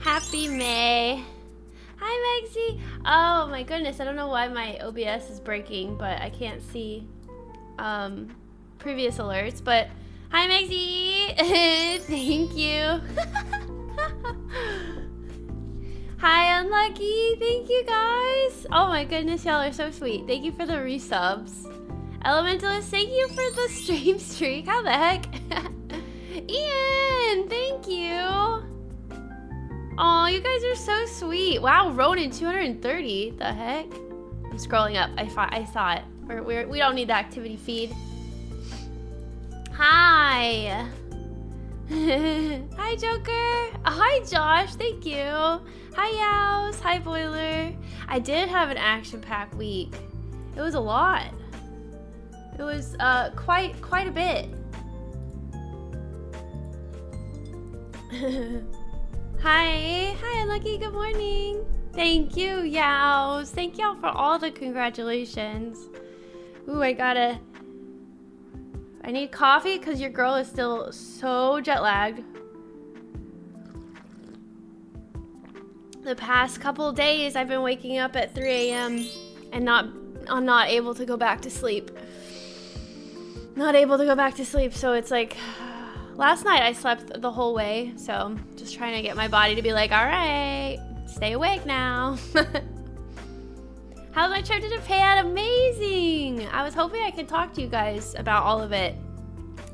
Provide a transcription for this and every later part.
Happy May. Hi, Megzy. Oh my goodness, I don't know why my OBS is breaking, but I can't see previous alerts. But hi, Megzy. Thank you. Hi, Unlucky. Thank you, guys. Oh my goodness, y'all are so sweet. Thank you for the resubs. Elementalist, thank you for the stream streak. How the heck? Ian, thank you. Oh, you guys are so sweet. Wow, Ronan, 230. The heck? I'm scrolling up. I saw it. We don't need the activity feed. Hi. Hi, Joker. Hi, Josh. Thank you. Hi, Yows. Hi, Boiler. I did have an action-packed week. It was a lot. It was quite a bit. Hi, Unlucky, good morning. Thank you, Yows. Thank y'all for all the congratulations. Ooh, I need coffee because your girl is still so jet lagged. The past couple of days I've been waking up at 3 a.m. and I'm not able to go back to sleep. Not able to go back to sleep, so it's like last night I slept the whole way, so just trying to get my body to be like, all right, stay awake now. How's my trip to Japan? Amazing! I was hoping I could talk to you guys about all of it.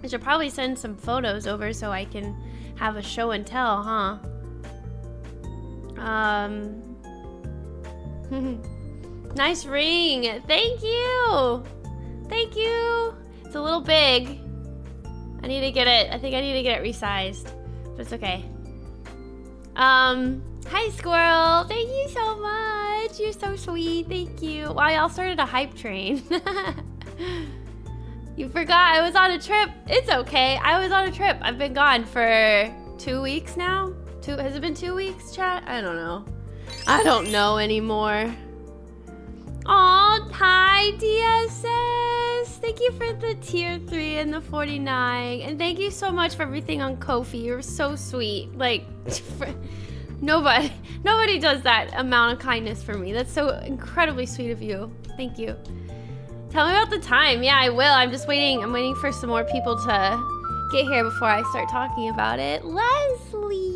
I should probably send some photos over so I can have a show and tell, huh? Nice ring! Thank you! Thank you! It's a little big. I need to get it. I think I need to get it resized, but it's okay. Hi, Squirrel. Thank you so much. You're so sweet. Thank you. Wow, y'all started a hype train. You forgot I was on a trip. It's okay. I was on a trip. I've been gone for 2 weeks now. Has it been 2 weeks, chat? I don't know. I don't know anymore. Aw, hi, DSS. Thank you for the tier 3 and the 49. And thank you so much for everything on Ko-fi. You're so sweet. Like, nobody does that amount of kindness for me. That's so incredibly sweet of you. Thank you. Tell me about the time. Yeah, I will. I'm just waiting. I'm waiting for some more people to get here before I start talking about it. Leslie.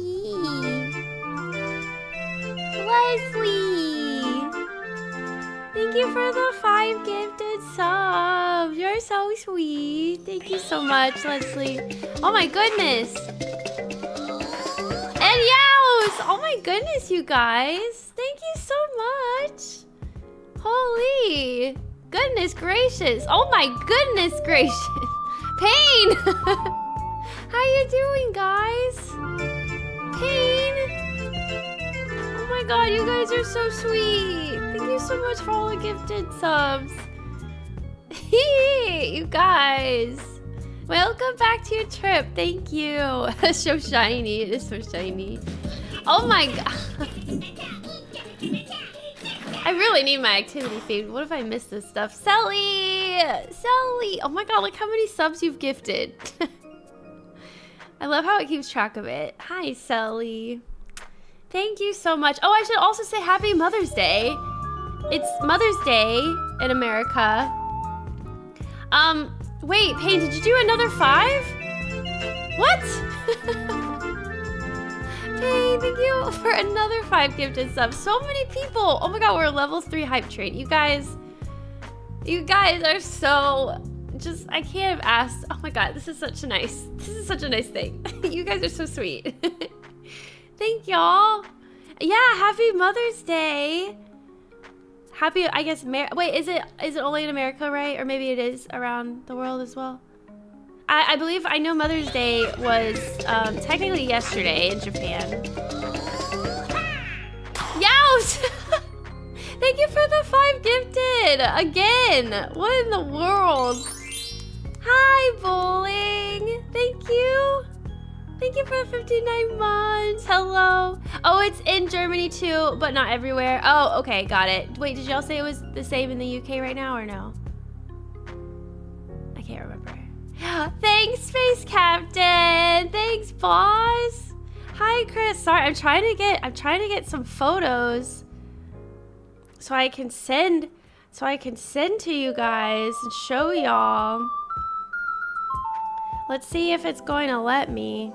Thank you for the 5 gifted subs. You're so sweet. Thank you so much, Leslie. Oh my goodness. And Yows! Oh my goodness, you guys. Thank you so much. Holy goodness gracious. Oh my goodness gracious. Pain. How you doing, guys? Pain. Oh my god, you guys are so sweet. Thank you so much for all the gifted subs. You guys. Welcome back to your trip. Thank you. It's so shiny. It is so shiny. Oh my god. I really need my activity feed. What if I miss this stuff? Sally! Oh my god, look how many subs you've gifted. I love how it keeps track of it. Hi, Sally. Thank you so much. Oh, I should also say Happy Mother's Day. It's Mother's Day in America. Wait, Paige, did you do another 5? What? Paige, thank you for another 5 gifted subs. So many people. Oh my god, we're a level 3 hype train. You guys are so just, I can't have asked. Oh my god, this is such a nice thing. You guys are so sweet. Thank y'all. Yeah, happy Mother's Day. Happy, I guess, wait, is it only in America, right? Or maybe it is around the world as well? I believe, I know Mother's Day was technically yesterday in Japan. Yows! Thank you for the 5 gifted! Again! What in the world? Hi, Bowling! Thank you! Thank you for the 59 months. Hello. Oh, it's in Germany too, but not everywhere. Oh, okay, got it. Wait, did y'all say it was the same in the UK right now or no? I can't remember. Thanks, Space Captain. Thanks, boss. Hi, Chris. Sorry, I'm trying to get some photos so I can send to you guys and show y'all. Let's see if it's going to let me.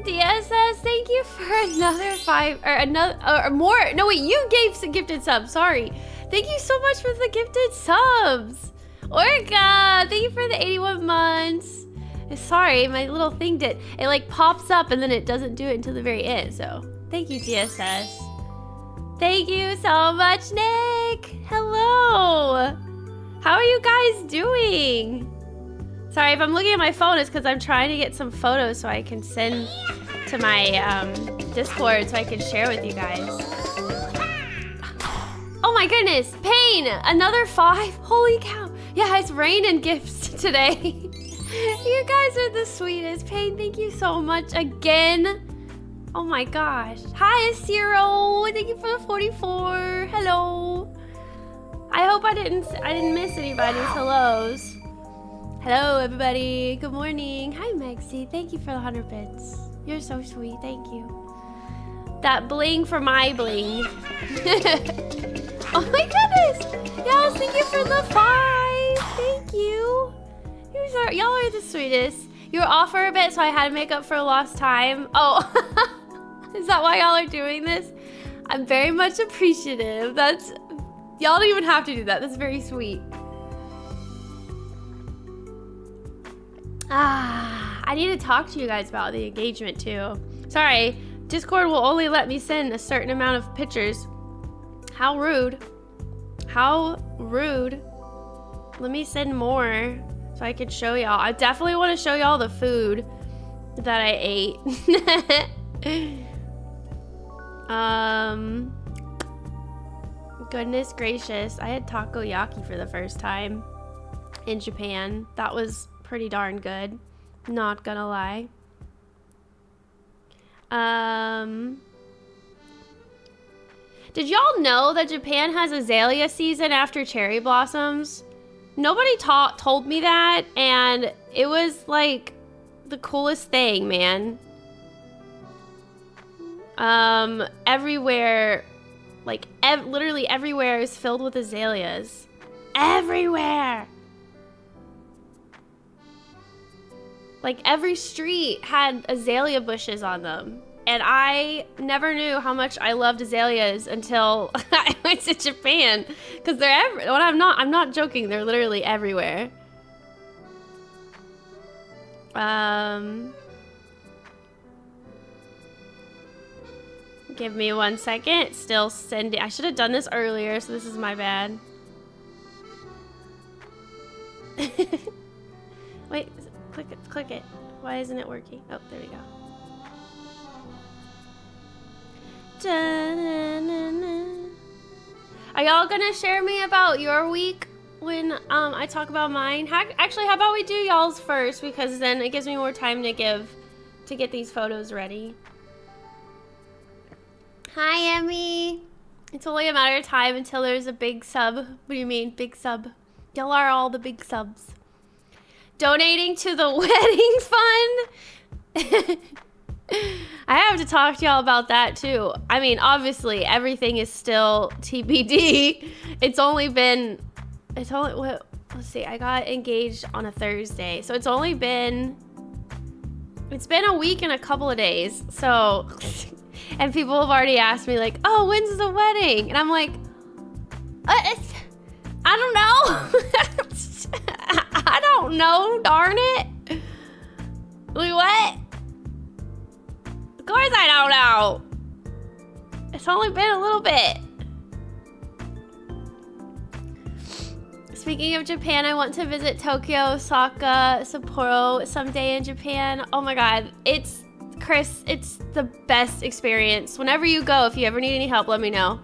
DSS, thank you for another 5 or another or more. No, wait, you gave some gifted subs. Sorry. Thank you so much for the gifted subs. Orca, thank you for the 81 months. Sorry, my little thing it like pops up and then it doesn't do it until the very end. So thank you, DSS. Thank you so much, Nick. Hello. How are you guys doing? Sorry, if I'm looking at my phone, it's because I'm trying to get some photos so I can send to my Discord so I can share with you guys. Oh my goodness, Pain, another 5? Holy cow. Yeah, it's raining gifts today. You guys are the sweetest. Pain, thank you so much again. Oh my gosh. Hi, Zero. Thank you for the 44. Hello. I hope I didn't miss anybody's hellos. Hello, everybody. Good morning. Hi, Maxie. Thank you for the 100 bits. You're so sweet. Thank you. That bling for my bling. Oh my goodness. Yes, thank you for the 5. Thank you. Y'all are the sweetest. You were off for a bit, so I had to make up for lost time. Oh, is that why y'all are doing this? I'm very much appreciative. Y'all don't even have to do that. That's very sweet. I need to talk to you guys about the engagement too. Sorry, Discord will only let me send a certain amount of pictures. How rude. How rude. Let me send more so I can show y'all. I definitely want to show y'all the food that I ate. Goodness gracious. I had takoyaki for the first time in Japan. That was pretty darn good. Not gonna lie. Did y'all know that Japan has azalea season after cherry blossoms? Nobody told me that, and it was like the coolest thing, man. Everywhere, like literally everywhere is filled with azaleas. Everywhere. Like every street had azalea bushes on them. And I never knew how much I loved azaleas until I went to Japan. Because they're well, I'm not joking, they're literally everywhere. Give me 1 second. Still sending. I should have done this earlier, so this is my bad. Wait, click it. Why isn't it working? Oh, there we go. Are y'all gonna share me about your week when I talk about mine? Actually, how about we do y'all's first, because then it gives me more time to get these photos ready. Hi, Emmy. It's only a matter of time until there's a big sub. What do you mean, big sub? Y'all are all the big subs. Donating to the wedding fund? I have to talk to y'all about that too. I mean, obviously, everything is still TBD. Let's see, I got engaged on a Thursday. So it's been a week and a couple of days. So, and people have already asked me like, oh, when's the wedding? And I'm like, I don't know. I don't know, darn it. Like, what? Of course I don't know. It's only been a little bit. Speaking of Japan, I want to visit Tokyo, Osaka, Sapporo someday in Japan. Oh my god, Chris, it's the best experience. Whenever you go, if you ever need any help, let me know.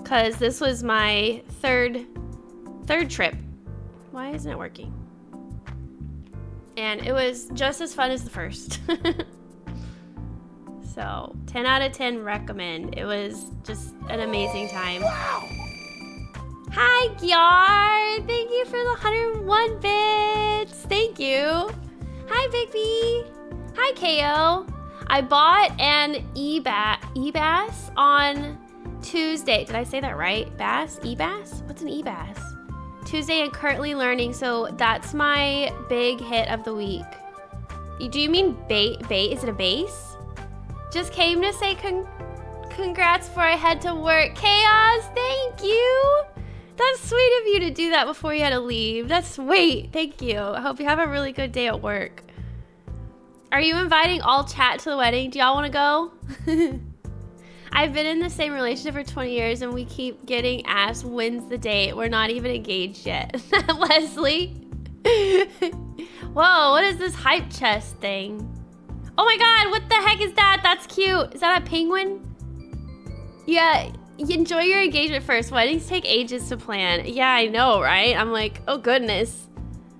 Cause this was my third trip. Why isn't it working? And it was just as fun as the first. So 10 out of 10 recommend. It was just an amazing time. Wow. Hi, Gyar. Thank you for the 101 bits. Thank you. Hi, Big B. Hi, KO. I bought an e-bass on Tuesday. Did I say that right? Bass? E-bass? What's an e-bass? Tuesday and currently learning, so that's my big hit of the week. Do you mean bait? Is it a base? Just came to say congrats before I head to work. Chaos, thank you. That's sweet of you to do that before you had to leave. That's sweet. Thank you. I hope you have a really good day at work. Are you inviting all chat to the wedding? Do y'all want to go? I've been in the same relationship for 20 years and we keep getting asked when's the date. We're not even engaged yet. Leslie. Whoa, what is this hype chest thing? Oh my god, what the heck is that? That's cute. Is that a penguin? Yeah, enjoy your engagement first. Weddings take ages to plan. Yeah, I know, right? I'm like, oh goodness.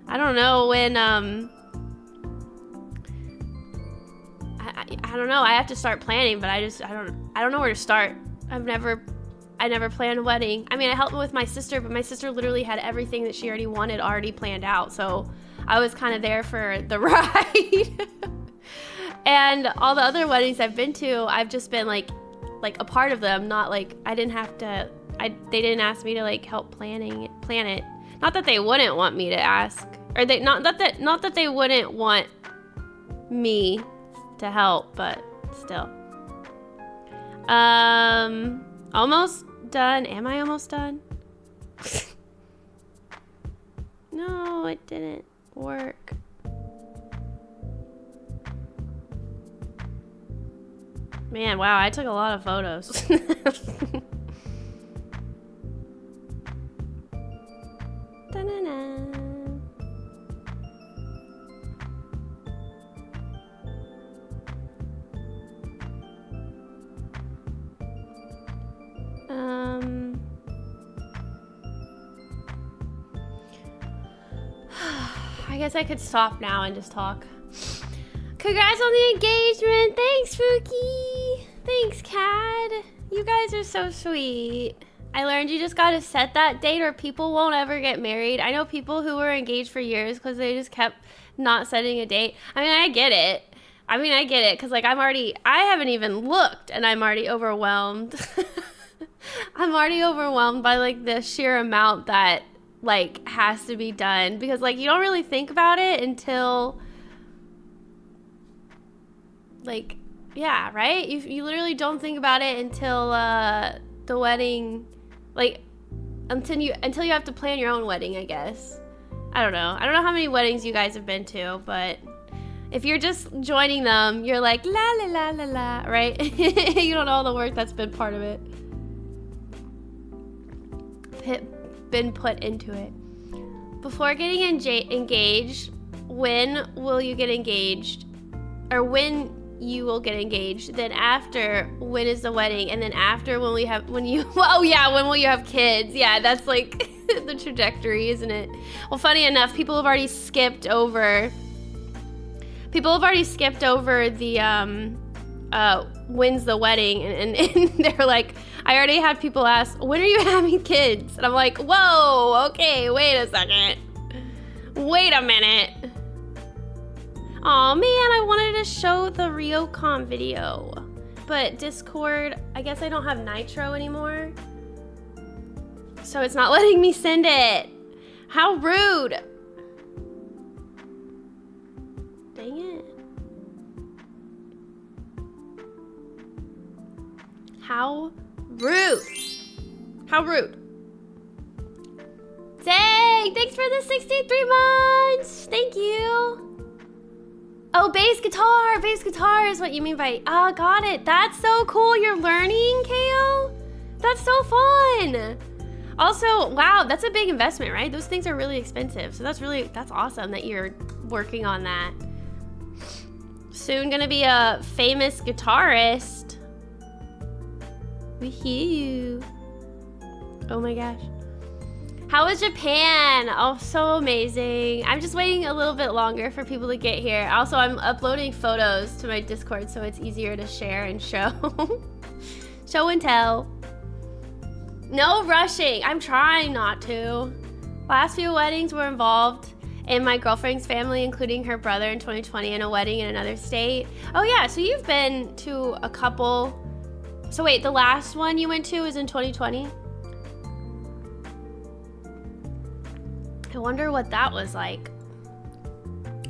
I don't know when, I don't know. I have to start planning, but I don't know where to start. I never planned a wedding. I mean, I helped with my sister, but my sister literally had everything that she already wanted already planned out. So I was kind of there for the ride. And all the other weddings I've been to, I've just been like a part of them, not like I didn't have to. They didn't ask me to like help plan it. Not that they wouldn't want me to ask, or not that they wouldn't want me to help, but still. Almost done. Am I almost done? No, it didn't work. Man, wow, I took a lot of photos. Da-na-na. I guess I could stop now and just talk. Congrats on the engagement. Thanks, Fuki. Thanks, Cad. You guys are so sweet. I learned you just gotta set that date or people won't ever get married. I know people who were engaged for years because they just kept not setting a date. I mean, I get it. Because like I haven't even looked and I'm already overwhelmed. I'm already overwhelmed by like the sheer amount that like has to be done, because like you don't really think about it until like, yeah, right? You literally don't think about it until the wedding, like until you have to plan your own wedding, I guess. I don't know how many weddings you guys have been to, but if you're just joining them, you're like la la la la la, right? You don't know all the work that's been part of it. Been put into it. Before getting engaged, when will you get engaged? Or when you will get engaged? Then after, when is the wedding? And then after, when will you have kids? Yeah, that's like the trajectory, isn't it? Well, funny enough, people have already skipped over the when's the wedding, and they're like, I already had people ask, when are you having kids? And I'm like, whoa, okay, wait a second. Wait a minute. Aw, man, I wanted to show the RioCon video, but Discord, I guess I don't have Nitro anymore, so it's not letting me send it. How rude. Dang it. How rude. How rude. Dang, thanks for the 63 months. Thank you. Oh, bass guitar is what you mean by, got it. That's so cool. You're learning, KO? That's so fun. Also, wow, that's a big investment, right? Those things are really expensive. So that's awesome that you're working on that. Soon gonna be a famous guitarist. Woohoo. Oh my gosh. How was Japan? Oh, so amazing. I'm just waiting a little bit longer for people to get here. Also, I'm uploading photos to my Discord so it's easier to share and show. Show and tell. No rushing. I'm trying not to. Last few weddings were involved in my girlfriend's family, including her brother in 2020 and a wedding in another state. Oh yeah, so you've been to a couple. So wait, the last one you went to was in 2020? I wonder what that was like.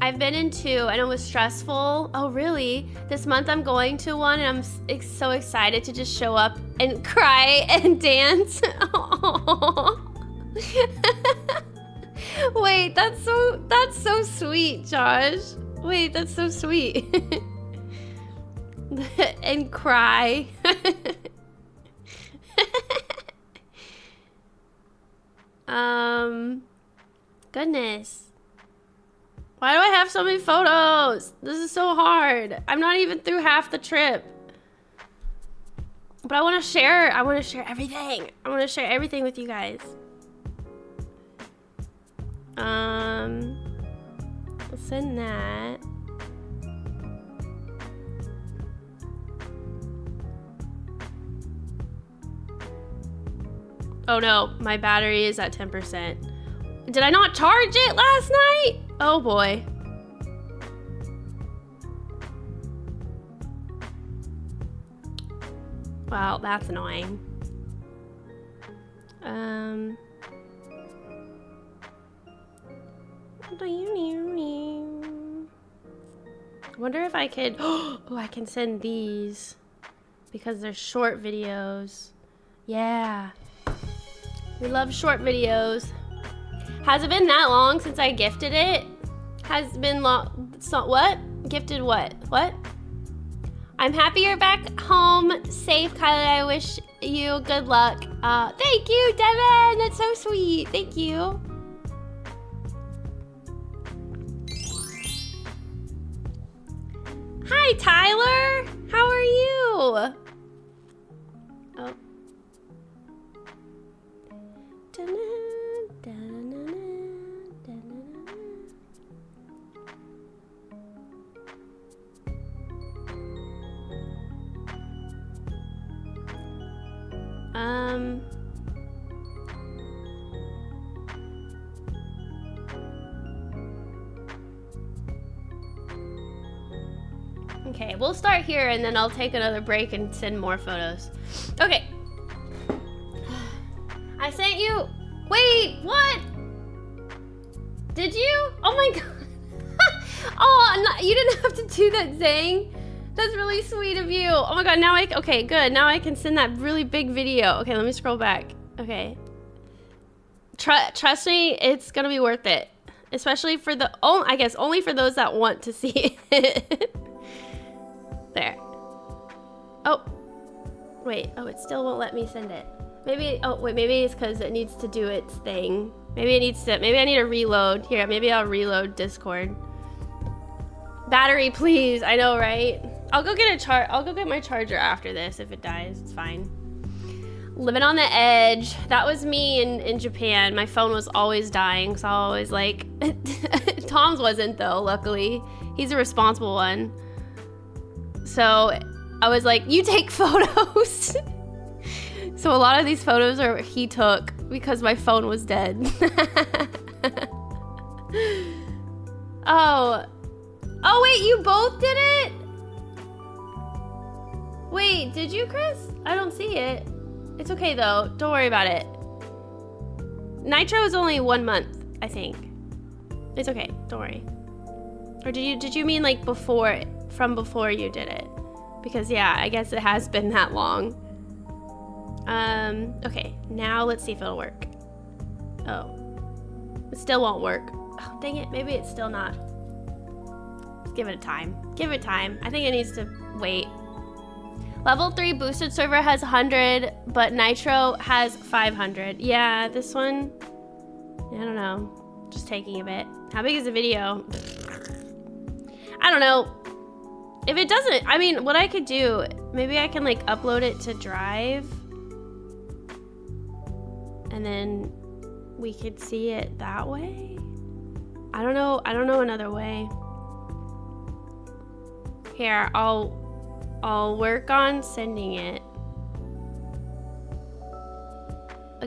I've been in 2 and it was stressful. Oh really? This month I'm going to one and I'm so excited to just show up and cry and dance. Wait, that's so sweet, Josh. Wait, that's so sweet. And cry. Goodness. Why do I have so many photos? This is so hard. I'm not even through half the trip. But I want to share everything. I want to share everything with you guys. Let's send that. Oh no, my battery is at 10%. Did I not charge it last night? Oh boy. Wow, that's annoying. I wonder if I could, oh, I can send these because they're short videos. Yeah. We love short videos. Has it been that long since I gifted it? Has been long, so what? Gifted what? What? I'm happy you're back home safe, Kylie. I wish you good luck. Thank you, Devin. That's so sweet. Thank you. Hi, Tyler. How are you? Oh. Okay, we'll start here and then I'll take another break and send more photos. Okay. I sent you. Wait, what? Did you? Oh my god. Oh, you didn't have to do that, Zang. That's really sweet of you. Oh my god, now okay, good. Now I can send that really big video. Okay, let me scroll back. Okay. Trust me, it's gonna be worth it. Especially for I guess only for those that want to see it. There. Oh. Wait, oh, it still won't let me send it. Maybe, oh wait, maybe it's because it needs to do its thing. Maybe I need to reload. Here, maybe I'll reload Discord. Battery, please. I know, right? I'll go get my charger after this if it dies. It's fine. Living on the edge. That was me in Japan. My phone was always dying, so I always like... Tom's wasn't though, luckily. He's a responsible one. So I was like, you take photos. So a lot of these photos he took because my phone was dead. Oh. Oh wait, you both did it? Wait, did you, Chris? I don't see it. It's okay though, don't worry about it. Nitro is only 1 month, I think. It's okay, don't worry. Or did you mean like from before you did it? Because yeah, I guess it has been that long. Okay, now let's see if it'll work. Oh, it still won't work. Oh, dang it, maybe it's still not. Let's give it a time. Give it time. I think it needs to wait. Level 3 boosted server has 100, but Nitro has 500. Yeah, this one, I don't know. Just taking a bit. How big is the video? I don't know. If it doesn't, I mean, what I could do, maybe I can like upload it to Drive. And then we could see it that way. I don't know another way. Here, I'll work on sending it.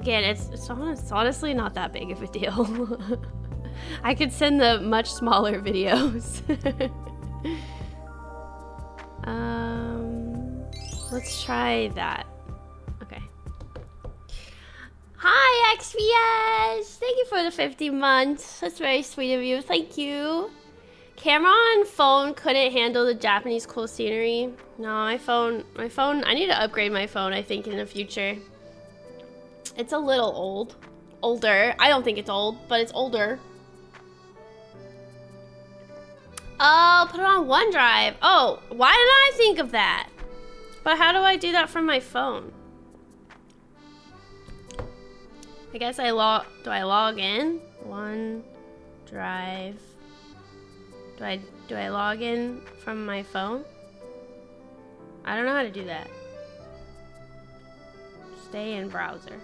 again, it's honestly not that big of a deal. I could send the much smaller videos. Let's try that. Okay. Hi, XVS! Thank you for the 50 months. That's very sweet of you. Thank you. Camera on phone couldn't handle the Japanese cool scenery. No, my phone, I need to upgrade my phone, I think, in the future. It's a little older. I don't think it's old, but it's older. Oh, put it on OneDrive. Oh, why didn't I think of that? But how do I do that from my phone? I guess do I log in? OneDrive. Do I log in from my phone? I don't know how to do that. Stay in browser.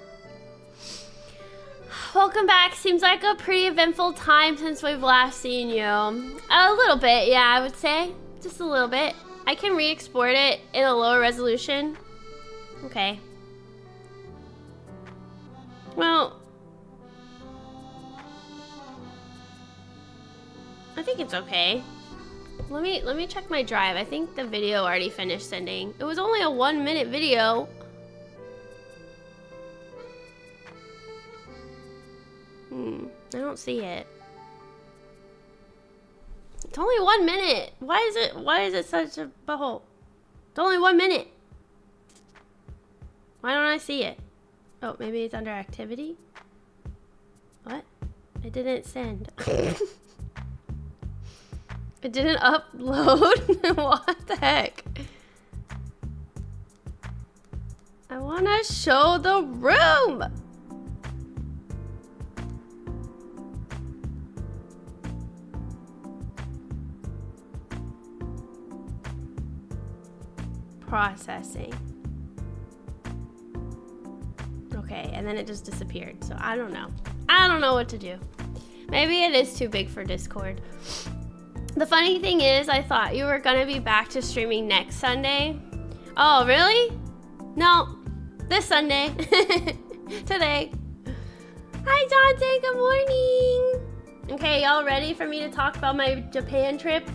Welcome back. Seems like a pretty eventful time since we've last seen you. A little bit, yeah, I would say. Just a little bit. I can re-export it in a lower resolution. Okay. Well, I think it's okay. Let me check my drive. I think the video already finished sending. It was only a 1-minute video. I don't see it. It's only 1 minute. Why is it such a butthole? It's only 1 minute. Why don't I see it? Oh, maybe it's under activity? What? It didn't send. It didn't upload? What the heck? I want to show the room. Processing. Okay, and then it just disappeared. So I don't know. I don't know what to do. Maybe it is too big for Discord. The funny thing is, I thought you were gonna be back to streaming next Sunday. Oh, really? No, this Sunday. Today. Hi, Dante, good morning. Okay, y'all ready for me to talk about my Japan trip?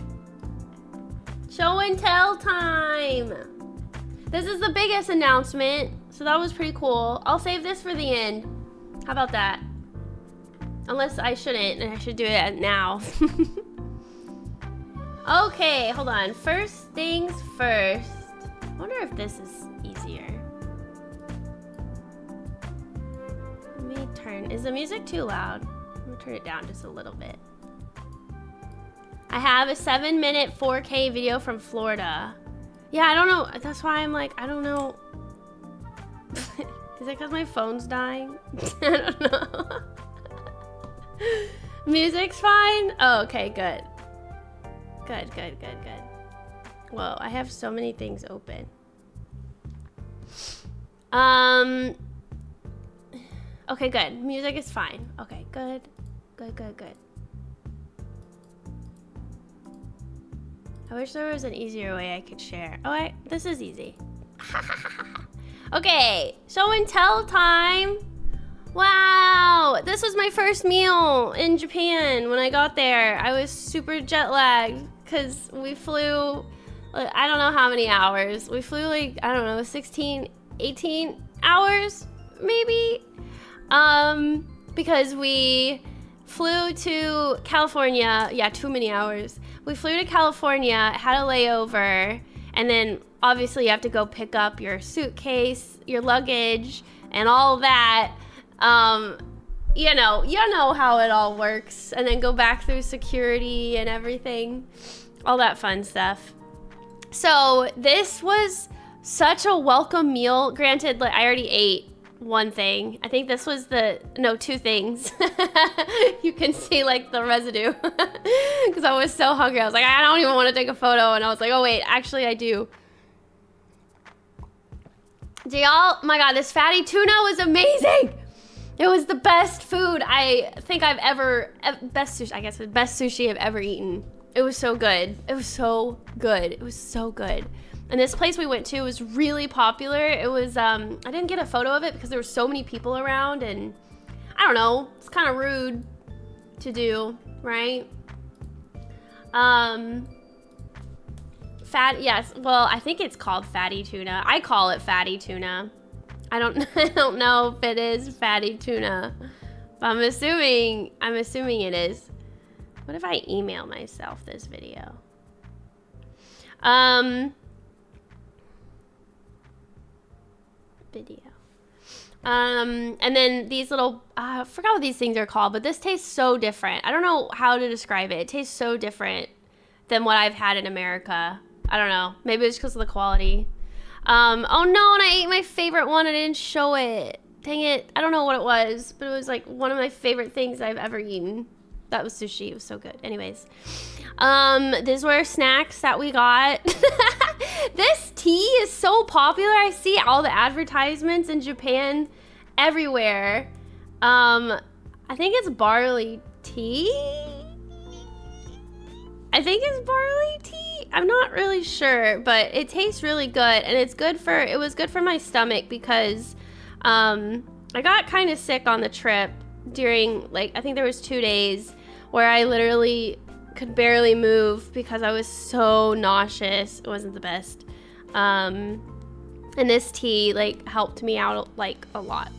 Show and tell time. This is the biggest announcement, so that was pretty cool. I'll save this for the end. How about that? Unless I shouldn't, and I should do it now. Okay, hold on. First things first. I wonder if this is easier. Let me turn. Is the music too loud? I'm gonna turn it down just a little bit. I have a 7-minute 4K video from Florida. Yeah, I don't know. That's why I'm like, I don't know. Is it because my phone's dying? I don't know. Music's fine? Oh, okay, good. Good. Whoa, I have so many things open. Okay, good. Music is fine. Okay, good. I wish there was an easier way I could share. Oh, this is easy. Okay, show and tell time. Wow, this was my first meal in Japan when I got there. I was super jet lagged because we flew, I don't know how many hours. We flew like, I don't know, 16, 18 hours maybe. Because we flew to California. Yeah, too many hours. We flew to California, had a layover, and then obviously you have to go pick up your suitcase, your luggage, and all that. You know how it all works, and then go back through security and everything, all that fun stuff. So this was such a welcome meal. Granted, like, I already ate one thing. I think this was two things. You can see like the residue because I was so hungry. I was like, I don't even want to take a photo, and I was like, oh wait, actually I do. My God, this fatty tuna was amazing. It was the best food I think I've ever, best sushi I've ever eaten. It was so good. It was so good. And this place we went to was really popular. It was, I didn't get a photo of it because there were so many people around, and I don't know, it's kind of rude to do, right? Yes, well, I think it's called fatty tuna. I call it fatty tuna. I don't know if it is fatty tuna, but I'm assuming it is. What if I email myself this video? And then these little, I forgot what these things are called, but this tastes so different. I don't know how to describe it. It tastes so different than what I've had in America. I don't know. Maybe it's because of the quality. Oh no, and I ate my favorite one. I didn't show it. Dang it. I don't know what it was, but it was like one of my favorite things I've ever eaten. That was sushi. It was so good. Anyways, these were snacks that we got. This tea is so popular. I see all the advertisements in Japan everywhere. I think it's barley tea. I think it's barley tea. I'm not really sure, but it tastes really good, and it was good for my stomach because I got kind of sick on the trip during, like, I think there was 2 days where I literally could barely move because I was so nauseous. It wasn't the best. And this tea, like, helped me out, like, a lot.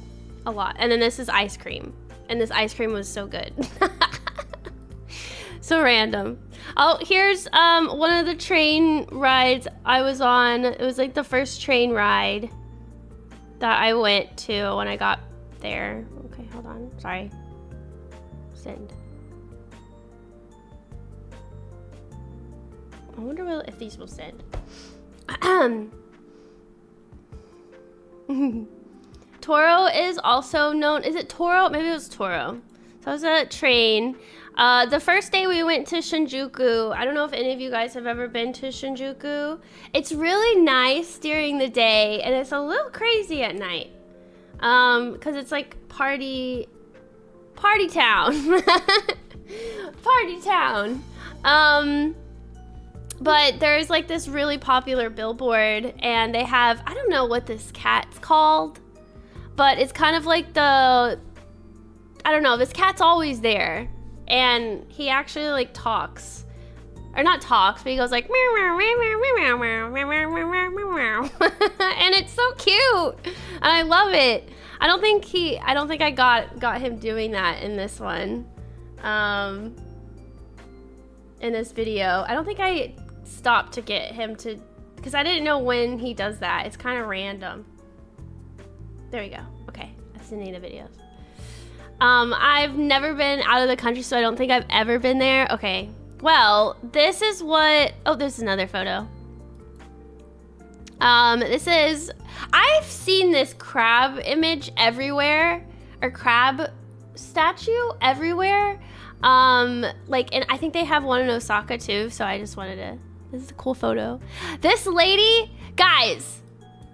And then this is ice cream, and this ice cream was so good. So random. Oh, here's one of the train rides I was on. It was like the first train ride that I went to when I got there. Okay, hold on. Sorry. Send. I wonder if these will send. Toro is also known. Is it Toro? Maybe it was Toro. So I was at a train. The first day we went to Shinjuku. I don't know if any of you guys have ever been to Shinjuku. It's really nice during the day, and it's a little crazy at night. Because it's like party town. Party town. But there's like this really popular billboard, and they have, I don't know what this cat's called, but it's kind of like I don't know, this cat's always there. And he actually like talks, or not talks, but he goes like meow meow meow meow meow meow meow meow meow meow, and it's so cute, and I love it. I don't think I got him doing that in this one, in this video. I don't think I stopped to get him to, because I didn't know when he does that. It's kind of random. There we go. Okay, that's the name of the videos. I've never been out of the country, so I don't think I've ever been there. Okay, well, this is what, oh, this is another photo. I've seen this crab image everywhere, or crab statue everywhere. Like, and I think they have one in Osaka too, so I just wanted to, this is a cool photo. This lady, guys,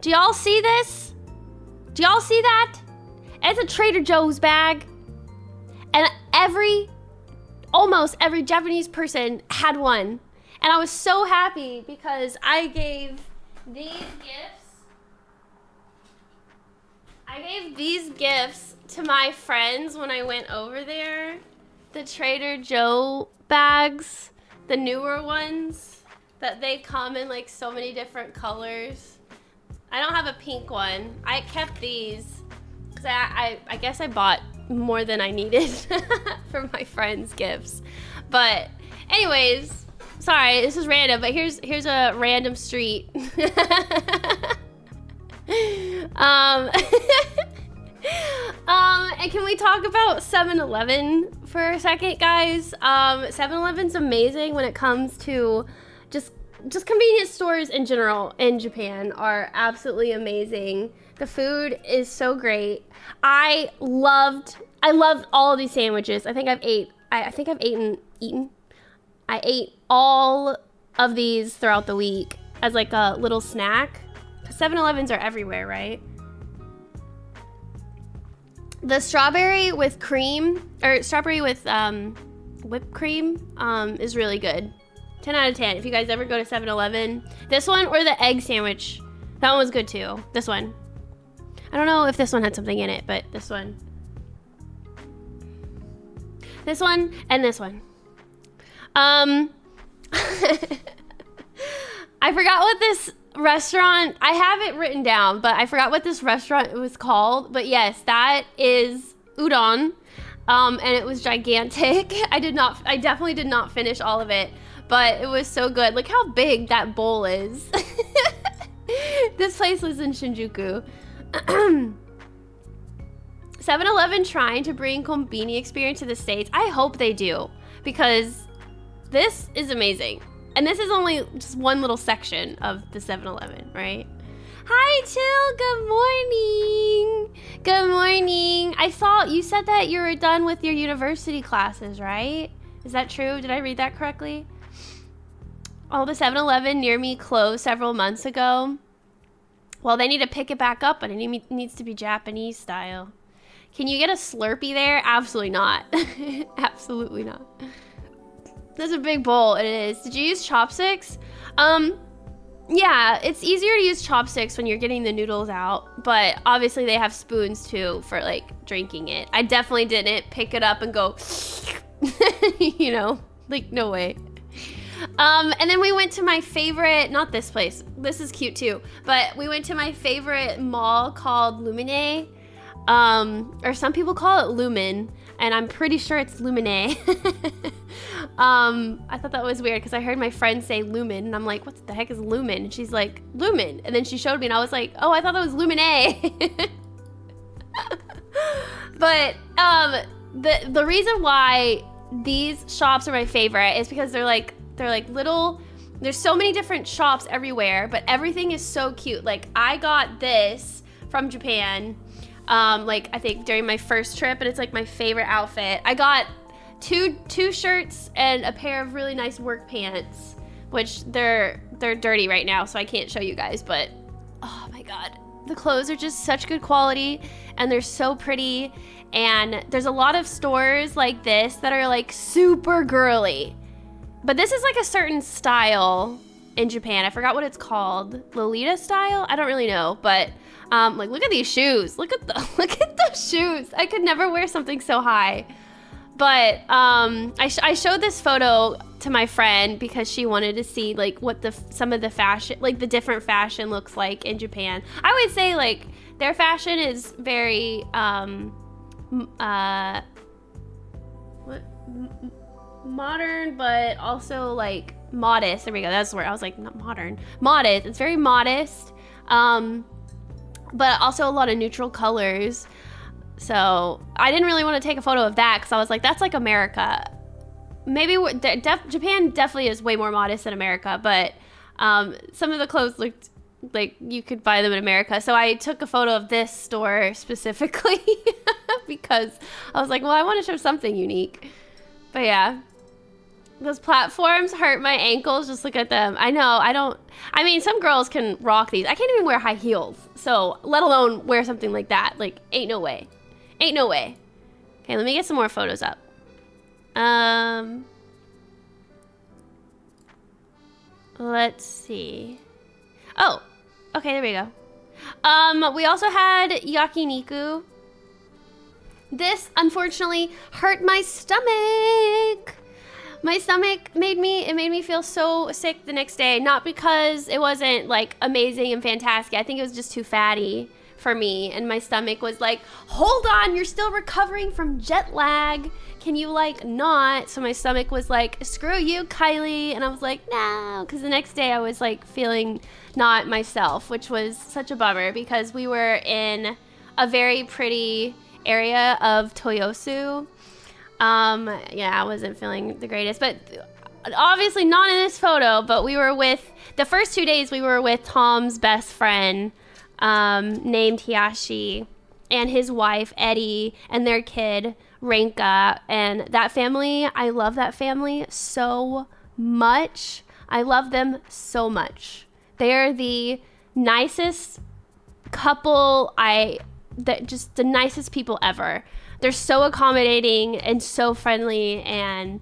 do y'all see this? Do y'all see that? It's a Trader Joe's bag. And almost every Japanese person had one. And I was so happy because I gave these gifts to my friends when I went over there. The Trader Joe bags, the newer ones, that they come in like so many different colors. I don't have a pink one. I kept these because I guess I bought more than I needed for my friends' gifts. But anyways, sorry, this is random, but here's a random street. And can we talk about 7-Eleven for a second, guys? 7-Eleven's amazing when it comes to just convenience stores in general in Japan are absolutely amazing. The food is so great. I loved all of these sandwiches. I ate all of these throughout the week as like a little snack. 7-Elevens are everywhere, right? The strawberry with cream, or strawberry with whipped cream, is really good. 10 out of 10. If you guys ever go to 7-Eleven, this one or the egg sandwich, that one was good too. This one. I don't know if this one had something in it, but this one. This one and this one. I forgot what this restaurant, I have it written down, but I forgot what this restaurant was called. But yes, that is udon. And it was gigantic. I definitely did not finish all of it, but it was so good. Look how big that bowl is. This place was in Shinjuku. 7-Eleven trying to bring konbini experience to the States. I hope they do, because this is amazing. And this is only just one little section of the 7-Eleven, right? Hi, Till. Good morning. Good morning. I saw you said that you were done with your university classes, right? Is that true? Did I read that correctly? Oh, the 7-Eleven near me closed several months ago. Well, they need to pick it back up, but it needs to be Japanese style. Can you get a Slurpee there? Absolutely not. Absolutely not. That's a big bowl. It is. Did you use chopsticks? Yeah, it's easier to use chopsticks when you're getting the noodles out, but obviously they have spoons too for like drinking it. I definitely didn't pick it up and go, you know, like no way. And then we went to my favorite, not this place, this is cute too, but we went to my favorite mall called Lumine, or some people call it Lumen, and I'm pretty sure it's Lumine. I thought that was weird because I heard my friend say Lumen, and I'm like, what the heck is Lumen? And she's like, Lumen. And then she showed me, and I was like, oh, I thought that was Lumine. But the reason why these shops are my favorite is because they're like little, there's so many different shops everywhere, but everything is so cute. Like I got this from Japan, like I think during my first trip, and it's like my favorite outfit. I got two shirts and a pair of really nice work pants, which they're dirty right now, so I can't show you guys, but oh my god, the clothes are just such good quality and they're so pretty. And there's a lot of stores like this that are like super girly, but this is like a certain style in Japan. I forgot what it's called. Lolita style? I don't really know, but like look at these shoes. Look at those shoes. I could never wear something so high. But I showed this photo to my friend because she wanted to see like what some of the fashion, like the different fashion looks like in Japan. I would say like their fashion is very modern, but also like modest. There we go. That's the word. I was like, not modern. Modest. It's very modest, but also a lot of neutral colors. So I didn't really want to take a photo of that because I was like, that's like America. Maybe Japan definitely is way more modest than America, but some of the clothes looked like you could buy them in America. So I took a photo of this store specifically because I was like, well, I want to show something unique. But yeah, those platforms hurt my ankles. Just look at them. I know, I mean, some girls can rock these. I can't even wear high heels. So let alone wear something like that. Like, ain't no way. Ain't no way. Okay, let me get some more photos up. Let's see. Oh, okay, there we go. We also had yakiniku. This, unfortunately, hurt my stomach. My stomach made me feel so sick the next day. Not because it wasn't, like, amazing and fantastic. I think it was just too fatty for me. And my stomach was like, hold on, you're still recovering from jet lag. Can you, like, not? So my stomach was like, screw you, Kylie. And I was like, no. Because the next day I was, like, feeling not myself, which was such a bummer because we were in a very pretty area of Toyosu. Yeah, I wasn't feeling the greatest, but obviously not in this photo, but we were with, the first 2 days we were with Tom's best friend, named Hiyashi, and his wife, Eddie, and their kid, Renka, and that family, I love that family so much. I love them so much. They are the nicest couple, just the nicest people ever. They're so accommodating and so friendly, and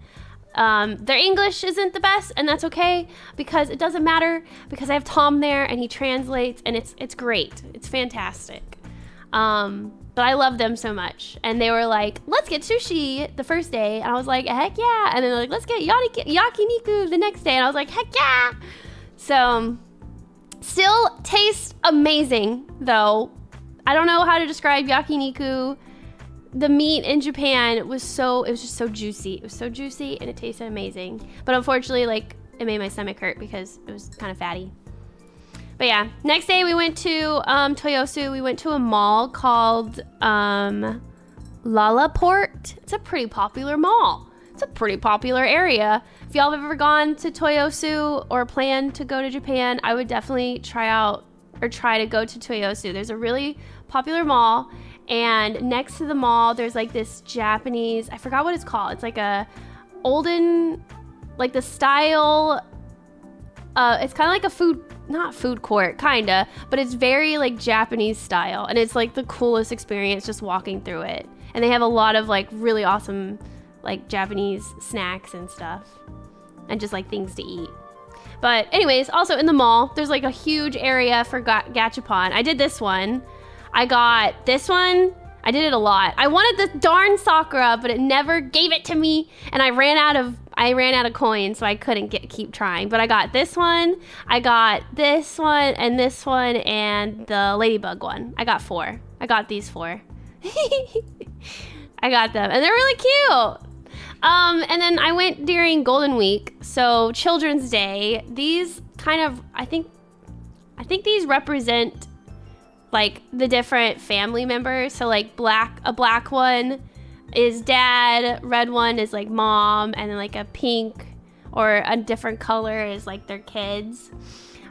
Their English isn't the best, and that's okay, because it doesn't matter, because I have Tom there and he translates, and it's great. It's fantastic. But I love them so much. And they were like, let's get sushi the first day. And I was like, heck yeah. And then they're like, let's get yakiniku the next day. And I was like, heck yeah. So still tastes amazing though. I don't know how to describe yakiniku. The meat in Japan it was just so juicy. It was so juicy and it tasted amazing. But unfortunately, like, it made my stomach hurt because it was kind of fatty. But yeah, next day we went to Toyosu. We went to a mall called Lalaport. It's a pretty popular mall. It's a pretty popular area. If y'all have ever gone to Toyosu or plan to go to Japan, I would definitely try to go to Toyosu. There's a really popular mall, and next to the mall there's like this Japanese, I forgot what it's called. It's like a olden, like the style, it's kind of like a not food court, kinda, but it's very like Japanese style, and it's like the coolest experience just walking through it. And they have a lot of like really awesome like Japanese snacks and stuff, and just like things to eat. But anyways, also in the mall there's like a huge area for gachapon. I did this one. I got this one. I did it a lot. I wanted the darn Sakura, but it never gave it to me, and I ran out of coins, so I couldn't keep trying. But I got this one, I got this one, and this one, and the ladybug one. I got 4. I got these 4. I got them, and they're really cute. And then I went during Golden Week, so Children's Day. These kind of, I think these represent like the different family members. So like a black one is dad, red one is like mom, and then like a pink or a different color is like their kids.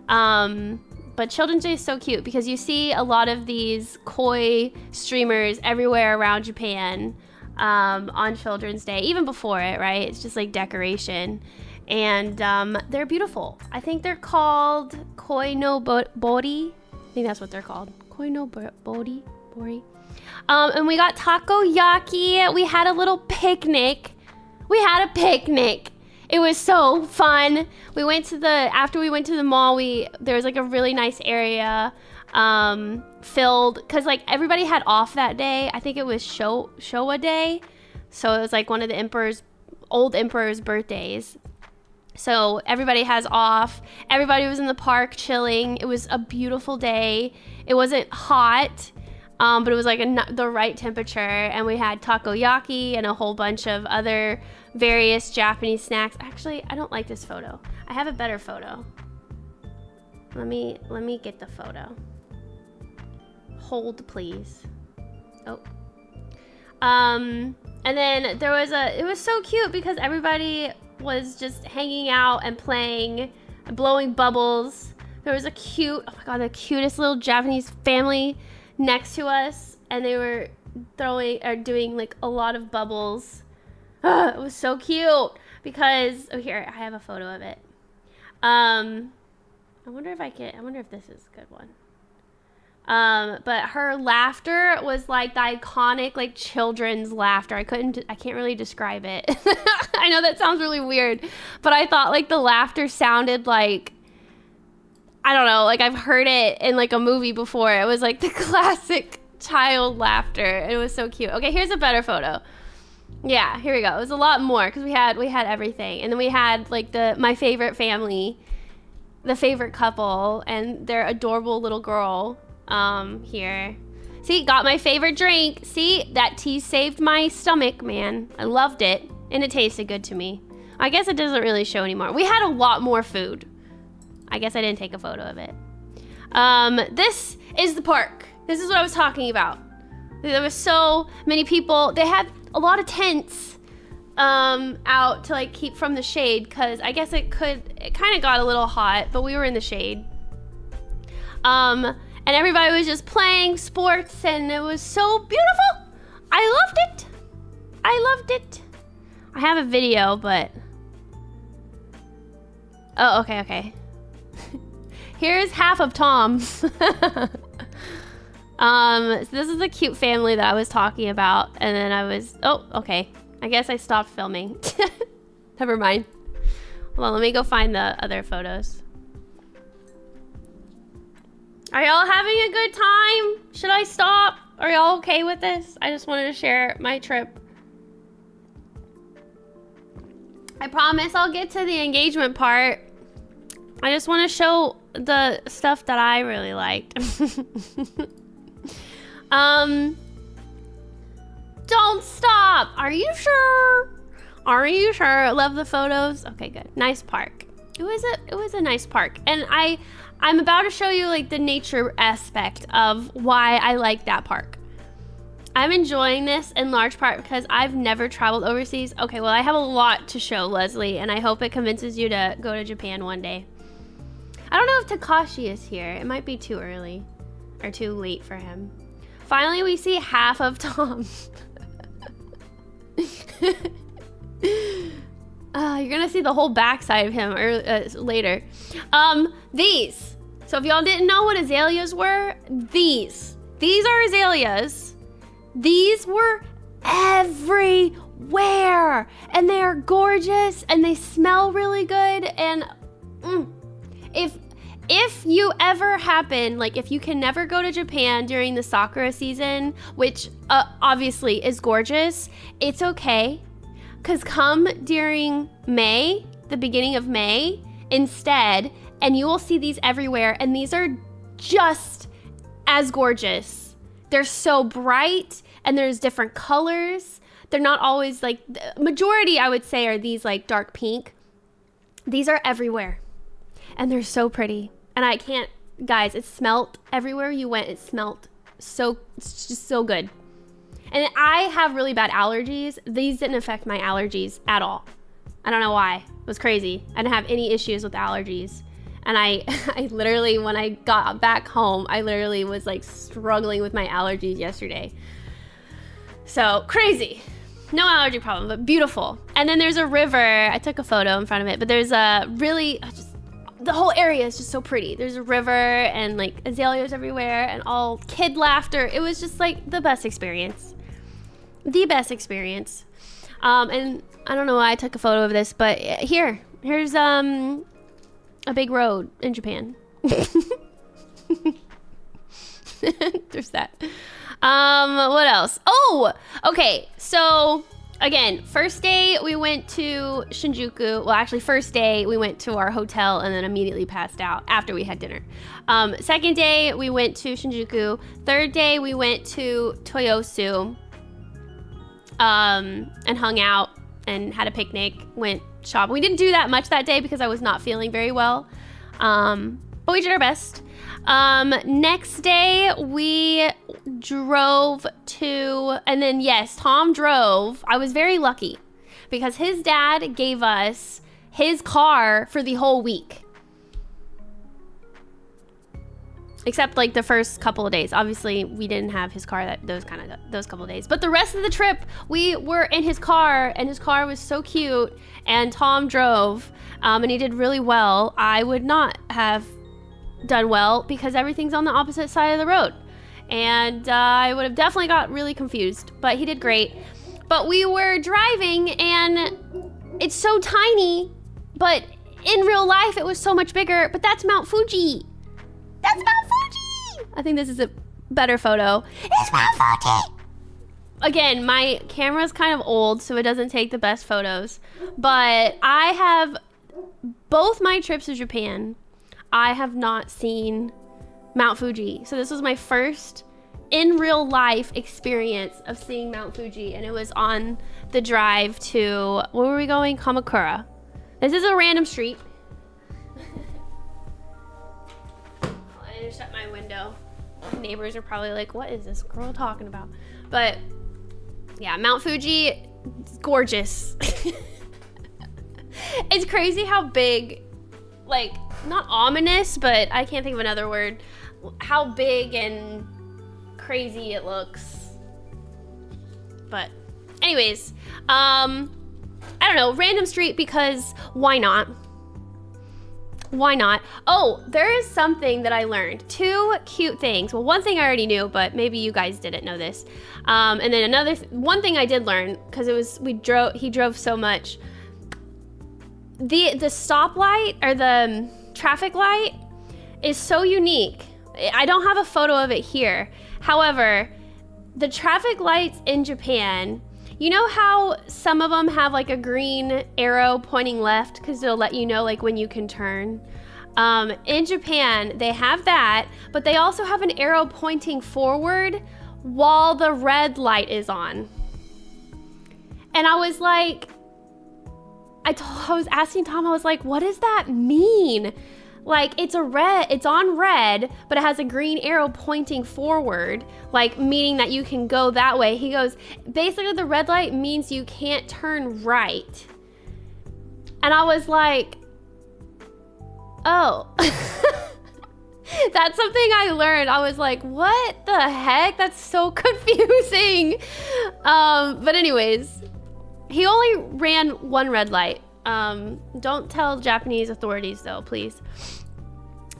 But Children's Day is so cute because you see a lot of these koi streamers everywhere around Japan on Children's Day, even before it, right? It's just like decoration. And they're beautiful. I think they're called koi no bori. I think that's what they're called. Koi no bori. And we got takoyaki. We had a little picnic. It was so fun. After we went to the mall, there was like a really nice area filled, because like everybody had off that day. I think it was Showa Day. So it was like one of the old emperor's birthdays. So everybody has off. Everybody was in the park chilling. It was a beautiful day. It wasn't hot, but it was like the right temperature. And we had takoyaki and a whole bunch of other various Japanese snacks. Actually, I don't like this photo. I have a better photo. Let me get the photo. Hold, please. Oh. And then it was so cute because everybody was just hanging out and playing, blowing bubbles. There was the cutest little Japanese family next to us, and they were doing like a lot of bubbles. It was so cute because here I have a photo of it. I wonder if this is a good one. But her laughter was like the iconic like children's laughter. I can't really describe it. I know that sounds really weird, but I thought like the laughter sounded like, I don't know, like I've heard it in like a movie before. It was like the classic child laughter. It was so cute. Okay, here's a better photo. Yeah, here we go. It was a lot more because we had everything, and then we had like my favorite family, the favorite couple, and their adorable little girl. Here. See, got my favorite drink. See, that tea saved my stomach, man. I loved it, and it tasted good to me. I guess it doesn't really show anymore. We had a lot more food. I guess I didn't take a photo of it. This is the park. This is what I was talking about. There was so many people. They had a lot of tents out to like keep from the shade, because I guess it kind of got a little hot, but we were in the shade. And everybody was just playing sports, and it was so beautiful. I loved it. I have a video, but... Oh, okay. Here's half of Tom. So this is the cute family that I was talking about, and then oh, okay. I guess I stopped filming. Never mind. Hold on, let me go find the other photos. Are y'all having a good time? Should I stop? Are y'all okay with this? I just wanted to share my trip. I promise I'll get to the engagement part. I just want to show the stuff that I really liked. Don't stop. Are you sure? Are you sure? Love the photos. Okay, good. Nice park. It was a nice park. And I'm about to show you like the nature aspect of why I like that park. I'm enjoying this in large part because I've never traveled overseas. Okay, well, I have a lot to show, Leslie, and I hope it convinces you to go to Japan one day. I don't know if Takashi is here. It might be too early or too late for him. Finally, we see half of Tom. You're gonna see the whole backside of him later. These. So if y'all didn't know what azaleas were, these are azaleas. These were everywhere, and they are gorgeous, and they smell really good. And if you ever happen, like if you can never go to Japan during the sakura season, which obviously is gorgeous, it's okay, because come during May, the beginning of May instead, and you will see these everywhere, and these are just as gorgeous. They're so bright, and there's different colors. They're not always like, the majority I would say are these like dark pink. These are everywhere, and they're so pretty. And I can't, guys, it smelled everywhere you went. It smelled so, it's just so good. And I have really bad allergies. These didn't affect my allergies at all. I don't know why. It was crazy. I didn't have any issues with allergies. And I literally, when I got back home, I literally was like struggling with my allergies yesterday. So crazy. No allergy problem, but beautiful. And then there's a river. I took a photo in front of it, but there's a really, the whole area is just so pretty. There's a river and like azaleas everywhere and all kid laughter. It was just like the best experience. The best experience. And I don't know why I took a photo of this, but here's a big road in Japan. There's that. What else? Oh, okay. So again, first day we went to Shinjuku. Well, actually first day we went to our hotel and then immediately passed out after we had dinner. Second day we went to Shinjuku. Third day we went to Toyosu, and hung out and had a picnic, went shopping. We didn't do that much that day because I was not feeling very well. But we did our best. Next day we drove to, and then yes, Tom drove. I was very lucky because his dad gave us his car for the whole week. Except like the first couple of days. Obviously we didn't have his car those couple of days. But the rest of the trip we were in his car, and his car was so cute, and Tom drove, and he did really well. I would not have done well because everything's on the opposite side of the road, and I would have definitely got really confused, but he did great. But we were driving and it's so tiny, but in real life it was so much bigger. But that's Mount Fuji. That's Mount Fuji. I think this is a better photo. It's Mount Fuji. Again, my camera's kind of old, so it doesn't take the best photos, but I have both my trips to Japan, I have not seen Mount Fuji. So this was my first in real life experience of seeing Mount Fuji, and it was on the drive to, where were we going? Kamakura. This is a random street. I need to shut my window. My neighbors are probably like, what is this girl talking about? But yeah, Mount Fuji, it's gorgeous. It's crazy how big, like, not ominous, but I can't think of another word, how big and crazy it looks. But anyways, I don't know, random street because why not? Why not? Oh, there is something that I learned. Two cute things. Well, one thing I already knew, but maybe you guys didn't know this. And then one thing I did learn, because it was, he drove so much. the stoplight or the traffic light is so unique. I don't have a photo of it here. However, the traffic lights in Japan, you know how some of them have like a green arrow pointing left because it'll let you know like when you can turn? In Japan, they have that, but they also have an arrow pointing forward while the red light is on. And I was like, I was asking Tom, I was like, what does that mean? Like, it's on red, but it has a green arrow pointing forward, like meaning that you can go that way. He goes, basically the red light means you can't turn right. And I was like, oh. That's something I learned. I was like, what the heck? That's so confusing. But anyways, he only ran one red light. Don't tell Japanese authorities though, please.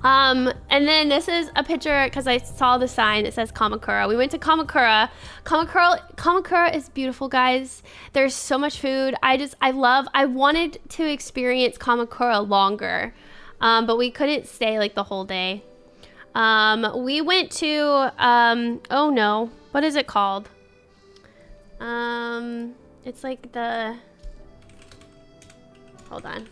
And then this is a picture because I saw the sign that says Kamakura. We went to Kamakura. Kamakura is beautiful, guys. There's so much food. I wanted to experience Kamakura longer, but we couldn't stay like the whole day. We went to, oh no, what is it called? It's like hold on.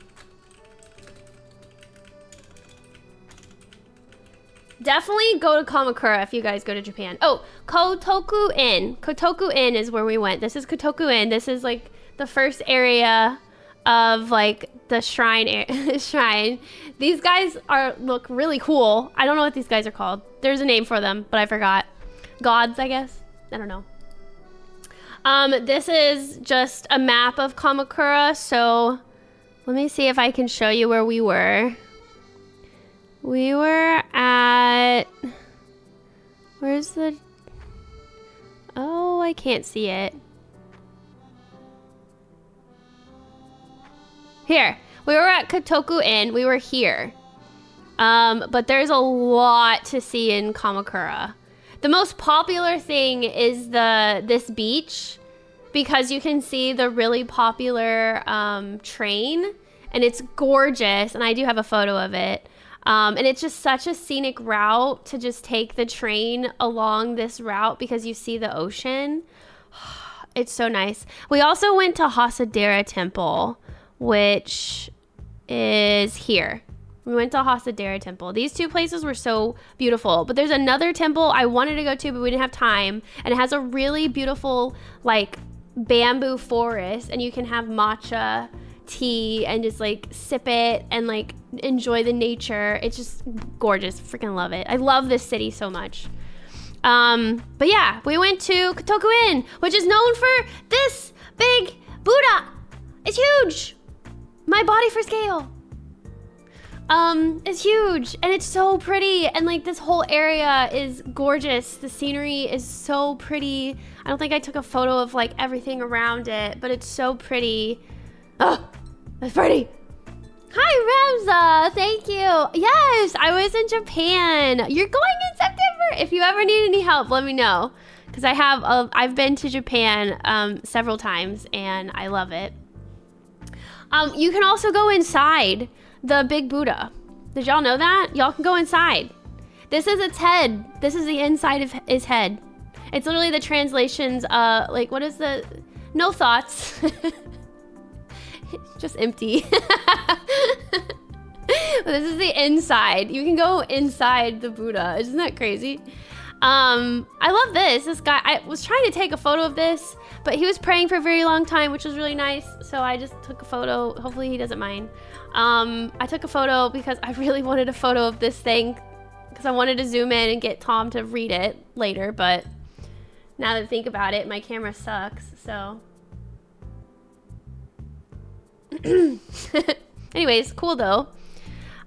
Definitely go to Kamakura if you guys go to Japan. Oh, Kotoku Inn. Kotoku Inn is where we went. This is Kotoku Inn. This is like the first area of like the shrine. Shrine. These guys look really cool. I don't know what these guys are called. There's a name for them, but I forgot. Gods, I guess. I don't know. This is just a map of Kamakura. So let me see if I can show you where we were. We were at, where's the, oh, I can't see it. Here, we were at Kotoku Inn. We were here. But there's a lot to see in Kamakura. The most popular thing is this beach because you can see the really popular train and it's gorgeous. And I do have a photo of it. And it's just such a scenic route to just take the train along this route because you see the ocean. It's so nice. We also went to Hasadera Temple, which is here. We went to Hasadera Temple. These two places were so beautiful. But there's another temple I wanted to go to, but we didn't have time. And it has a really beautiful, like, bamboo forest. And you can have matcha tea and just, like, sip it and, like, enjoy the nature. It's just gorgeous. Freaking love it. I love this city so much. But yeah, we went to Kotoku Inn, which is known for this big Buddha. It's huge. My body for scale. It's huge and it's so pretty. And like this whole area is gorgeous. The scenery is so pretty. I don't think I took a photo of like everything around it, but it's so pretty. Oh, it's pretty. Hi, Ramza. Thank you. Yes, I was in Japan. You're going in September. If you ever need any help, let me know. Because I've been to Japan several times and I love it. You can also go inside the big Buddha. Did y'all know that? Y'all can go inside. This is its head. This is the inside of his head. It's literally the translations, like what is the, no thoughts. Just empty. This is the inside. You can go inside the Buddha. Isn't that crazy? I love this. This guy, I was trying to take a photo of this, but he was praying for a very long time, which was really nice. So I just took a photo. Hopefully he doesn't mind. I took a photo because I really wanted a photo of this thing because I wanted to zoom in and get Tom to read it later. But now that I think about it, my camera sucks. So anyways, cool though.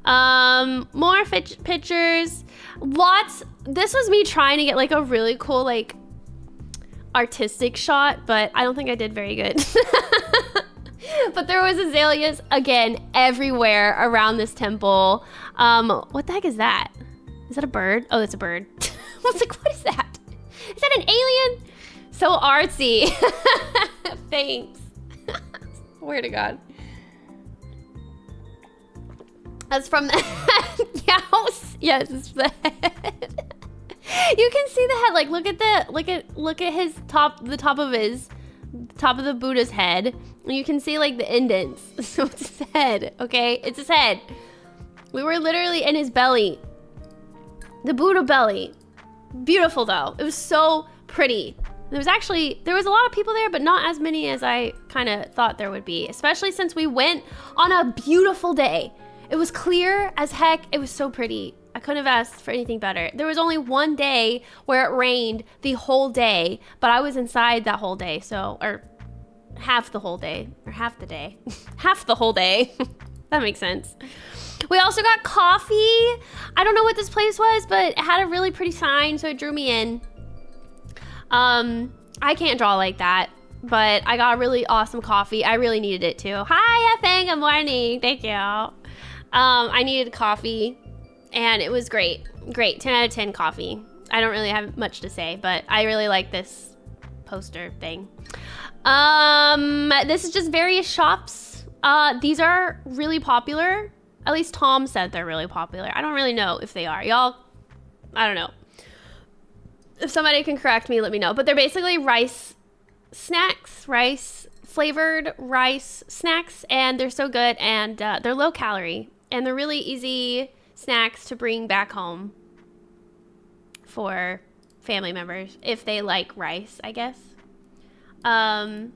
More pictures. Lots. This was me trying to get like a really cool like artistic shot, but I don't think I did very good. But there was azaleas again everywhere around this temple. What the heck is that? Is that a bird? Oh, that's a bird. I was like, what is that? Is that an alien? So artsy. Thanks. Swear to God. That's from the head. Yes, it's the head. You can see the head. Like, look at his top, the top of the Buddha's head. And you can see like the indents. So it's his head, okay? It's his head. We were literally in his belly. The Buddha belly. Beautiful though. It was so pretty. There was a lot of people there, but not as many as I kind of thought there would be, especially since we went on a beautiful day. It was clear as heck. It was so pretty. I couldn't have asked for anything better. There was only one day where it rained the whole day, but I was inside that whole day, or half the whole day, or half the day. Half the whole day. That makes sense. We also got coffee. I don't know what this place was, but it had a really pretty sign, so it drew me in. I can't draw like that, but I got a really awesome coffee. I really needed it too. Hi, Effing, good morning. Thank you. I needed coffee, and it was great. Great, 10 out of 10 coffee. I don't really have much to say, but I really like this poster thing. This is just various shops. These are really popular. At least Tom said they're really popular. I don't really know if they are. Y'all, I don't know. If somebody can correct me, let me know. But they're basically rice snacks, flavored rice snacks, and they're so good, and they're low calorie, and they're really easy snacks to bring back home for family members if they like rice, I guess. Oh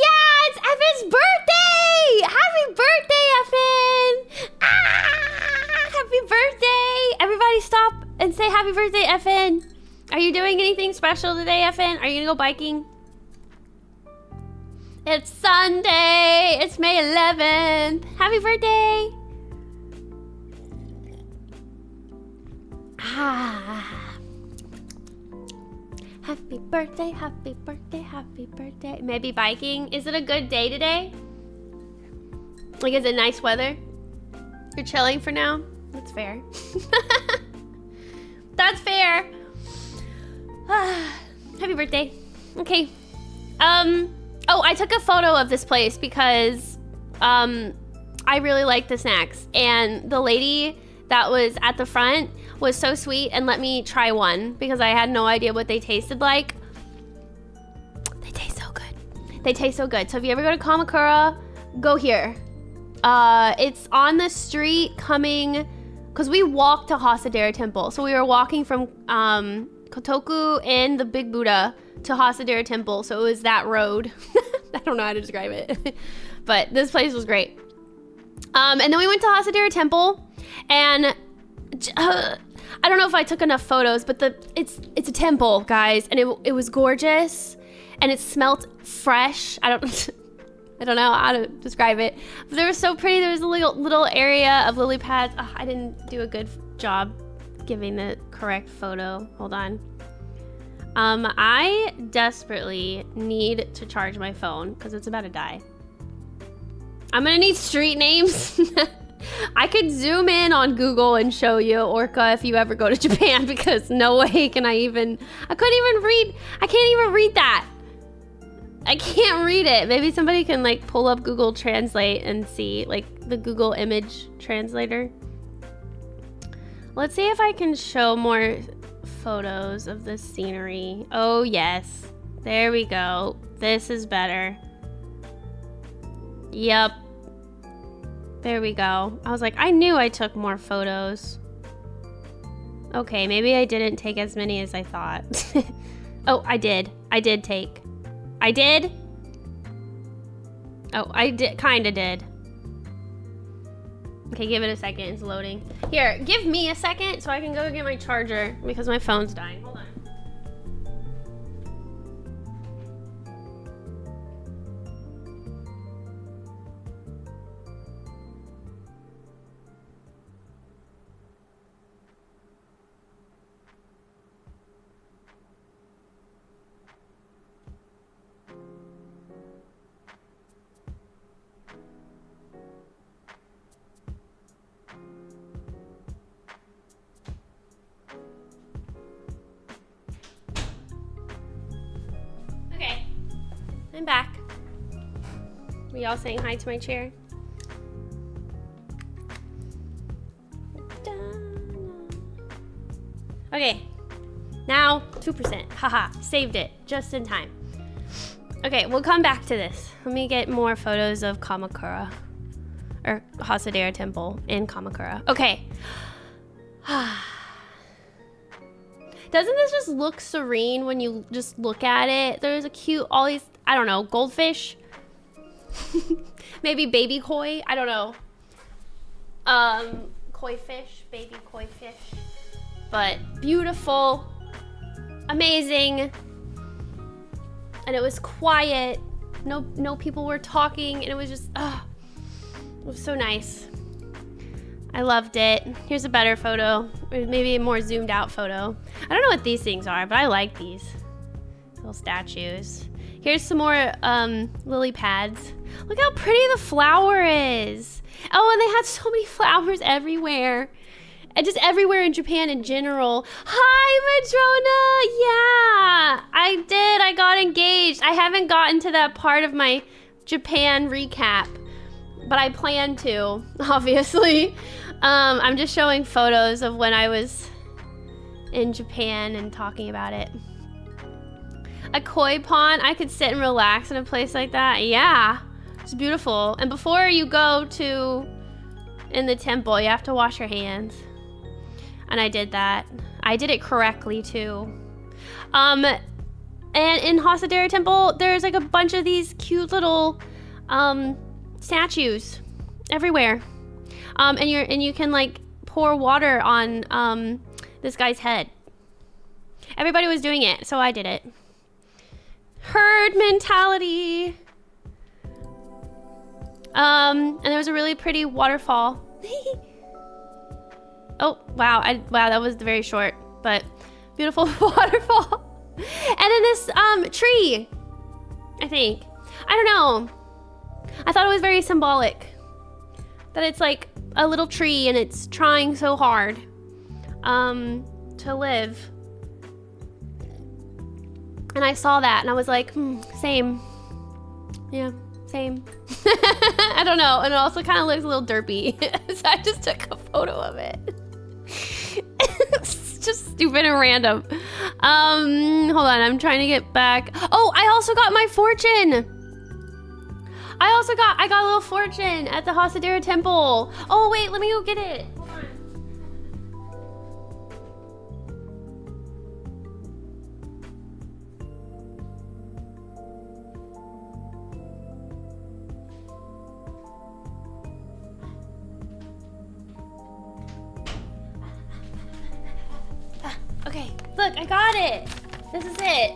yeah, it's Effen's birthday! Happy birthday, Effen! Ah, happy birthday! Everybody stop and say happy birthday, Effen. Are you doing anything special today, Effen? Are you gonna go biking? It's Sunday. It's May 11th. Happy birthday. Ah. Happy birthday, happy birthday, happy birthday. Maybe biking. Is it a good day today? Like, is it nice weather? You're chilling for now? That's fair. That's fair. Happy birthday. Okay. Oh, I took a photo of this place because I really like the snacks. And the lady that was at the front was so sweet and let me try one because I had no idea what they tasted like. They taste so good. They taste so good. So if you ever go to Kamakura, go here. It's on the street coming, because we walked to Hasadera Temple. So we were walking from Kotoku and the Big Buddha to Hasadera Temple. So it was that road. I don't know how to describe it. But this place was great. And then we went to Hasadera Temple, and I don't know if I took enough photos, but it's a temple, guys, and it was gorgeous, and it smelled fresh. I don't know how to describe it, but they were so pretty. There was a little area of lily pads. Oh, I didn't do a good job giving the correct photo. Hold on. I desperately need to charge my phone because it's about to die. I'm gonna need street names. I could zoom in on Google and show you Orca if you ever go to Japan, because no way can I can't even read that. I can't read it. Maybe somebody can like pull up Google Translate and see, like the Google image translator. Let's see if I can show more photos of the scenery. Oh yes, there we go. This is better. Yep. There we go. I was like, I knew I took more photos. Okay, maybe I didn't take as many as I thought. Oh, I did. I did take. I did? Oh, I did. Kinda did. Okay, give it a second. It's loading. Here, give me a second so I can go get my charger because my phone's dying. Hold on. I'm back. Were y'all saying hi to my chair? Okay, now 2%. Haha, saved it just in time. Okay, we'll come back to this. Let me get more photos of Kamakura. Or Hasadera Temple in Kamakura. Okay. Doesn't this just look serene when you just look at it? There's a cute, all these, I don't know, goldfish? Maybe baby koi? I don't know. Koi fish, baby koi fish. But beautiful, amazing. And it was quiet. No people were talking, and it was just, it was so nice. I loved it. Here's a better photo, or maybe a more zoomed out photo. I don't know what these things are, but I like these little statues. Here's some more lily pads. Look how pretty the flower is. Oh, and they had so many flowers everywhere. And just everywhere in Japan in general. Hi, Madrona! Yeah, I did. I got engaged. I haven't gotten to that part of my Japan recap, but I plan to, obviously. I'm just showing photos of when I was in Japan and talking about it. A koi pond. I could sit and relax in a place like that. Yeah, it's beautiful. And before you go to in the temple, you have to wash your hands. And I did that. I did it correctly too. And in Hasadera Temple, there's like a bunch of these cute little statues everywhere. And you can like pour water on this guy's head. Everybody was doing it, so I did it. Herd mentality. And there was a really pretty waterfall. Oh, wow. Wow, that was very short, but beautiful waterfall. And then this tree, I think. I don't know. I thought it was very symbolic that it's like a little tree and it's trying so hard to live. And I saw that and I was like, same. Yeah, same. I don't know. And it also kind of looks a little derpy. So I just took a photo of it. It's just stupid and random. Hold on, I'm trying to get back. Oh, I also got my fortune. I got a little fortune at the Hasadera Temple. Oh wait, let me go get it. Hold on. Okay, look, I got it. This is it.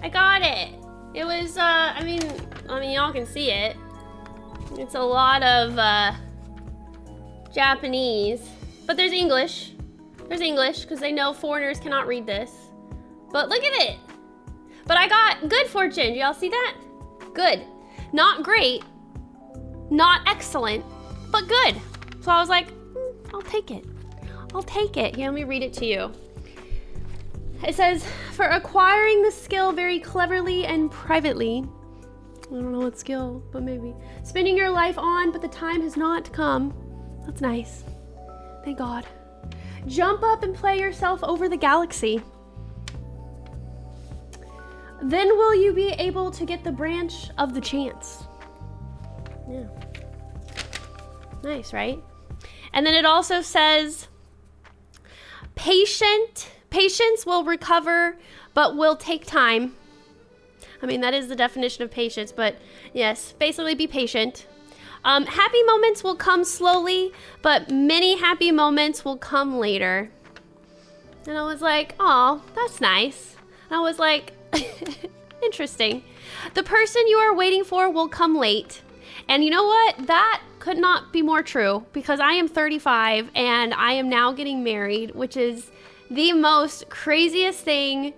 I got it. It was, I mean, y'all can see it. It's a lot of, Japanese. But there's English. There's English, because they know foreigners cannot read this. But look at it. But I got good fortune. Y'all see that? Good. Not great. Not excellent. But good. So I was like, I'll take it. I'll take it. Here, let me read it to you. It says, for acquiring the skill very cleverly and privately. I don't know what skill, but maybe. Spending your life on, but the time has not come. That's nice. Thank God. Jump up and play yourself over the galaxy. Then will you be able to get the branch of the chance. Yeah. Nice, right? And then it also says, patience will recover, but will take time. I mean, that is the definition of patience, but yes, basically be patient. Happy moments will come slowly, but many happy moments will come later. And I was like, oh, that's nice. And I was like, interesting. The person you are waiting for will come late. And you know what? That could not be more true, because I am 35 and I am now getting married, which is the most craziest thing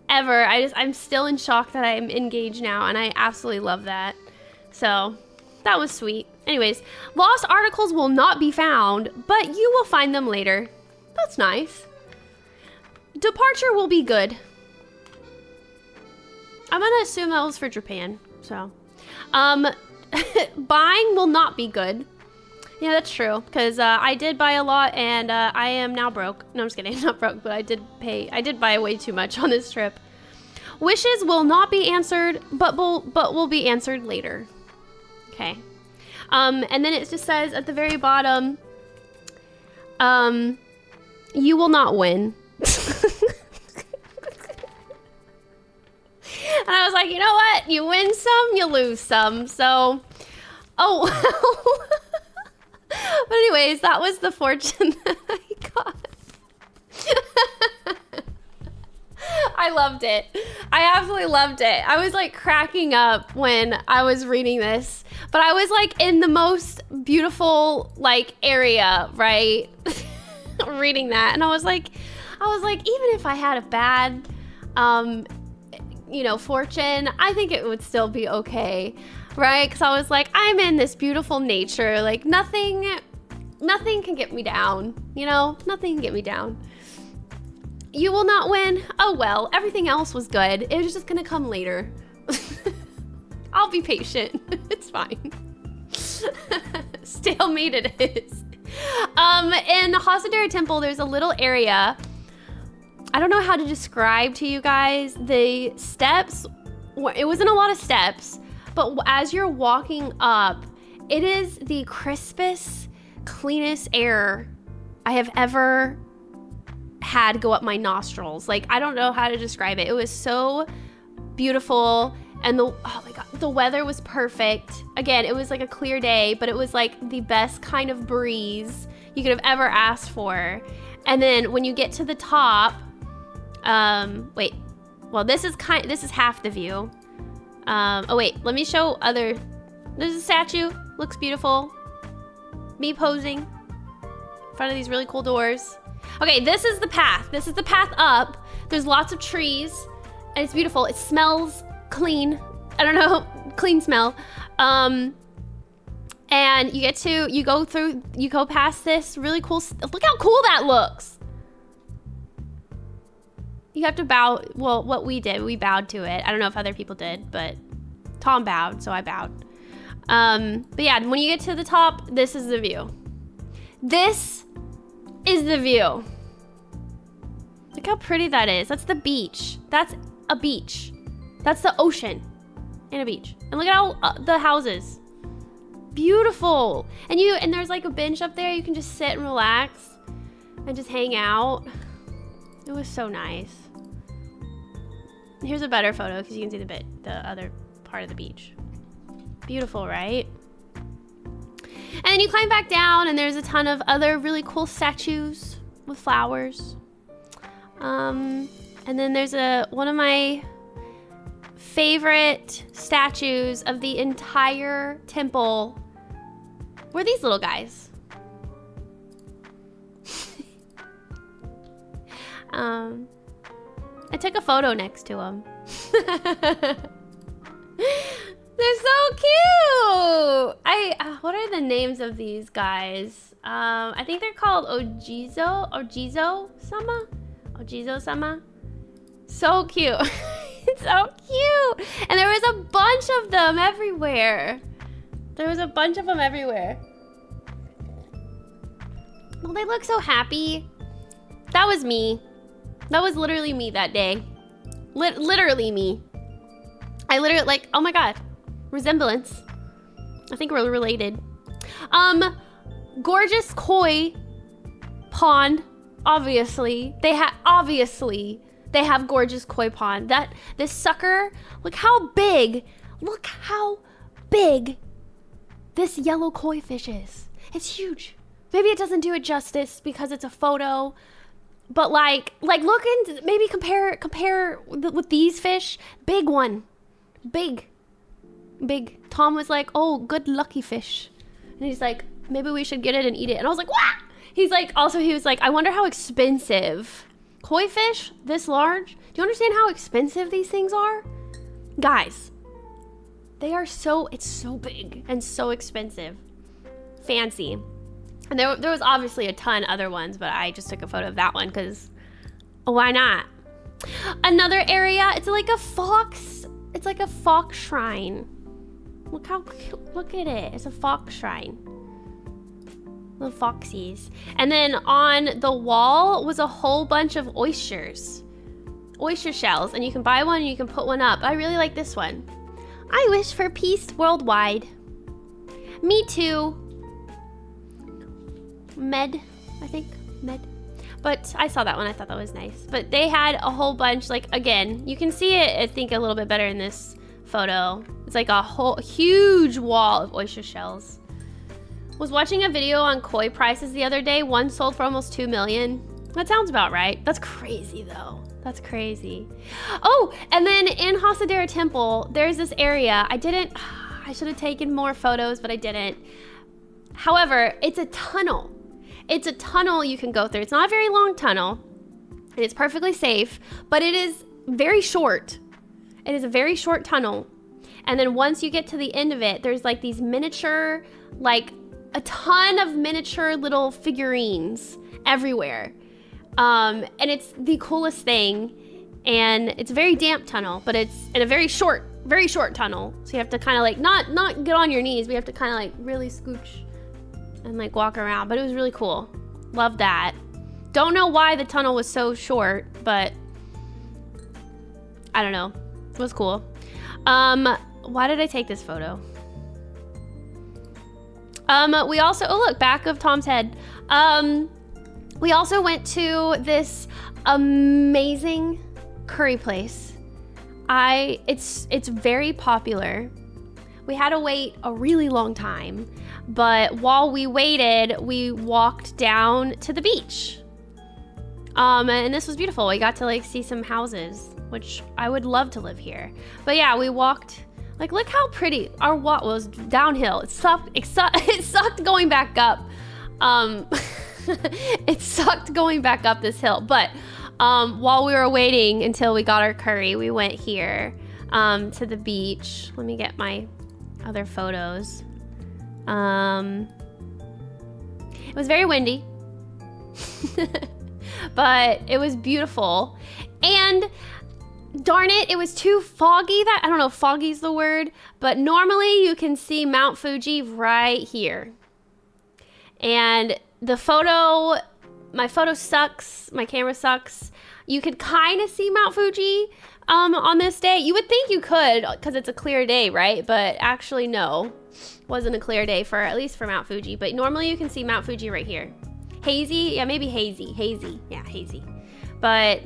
ever. I'm still in shock that I'm engaged now, and I absolutely love that. So that was sweet. Anyways, lost articles will not be found, but you will find them later. That's nice. Departure will be good. I'm gonna assume that was for Japan. So, buying will not be good. Yeah, that's true. Because I did buy a lot, and I am now broke. No, I'm just kidding. Not broke, but I did buy way too much on this trip. Wishes will not be answered, but will be answered later. Okay. And then it just says at the very bottom, you will not win. And I was like, you know what? You win some, you lose some. So, oh. But anyways, that was the fortune that I got. I loved it. I absolutely loved it. I was like cracking up when I was reading this, but I was like in the most beautiful like area, right? Reading that. And I was like, even if I had a bad, you know, fortune, I think it would still be okay, right? Because I was like, I'm in this beautiful nature, like nothing can get me down, you know, nothing can get me down. You will not win. Oh well, everything else was good. It was just gonna come later. I'll be patient. It's fine. Stalemate it is. In Hasadera Temple, there's a little area. I don't know how to describe to you guys the steps. It wasn't a lot of steps, but as you're walking up, it is the crispest, cleanest air I have ever had go up my nostrils. Like, I don't know how to describe it. It was so beautiful. And oh my God, the weather was perfect. Again, it was like a clear day, but it was like the best kind of breeze you could have ever asked for. And then when you get to the top, wait, well, this is half the view. Oh wait, let me show there's a statue, looks beautiful. Me posing in front of these really cool doors. Okay, this is the path. This is the path up. There's lots of trees, and it's beautiful. It smells clean. I don't know, clean smell. And you go past this really cool, look how cool that looks. You have to bow, well, what we did, we bowed to it. I don't know if other people did, but Tom bowed, so I bowed. But yeah, when you get to the top, this is the view. This is the view. Look how pretty that is. That's the beach. That's a beach. That's the ocean and a beach. And look at how the houses. Beautiful. And there's like a bench up there. You can just sit and relax and just hang out. It was so nice. Here's a better photo because you can see the other part of the beach. Beautiful, right? And then you climb back down and there's a ton of other really cool statues with flowers. And then there's one of my favorite statues of the entire temple were these little guys. I took a photo next to them. They're so cute. What are the names of these guys? I think they're called Ojizo-sama. So cute. It's so cute. And there was a bunch of them everywhere. Well, they look so happy. That was me. That was literally me that day. Literally me. I literally, like, oh my God. Resemblance. I think we're related. Gorgeous koi pond. Obviously. They have gorgeous koi pond. This sucker, look how big this yellow koi fish is. It's huge. Maybe it doesn't do it justice because it's a photo, but like look and maybe compare with these fish. Big one, big. Tom was like, oh, good lucky fish. And he's like, maybe we should get it and eat it. And I was like, what? He was like, I wonder how expensive. Koi fish this large? Do you understand how expensive these things are? Guys, it's so big and so expensive. Fancy. And there was obviously a ton other ones, but I just took a photo of that one because why not? Another area, it's like a fox shrine. Look how cute, look at it. It's a fox shrine. Little foxies. And then on the wall was a whole bunch of oysters. Oyster shells. And you can buy one and you can put one up. I really like this one. I wish for peace worldwide. Me too. Med, I think. Med. But I saw that one. I thought that was nice. But they had a whole bunch, like, again, you can see it, I think, a little bit better in this photo. It's like a whole huge wall of oyster shells. Was watching a video on koi prices the other day. One sold for almost 2 million. That sounds about right. That's crazy though. That's crazy. Oh, and then in Hasadera Temple, there's this area. I should have taken more photos, but I didn't. However, it's a tunnel. It's a tunnel you can go through. It's not a very long tunnel, and it's perfectly safe, but it is very short. It is a very short tunnel. And then once you get to the end of it, there's like these miniature, like a ton of miniature little figurines everywhere. And it's the coolest thing. And it's a very damp tunnel, but it's in a very short tunnel. So you have to kind of like, not get on your knees, but you have to kind of like really scooch and like walk around. But it was really cool. Love that. Don't know why the tunnel was so short, but I don't know. It was cool. Why did I take this photo? We also, oh look, back of Tom's head. We also went to this amazing curry place. It's very popular. We had to wait a really long time, but while we waited, we walked down to the beach. And this was beautiful. We got to like see some houses, which I would love to live here. But yeah, we walked. Like, look how pretty our walk was downhill. It sucked going back up. It sucked going back up this hill. But while we were waiting until we got our curry, we went here to the beach. Let me get my other photos. It was very windy, but it was beautiful. And darn it, it was too foggy. I don't know if foggy's the word, but normally you can see Mount Fuji right here. And the photo, my photo sucks, my camera sucks. You could kind of see Mount Fuji on this day. You would think you could because it's a clear day, right? But actually no, wasn't a clear day for, at least for Mount Fuji. But normally you can see Mount Fuji right here. Hazy, yeah, maybe hazy, yeah, hazy. But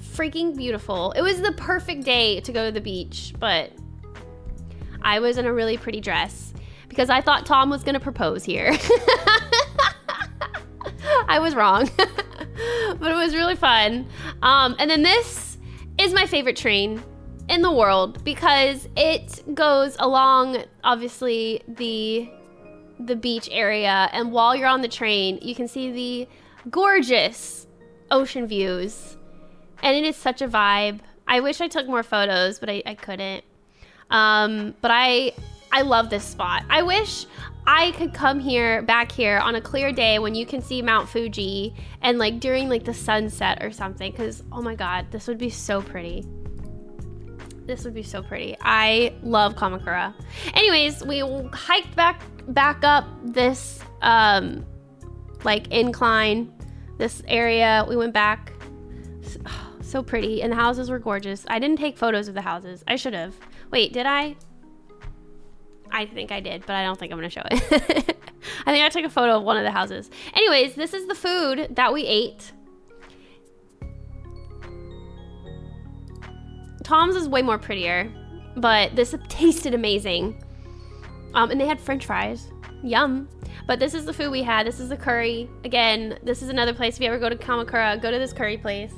freaking beautiful. It was the perfect day to go to the beach, but I was in a really pretty dress because I thought Tom was gonna propose here. I was wrong, but it was really fun. And then this is my favorite train in the world because it goes along, obviously, the beach area, and while you're on the train, you can see the gorgeous ocean views. And it is such a vibe. I wish I took more photos, but I couldn't. But I love this spot. I wish I could come back here on a clear day when you can see Mount Fuji and like during like the sunset or something. Cause oh my God, this would be so pretty. This would be so pretty. I love Kamakura. Anyways, we hiked back up this like incline, this area. We went back. So pretty, and the houses were gorgeous. I didn't take photos of the houses. I should have. Wait, did I? I think I did, but I don't think I'm gonna show it. I think I took a photo of one of the houses. Anyways, this is the food that we ate. Tom's is way more prettier, but this tasted amazing. And they had French fries. Yum. But this is the food we had. This is the curry. Again, this is another place. If you ever go to Kamakura, go to this curry place.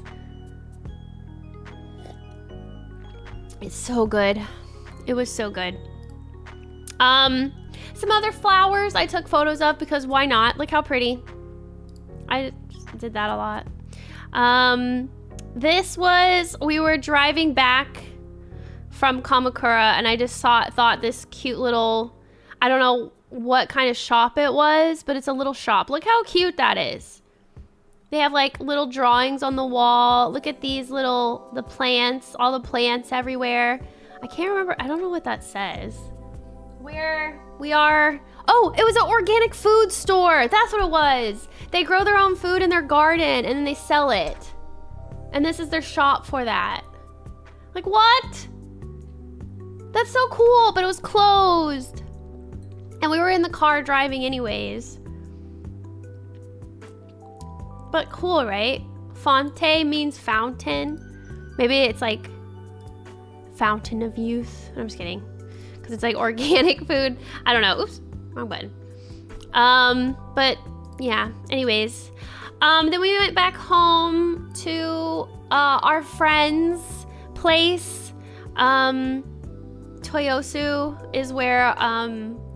It's so good. It was so good. Some other flowers I took photos of because why not? Look how pretty. I just did that a lot. We were driving back from Kamakura and I just thought this cute little, I don't know what kind of shop it was, but it's a little shop. Look how cute that is. They have like little drawings on the wall. Look at these the plants, all the plants everywhere. I can't remember. I don't know what that says. Where we are. Oh, it was an organic food store. That's what it was. They grow their own food in their garden and then they sell it. And this is their shop for that. Like, what? That's so cool, but it was closed. And we were in the car driving anyways. But cool, right? Fonte means fountain. Maybe it's like fountain of youth. I'm just kidding. Because it's like organic food. I don't know. Oops, wrong button. But yeah, anyways. Then we went back home to our friend's place. Toyosu is where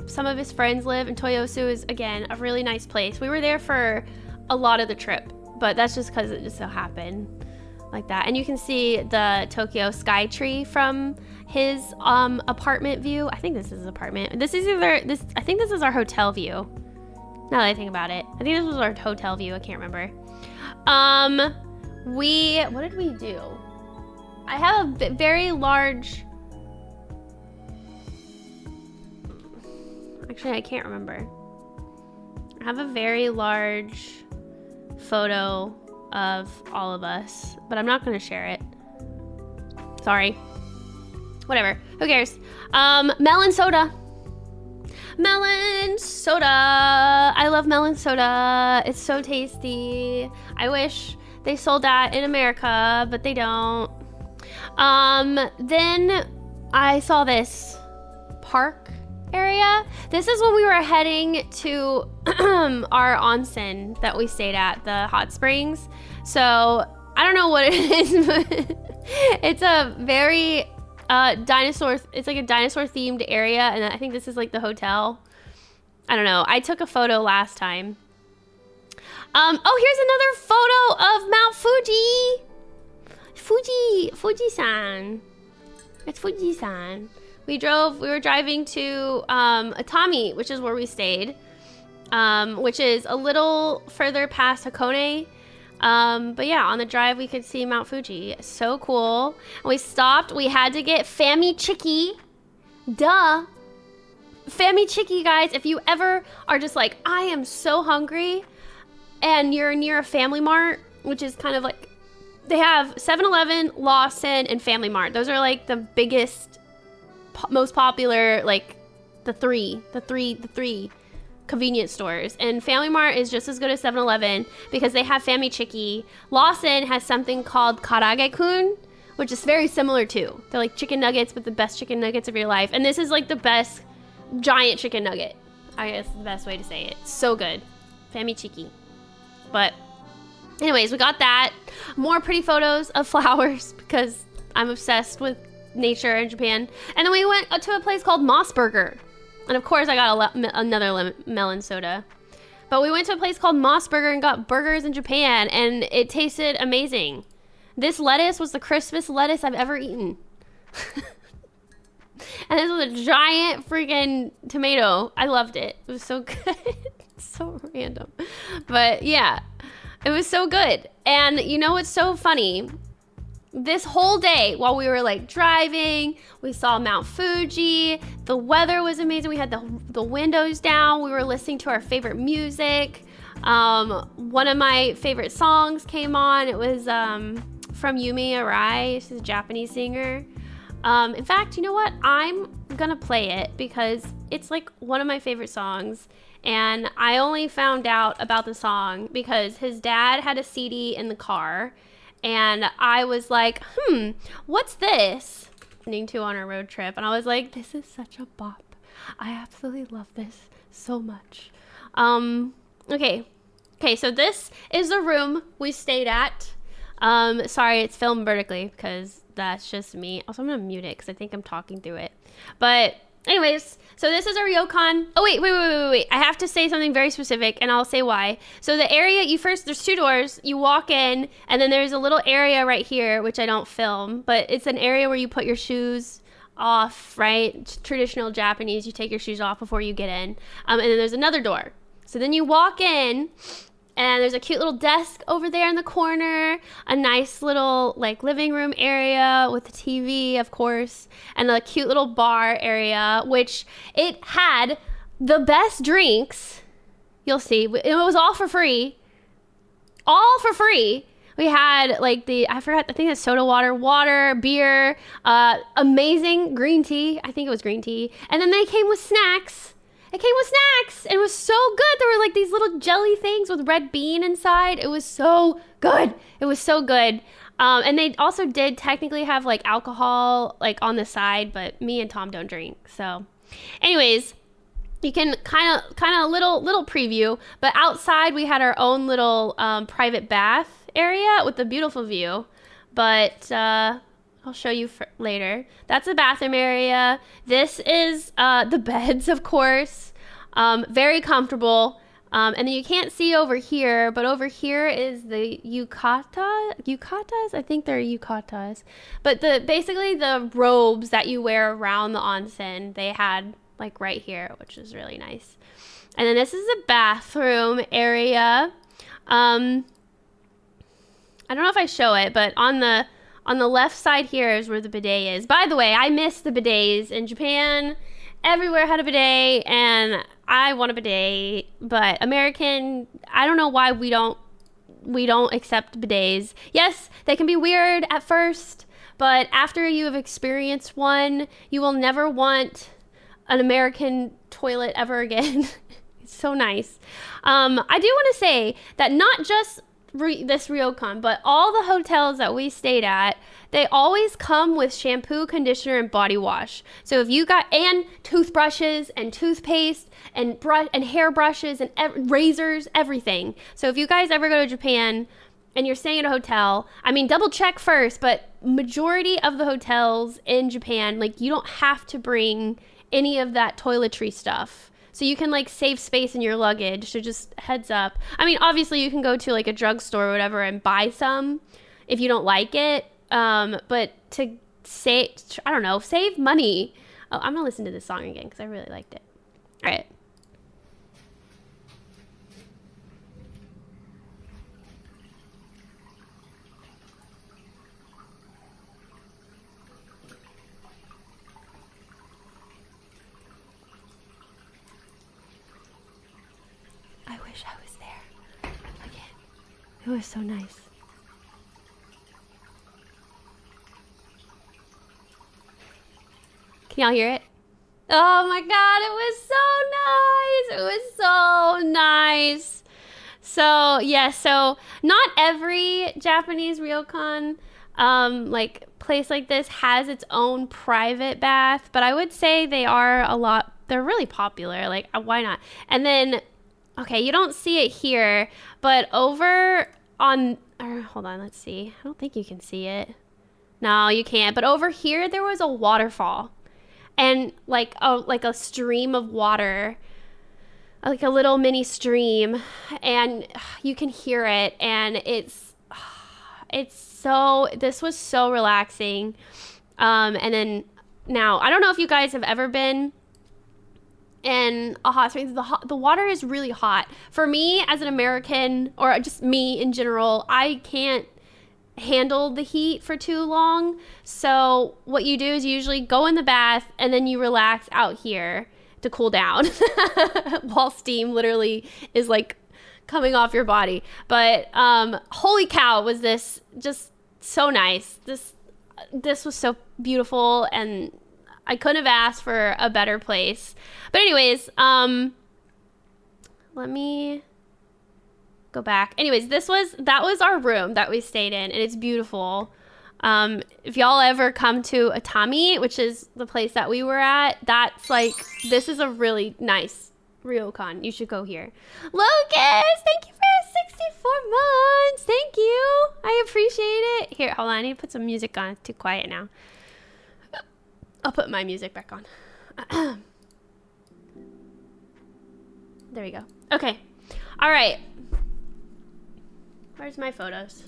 some of his friends live, and Toyosu is, again, a really nice place. We were there for a lot of the trip, but that's just because it just so happened like that. And you can see the Tokyo sky tree from his apartment view. I think this is his apartment. This is either this. I think this is our hotel view. Now that I think about it, I think this was our hotel view. I can't remember. What did we do? I have a very large. Actually, I can't remember. I have a very large photo of all of us, but I'm not going to share it. Sorry. Whatever. Who cares? Melon soda. Melon soda. I love melon soda. It's so tasty. I wish they sold that in America, but they don't. Then I saw this park area. This is when we were heading to our onsen that we stayed at, the hot springs. So I don't know what it is, but it's a very it's like a dinosaur themed area, and I think this is like the hotel. I don't know. I took a photo last time. Oh, here's another photo of Mount Fuji. Fuji-san. It's Fuji-san. We were driving to Atami, which is where we stayed, which is a little further past Hakone. But yeah, on the drive, we could see Mount Fuji. So cool. And we stopped. We had to get Fami Chiki. Duh. Fami Chiki, guys, if you ever are just like, I am so hungry, and you're near a Family Mart, which is kind of like, they have 7-Eleven, Lawson, and Family Mart. Those are like the biggest, most popular, like the three convenience stores. And Family Mart is just as good as 7-Eleven because they have Fami Chiki. Lawson has something called Karage-kun, which is very similar too. They're like chicken nuggets, but the best chicken nuggets of your life. And this is like the best giant chicken nugget. I guess is the best way to say it. So good. Fami Chiki. But anyways, we got that. More pretty photos of flowers because I'm obsessed with nature in Japan. And then we went to a place called Moss Burger. And of course I got another melon soda. But we went to a place called Moss Burger and got burgers in Japan, and it tasted amazing. This lettuce was the crispest lettuce I've ever eaten. And this was a giant freaking tomato. I loved it. It was so good. So random. But yeah, it was so good. And you know what's so funny? This whole day while we were like driving, we saw Mount Fuji. The weather was amazing. We had the windows down. We were listening to our favorite music. One of my favorite songs came on. It was from Yumi Arai. She's a Japanese singer. In fact, you know what? I'm gonna play it because it's like one of my favorite songs. And I only found out about the song because his dad had a CD in the car. And I was like, what's this? Listening to on our road trip. And I was like, this is such a bop. I absolutely love this so much. Okay, so this is the room we stayed at. Sorry, it's filmed vertically because that's just me. Also, I'm gonna mute it because I think I'm talking through it. But anyways, so this is our ryokan. Oh, wait. I have to say something very specific, and I'll say why. So the area, there's 2 doors. You walk in, and then there's a little area right here, which I don't film, but it's an area where you put your shoes off, right? Traditional Japanese, you take your shoes off before you get in. And then there's another door. So then you walk in, and there's a cute little desk over there in the corner, a nice little like living room area with a TV, of course, and a cute little bar area, which it had the best drinks, you'll see, it was all for free. All for free. We had like I think it's soda water, beer, amazing green tea. I think it was green tea. And then they came with snacks. It came with snacks. And it was so good. There were like these little jelly things with red bean inside. It was so good. It was so good. And they also did technically have like alcohol like on the side, but me and Tom don't drink. So anyways, you can kind of little preview, but outside we had our own little private bath area with a beautiful view, but I'll show you later. That's the bathroom area. This is the beds, of course, very comfortable. And then you can't see over here, but over here is the yukatas. I think they're yukatas, but basically the robes that you wear around the onsen, they had like right here, which is really nice. And then this is the bathroom area. I don't know if I show it, but on the left side here is where the bidet is. By the way, I miss the bidets in Japan. Everywhere had a bidet, and I want a bidet, but American, I don't know why we don't accept bidets. Yes, they can be weird at first, but after you have experienced one, you will never want an American toilet ever again. It's so nice. I do want to say that not just this ryokan, but all the hotels that we stayed at, they always come with shampoo, conditioner, and body wash. So if you and toothbrushes and toothpaste and hair brushes and razors, everything. So if you guys ever go to Japan and you're staying at a hotel, I mean, double check first, but majority of the hotels in Japan, like, you don't have to bring any of that toiletry stuff. So you can like save space in your luggage. So just heads up. I mean, obviously you can go to like a drugstore or whatever and buy some if you don't like it. But to save money. Oh, I'm gonna listen to this song again because I really liked it. All right. I wish I was there again. It was so nice. Can y'all hear it? Oh my God, it was so nice. It was so nice. So yeah, so not every Japanese ryokan, like place like this has its own private bath, but I would say they're really popular. Like, why not? And then, okay, you don't see it here, but over on, hold on, let's see. I don't think you can see it. No, you can't. But over here, there was a waterfall. And like a stream of water, like a little mini stream, and you can hear it, and this was so relaxing. And then now, I don't know if you guys have ever been in a hot spring. The water is really hot. For me, as an American, or just me in general, I can't handle the heat for too long. So what you do is you usually go in the bath and then you relax out here to cool down while steam literally is like coming off your body. But holy cow, was this just so nice. This was so beautiful, and I couldn't have asked for a better place. But anyways, let me go back. Anyways, that was our room that we stayed in, and it's beautiful. If y'all ever come to Atami, which is the place that we were at, this is a really nice ryokan. You should go here. Lucas, thank you for 64 months. Thank you. I appreciate it. Here, hold on. I need to put some music on. It's too quiet now. I'll put my music back on. There we go. Okay. All right. Where's my photos?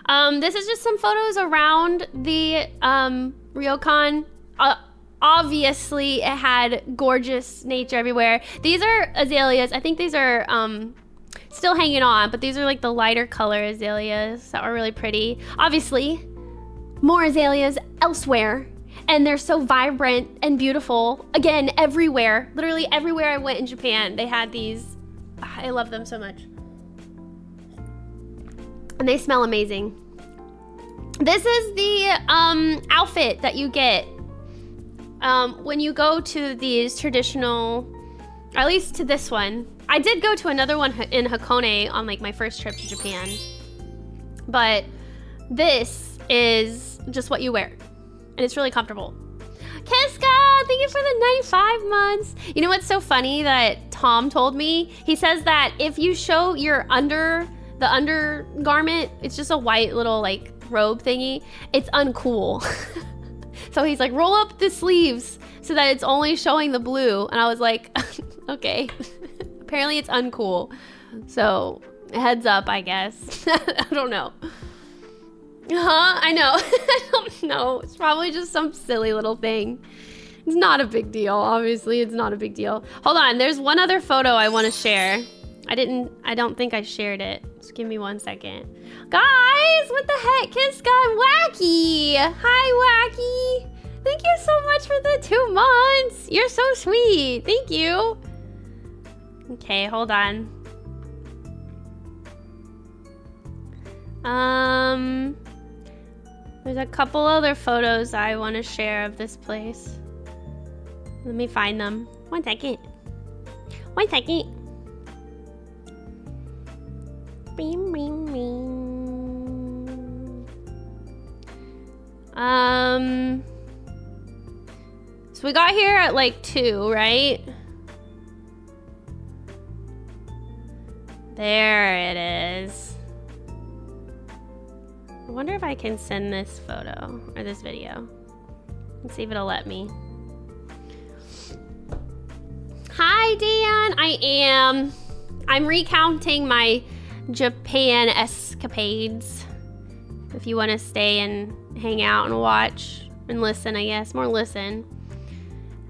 This is just some photos around the ryokan. Obviously, it had gorgeous nature everywhere. These are azaleas. I think these are still hanging on, but these are like the lighter color azaleas that were really pretty. Obviously, more azaleas elsewhere. and they're so vibrant and beautiful. Again, everywhere, literally everywhere I went in Japan, they had these. I love them so much. And they smell amazing. This is the outfit that you get when you go to these traditional, or at least to this one. I did go to another one in Hakone on like my first trip to Japan. But this is just what you wear. And it's really comfortable. Kiska, thank you for the 95 months. You know what's so funny that Tom told me? He says that if you show your the undergarment, it's just a white little like robe thingy, it's uncool. So he's like, roll up the sleeves so that it's only showing the blue. And I was like, okay. Apparently it's uncool. So heads up, I guess. I don't know. I know. I don't know. It's probably just some silly little thing. It's not a big deal. Obviously, it's not a big deal. Hold on. There's one other photo I want to share. I don't think I shared it. Just give me 1 second. Guys, what the heck? Kiska and Wacky. Hi, Wacky. Thank you so much for the 2 months. You're so sweet. Thank you. Okay, hold on. There's a couple other photos I want to share of this place. Let me find them. 1 second. 1 second. Beam, beam, beam. So we got here at like 2, right? There it is. I wonder if I can send this photo or this video. Let's see if it'll let me. Hi, Dan. I'm recounting my Japan escapades. If you want to stay and hang out and watch and listen, I guess. More listen.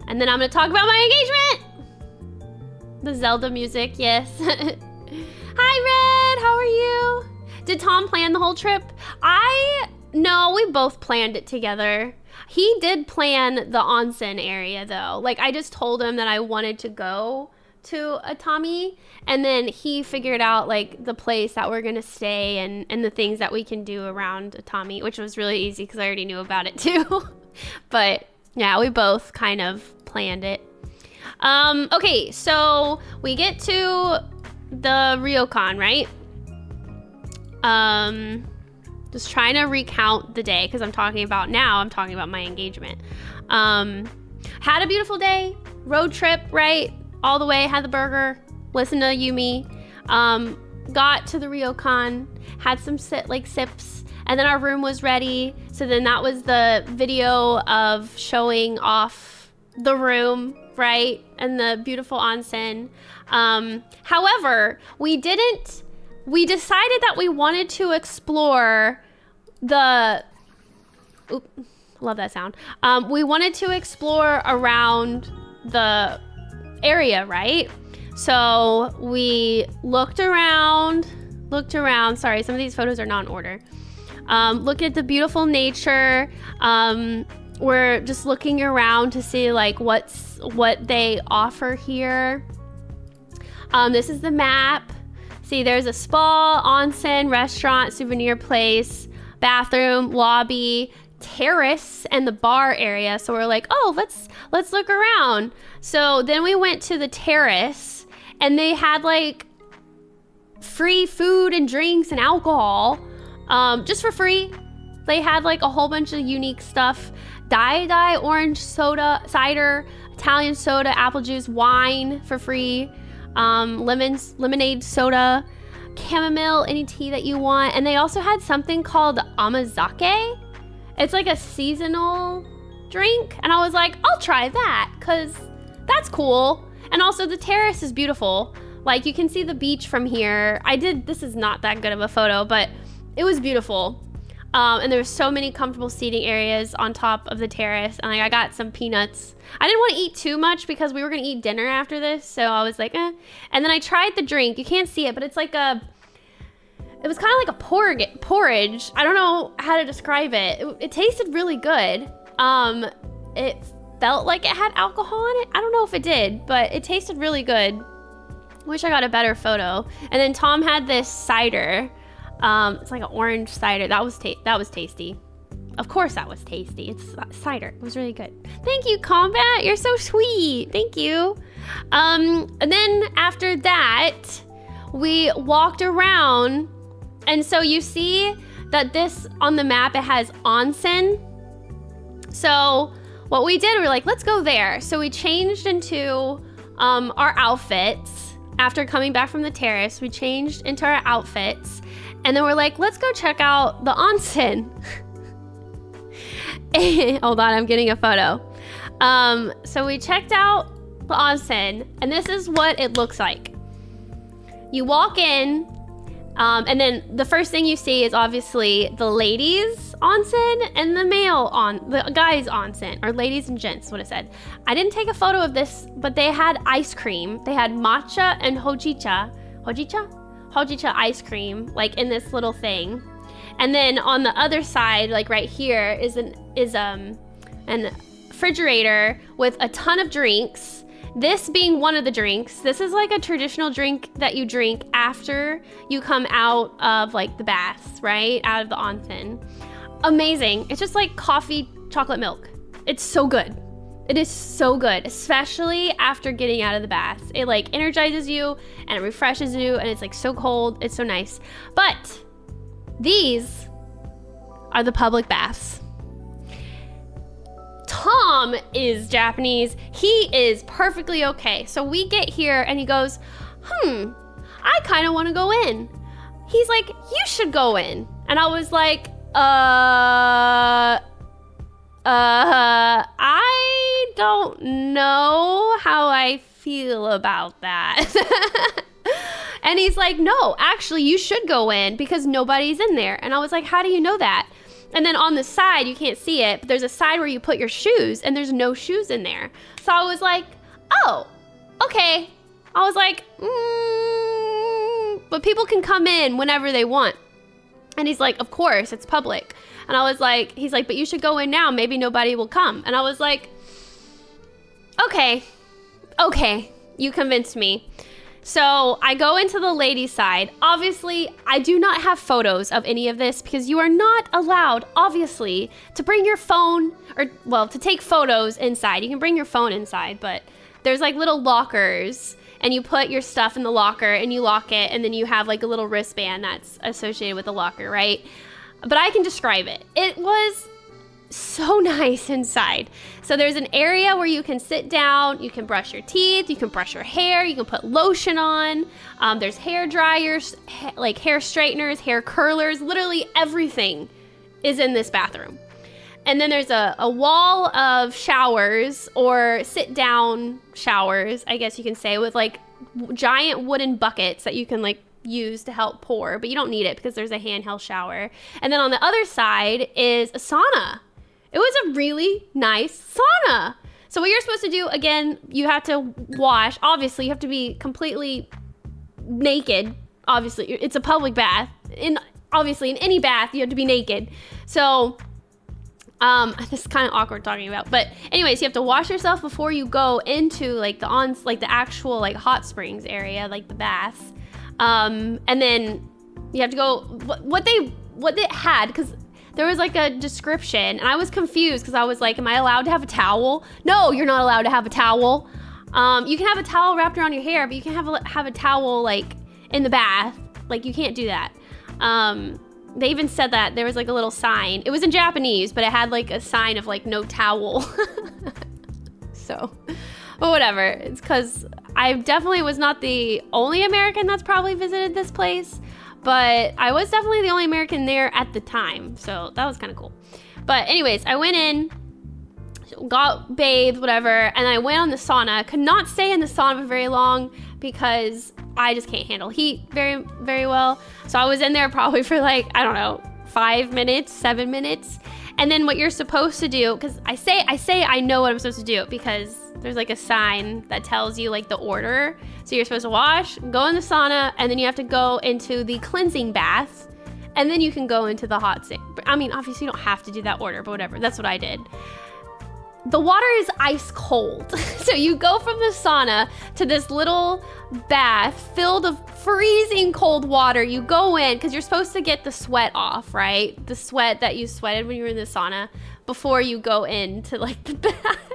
And then I'm going to talk about my engagement. The Zelda music, yes. Hi, Red. How are you? Did Tom plan the whole trip? No, we both planned it together. He did plan the onsen area though. Like I just told him that I wanted to go to Atami, and then he figured out like the place that we're gonna stay and the things that we can do around Atami, which was really easy because I already knew about it too. But yeah, we both kind of planned it. Okay, so we get to the ryokan, right? Just trying to recount the day because I'm talking about my engagement. Had a beautiful day, road trip, right? All the way, had the burger, listened to Yumi, got to the ryokan, had some sips, and then our room was ready. So then that was the video of showing off the room, right? And the beautiful onsen. However, we decided that we wanted to explore love that sound. We wanted to explore around the area, right? So we looked around. Sorry, some of these photos are not in order. Look at the beautiful nature. We're just looking around to see like what they offer here. This is the map. See, there's a spa, onsen, restaurant, souvenir place, bathroom, lobby, terrace, and the bar area. So we're like, oh, let's look around. So then we went to the terrace, and they had like free food and drinks and alcohol, just for free. They had like a whole bunch of unique stuff: dai, orange soda, cider, Italian soda, apple juice, wine for free. Lemonade soda, chamomile, any tea that you want. And they also had something called amazake. It's like a seasonal drink. And I was like, I'll try that because that's cool. And also the terrace is beautiful. Like you can see the beach from here. This is not that good of a photo, but it was beautiful. And there were so many comfortable seating areas on top of the terrace. And like I got some peanuts. I didn't want to eat too much because we were going to eat dinner after this. So I was like, eh. And then I tried the drink. You can't see it, but it's like it was kind of like a porridge. I don't know how to describe it. It tasted really good. it felt like it had alcohol in it. I don't know if it did, but it tasted really good. Wish I got a better photo. And then Tom had this cider. It's like an orange cider. That was tasty. Of course that was tasty. It's cider. It was really good. Thank you, Combat. You're so sweet. Thank you. And then after that, we walked around. And so you see that this on the map, it has onsen. So what we did, we were like, let's go there. So we changed into our outfits. After coming back from the terrace, we changed into our outfits. And then we're like, let's go check out the onsen. Hold on, I'm getting a photo. So we checked out the onsen, and this is what it looks like. You walk in, and then the first thing you see is obviously the ladies onsen and the guys onsen, or ladies and gents, what it said. I didn't take a photo of this, but they had ice cream. They had matcha and hojicha ice cream, like in this little thing. And then on the other side, like right here, is an refrigerator with a ton of drinks. This being one of the drinks. This is like a traditional drink that you drink after you come out of like the baths, right? Out of the onsen. Amazing. It's just like coffee, chocolate milk. It's so good. It is so good, especially after getting out of the baths. It like energizes you and it refreshes you, and it's like so cold. It's so nice. But these are the public baths. Tom is Japanese. He is perfectly okay. So we get here and he goes, I kind of want to go in. He's like, you should go in. And I was like, I don't know how I feel about that. And he's like, no, actually you should go in because nobody's in there. And I was like, how do you know that? And then on the side, you can't see it, but there's a side where you put your shoes and there's no shoes in there. So I was like, oh, okay. I was like, but people can come in whenever they want. And he's like, of course, it's public. And I was like, he's like, but you should go in now. Maybe nobody will come. And I was like, okay, you convinced me. So I go into the ladies' side. Obviously, I do not have photos of any of this because you are not allowed, obviously, to bring your phone to take photos inside. You can bring your phone inside, but there's like little lockers and you put your stuff in the locker and you lock it, and then you have like a little wristband that's associated with the locker, right? But I can describe it. It was so nice inside. So there's an area where you can sit down, you can brush your teeth, you can brush your hair, you can put lotion on. There's hair dryers, like hair straighteners, hair curlers, literally everything is in this bathroom. And then there's a wall of showers, or sit down showers, I guess you can say, with like giant wooden buckets that you can like use to help pour, but you don't need it because there's a handheld shower. And then on the other side is a sauna. It was a really nice sauna. So what you're supposed to do, again, you have to wash. Obviously, you have to be completely naked. Obviously, it's a public bath. Obviously, in any bath, you have to be naked. So this is kind of awkward talking about, but anyways, you have to wash yourself before you go into like the actual like hot springs area, like the baths. And then you have to go, what it had, because there was like a description and I was confused because I was like, am I allowed to have a towel? No, you're not allowed to have a towel. You can have a towel wrapped around your hair, but you can't have a towel like in the bath. Like you can't do that. They even said that there was like a little sign. It was in Japanese, but it had like a sign of like no towel. So, but whatever. It's because I definitely was not the only American that's probably visited this place, but I was definitely the only American there at the time. So that was kind of cool. But anyways, I went in, got bathed, whatever, and I went on the sauna. Could not stay in the sauna for very long because I just can't handle heat very, very well. So I was in there probably for like, I don't know, 5 minutes, 7 minutes. And then what you're supposed to do, because I say I know what I'm supposed to do because there's like a sign that tells you like the order. So you're supposed to wash, go in the sauna, and then you have to go into the cleansing bath, and then you can go into the hot sink. I mean, obviously you don't have to do that order, but whatever. That's what I did. the water is ice cold. So you go from the sauna to this little bath filled with freezing cold water. You go in because you're supposed to get the sweat off, right? The sweat that you sweated when you were in the sauna before you go into like the bath.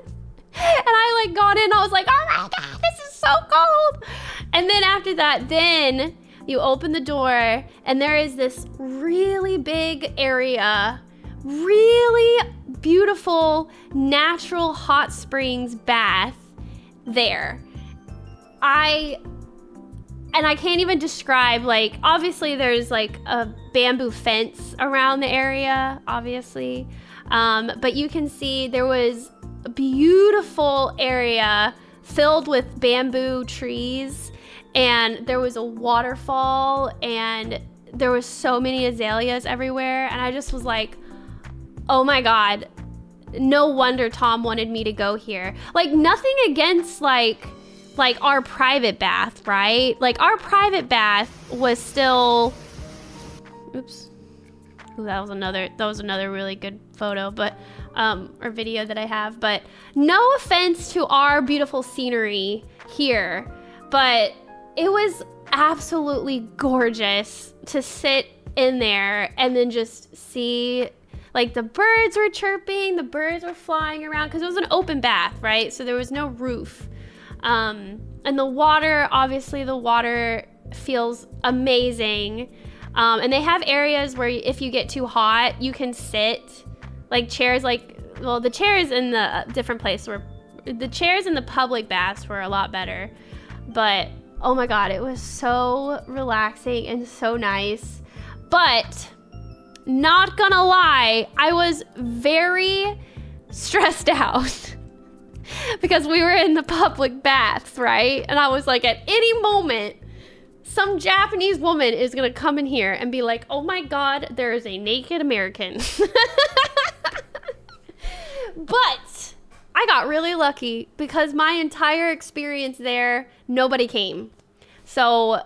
And I like got in, I was like, oh my God, this is so cold. And then after that, then you open the door and there is this really big area, really beautiful natural hot springs bath there. I can't even describe, like, obviously there's like a bamboo fence around the area, obviously. But you can see there was a beautiful area filled with bamboo trees, and there was a waterfall, and there was so many azaleas everywhere. And I just was like, oh my God, no wonder Tom wanted me to go here. Like, nothing against like our private bath, right? Like, our private bath was still, oops. Ooh, that was another really good photo, but or video that I have. But no offense to our beautiful scenery here, but it was absolutely gorgeous to sit in there and then just see, like, the birds were chirping, the birds were flying around, because it was an open bath, right? So there was no roof. And the water, obviously the water feels amazing. And they have areas where if you get too hot, you can sit, like chairs, like, well, the chairs in the different place were, the chairs in the public baths were a lot better. But oh my God, it was so relaxing and so nice. But not gonna lie, I was very stressed out because we were in the public baths, right? And I was like, at any moment, some Japanese woman is gonna come in here and be like, oh my God, there is a naked American. But I got really lucky because my entire experience there, nobody came. So,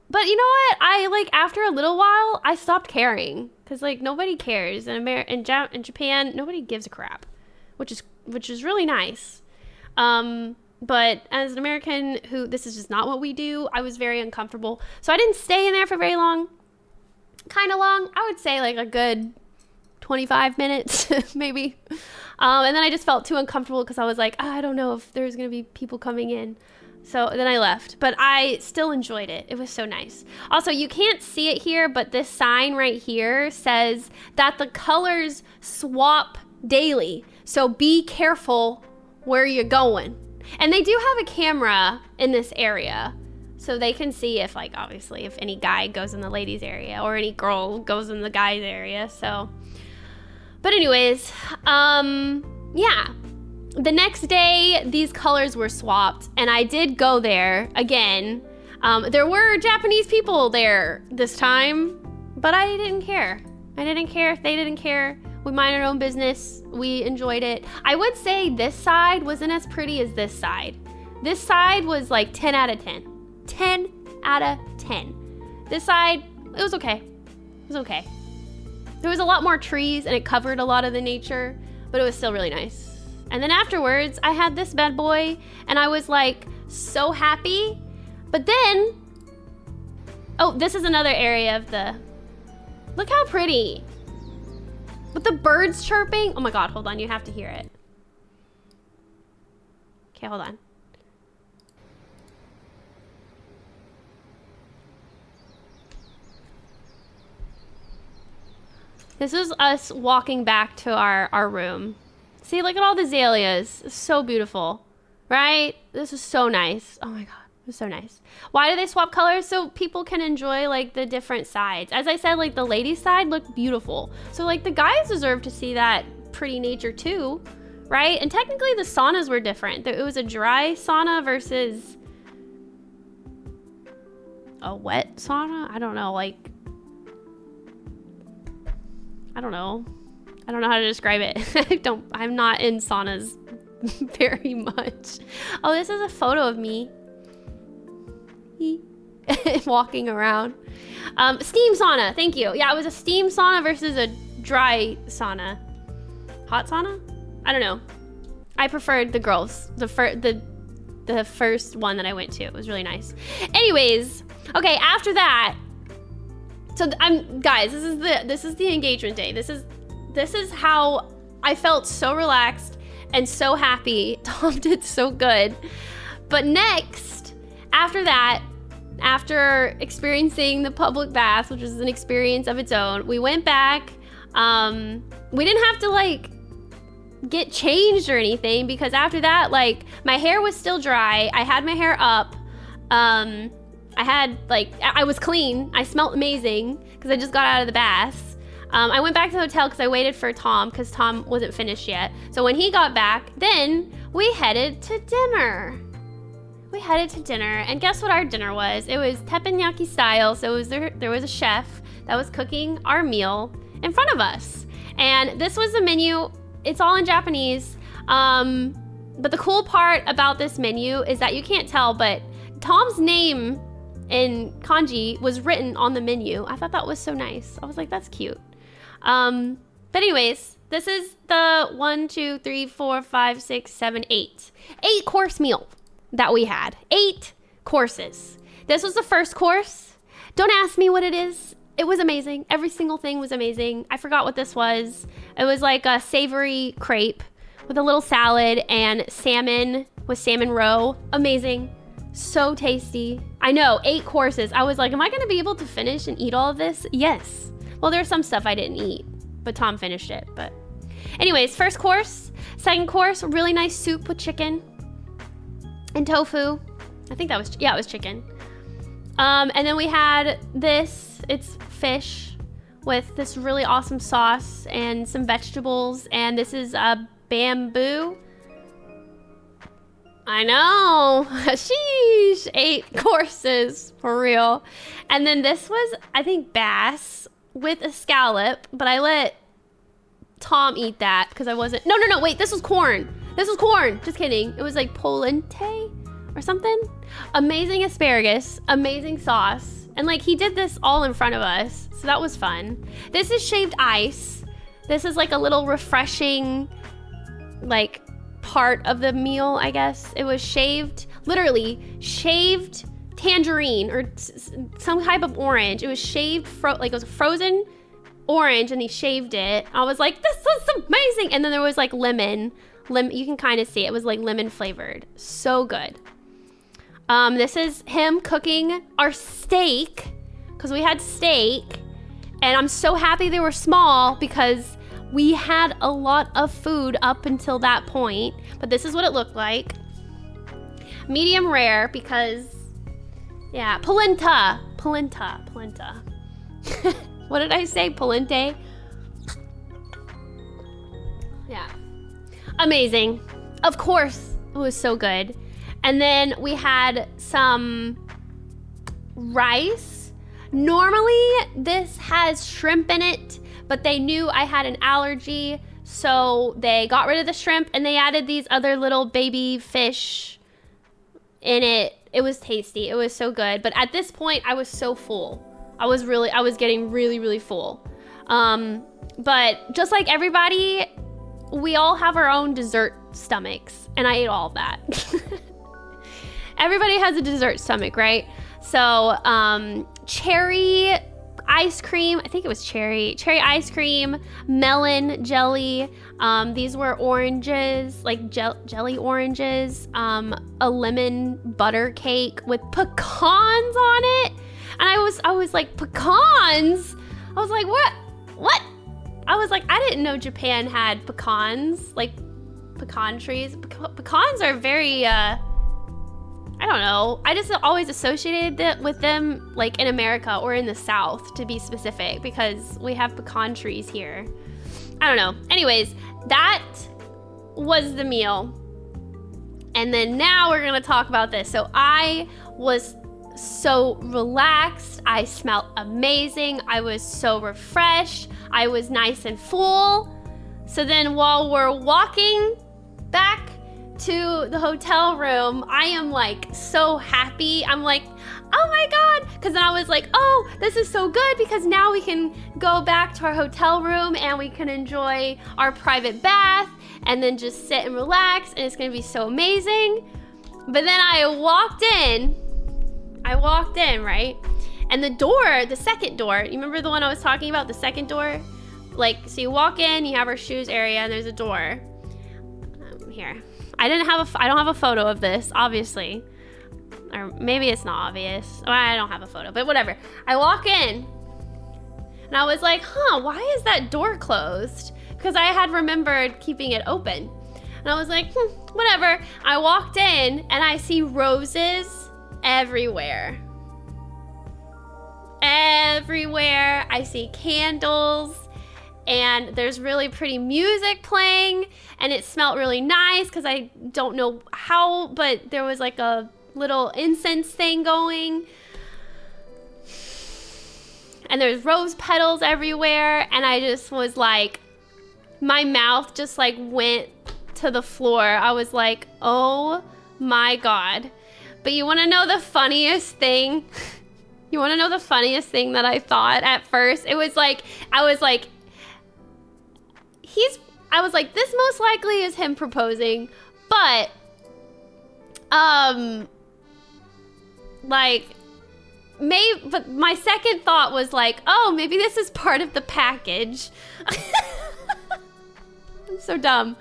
but you know what? I, like, after a little while, I stopped caring, because like nobody cares in Japan. Nobody gives a crap, which is really nice. But as an American who, this is just not what we do, I was very uncomfortable. So I didn't stay in there for very long. Kind of long. I would say like a good 25 minutes, maybe. And then I just felt too uncomfortable because I was like, I don't know if there's going to be people coming in. So then I left, but I still enjoyed it. It was so nice. Also, you can't see it here, but this sign right here says that the colors swap daily. So be careful where you're going. And they do have a camera in this area, so they can see if, like, obviously if any guy goes in the ladies area or any girl goes in the guys area. So, but anyways, yeah. The next day, these colors were swapped, and I did go there again. There were Japanese people there this time, but I didn't care. I didn't care. They didn't care. We mind our own business. We enjoyed it. I would say this side wasn't as pretty as this side. This side was like 10 out of 10. 10 out of 10. This side, it was okay. It was okay. There was a lot more trees, and it covered a lot of the nature, but it was still really nice. And then afterwards, I had this bad boy, and I was like so happy. But then, oh, this is another area of the, look how pretty. With the birds chirping. Oh my God, hold on, you have to hear it. Okay, hold on. This is us walking back to our room. See, look at all the azaleas. It's so beautiful, right? This is so nice. Oh my God, it was so nice. Why do they swap colors? So people can enjoy like the different sides. As I said, like the ladies' side looked beautiful. So like the guys deserve to see that pretty nature too, right? And technically the saunas were different. It was a dry sauna versus a wet sauna. I don't know, like, I don't know how to describe it. I'm not in saunas very much. Oh, this is a photo of me walking around. Steam sauna, thank you. Yeah, it was a steam sauna versus a dry sauna. Hot sauna? I don't know. I preferred the girls, the first one that I went to. It was really nice. Anyways, okay, after that, so guys, this is the engagement day. This is how I felt so relaxed and so happy. Tom did so good. But next, after that, after experiencing the public bath, which was an experience of its own, we went back. We didn't have to like get changed or anything, because after that, like, my hair was still dry. I had my hair up. I was clean. I smelled amazing because I just got out of the bath. I went back to the hotel because I waited for Tom because Tom wasn't finished yet. So when he got back, then we headed to dinner. And guess what our dinner was? It was teppanyaki style. So there was a chef that was cooking our meal in front of us. And this was the menu. It's all in Japanese. But the cool part about this menu is that you can't tell, but Tom's name in kanji was written on the menu. I thought that was so nice. I was like, that's cute. But anyways, this is the 1, 2, 3, 4, 5, 6, 7, 8 course meal that we had. 8 courses. This was the first course. Don't ask me what it is. It was amazing. Every single thing was amazing. I forgot what this was. It was like a savory crepe with a little salad and salmon with salmon roe. Amazing. So tasty. I know, 8 courses. I was like, am I going to be able to finish and eat all of this? Yes. Well, there's some stuff I didn't eat, but Tom finished it. But anyways, first course. Second course, really nice soup with chicken and tofu. I think that was, yeah, it was chicken. And then we had this, it's fish with this really awesome sauce and some vegetables. And this is a bamboo. I know. Sheesh. 8 courses for real. And then this was, I think, bass with a scallop, but I let Tom eat that because I wasn't. No, wait, this was corn. Just kidding. It was like polente or something. Amazing asparagus, amazing sauce. And like, he did this all in front of us. So that was fun. This is shaved ice. This is like a little refreshing, like, part of the meal, I guess. It was shaved, literally shaved tangerine or some type of orange. It was shaved, like it was a frozen orange, and he shaved it. I was like, this is amazing. And then there was like lemon. You can kind of see it was like lemon flavored. So good. This is him cooking our steak, because we had steak, and I'm so happy they were small because we had a lot of food up until that point. But this is what it looked like. Medium rare because, yeah, polenta. What did I say? Polente? Yeah. Amazing. Of course, it was so good. And then we had some rice. Normally, this has shrimp in it, but they knew I had an allergy, so they got rid of the shrimp and they added these other little baby fish in it. It was tasty. It was so good. But at this point, I was so full. I was getting really, really full. But just like everybody, we all have our own dessert stomachs, and I ate all of that. Everybody has a dessert stomach, right? So, cherry ice cream, I think it was cherry ice cream, melon jelly. These were oranges, like jelly oranges, a lemon butter cake with pecans on it. And I was like, pecans? I was like, what? I was like, I didn't know Japan had pecans, like pecan trees. Pecans are very, I don't know. I just always associated with them like in America or in the South, to be specific, because we have pecan trees here. I don't know. Anyways, that was the meal. And then now we're going to talk about this. So I was so relaxed. I smelled amazing. I was so refreshed. I was nice and full. So then while we're walking back to the hotel room, I am like so happy. I'm like, oh my God. Because then I was like, oh, this is so good because now we can go back to our hotel room and we can enjoy our private bath and then just sit and relax and it's gonna be so amazing. But then I walked in, right? And the door, the second door, you remember the one I was talking about, the second door? Like, so you walk in, you have our shoes area, and there's a door. Here. I don't have a photo of this, obviously. Or maybe it's not obvious. Oh, I don't have a photo, but whatever. I walk in, and I was like, why is that door closed? Because I had remembered keeping it open. And I was like, whatever. I walked in, and I see roses everywhere. Everywhere. I see candles. And there's really pretty music playing, and it smelled really nice because I don't know how, but there was like a little incense thing going. And there's rose petals everywhere, and I just was like, my mouth just like went to the floor. I was like, oh my God. But you want to know the funniest thing? You want to know the funniest thing that I thought at first? It was like, I was like, this most likely is him proposing, but, but my second thought was like, oh, maybe this is part of the package. I'm so dumb.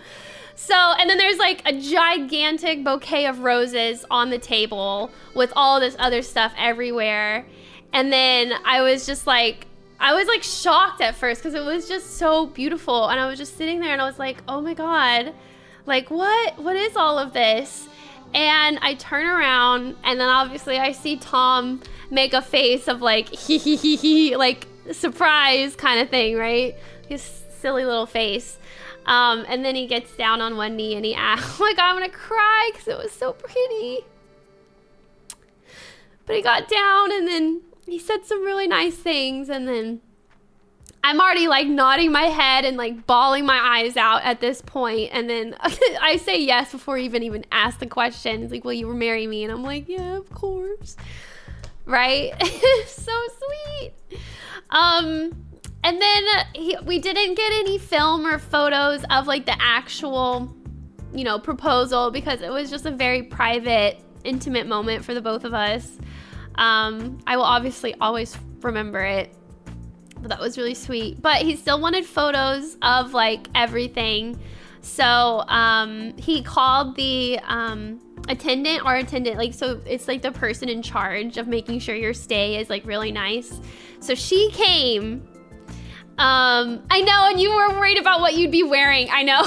So, and then there's like a gigantic bouquet of roses on the table with all this other stuff everywhere. And then I was shocked at first because it was just so beautiful. And I was just sitting there and I was like, oh my God, like what is all of this? And I turn around and then obviously I see Tom make a face of like, hee, like surprise kind of thing, right? His silly little face. And then he gets down on one knee and he asks, oh my God, I'm gonna cry because it was so pretty. But he got down and then he said some really nice things, and then I'm already like nodding my head and like bawling my eyes out at this point. And then I say yes before he even asked the question. He's like, will you marry me? And I'm like, yeah, of course. Right? So sweet. And then we didn't get any film or photos of like the actual, proposal because it was just a very private, intimate moment for the both of us. I will obviously always remember it, but that was really sweet. But he still wanted photos of like everything. So he called the attendant, like, so it's like the person in charge of making sure your stay is like really nice. So she came. I know, and you were worried about what you'd be wearing. I know.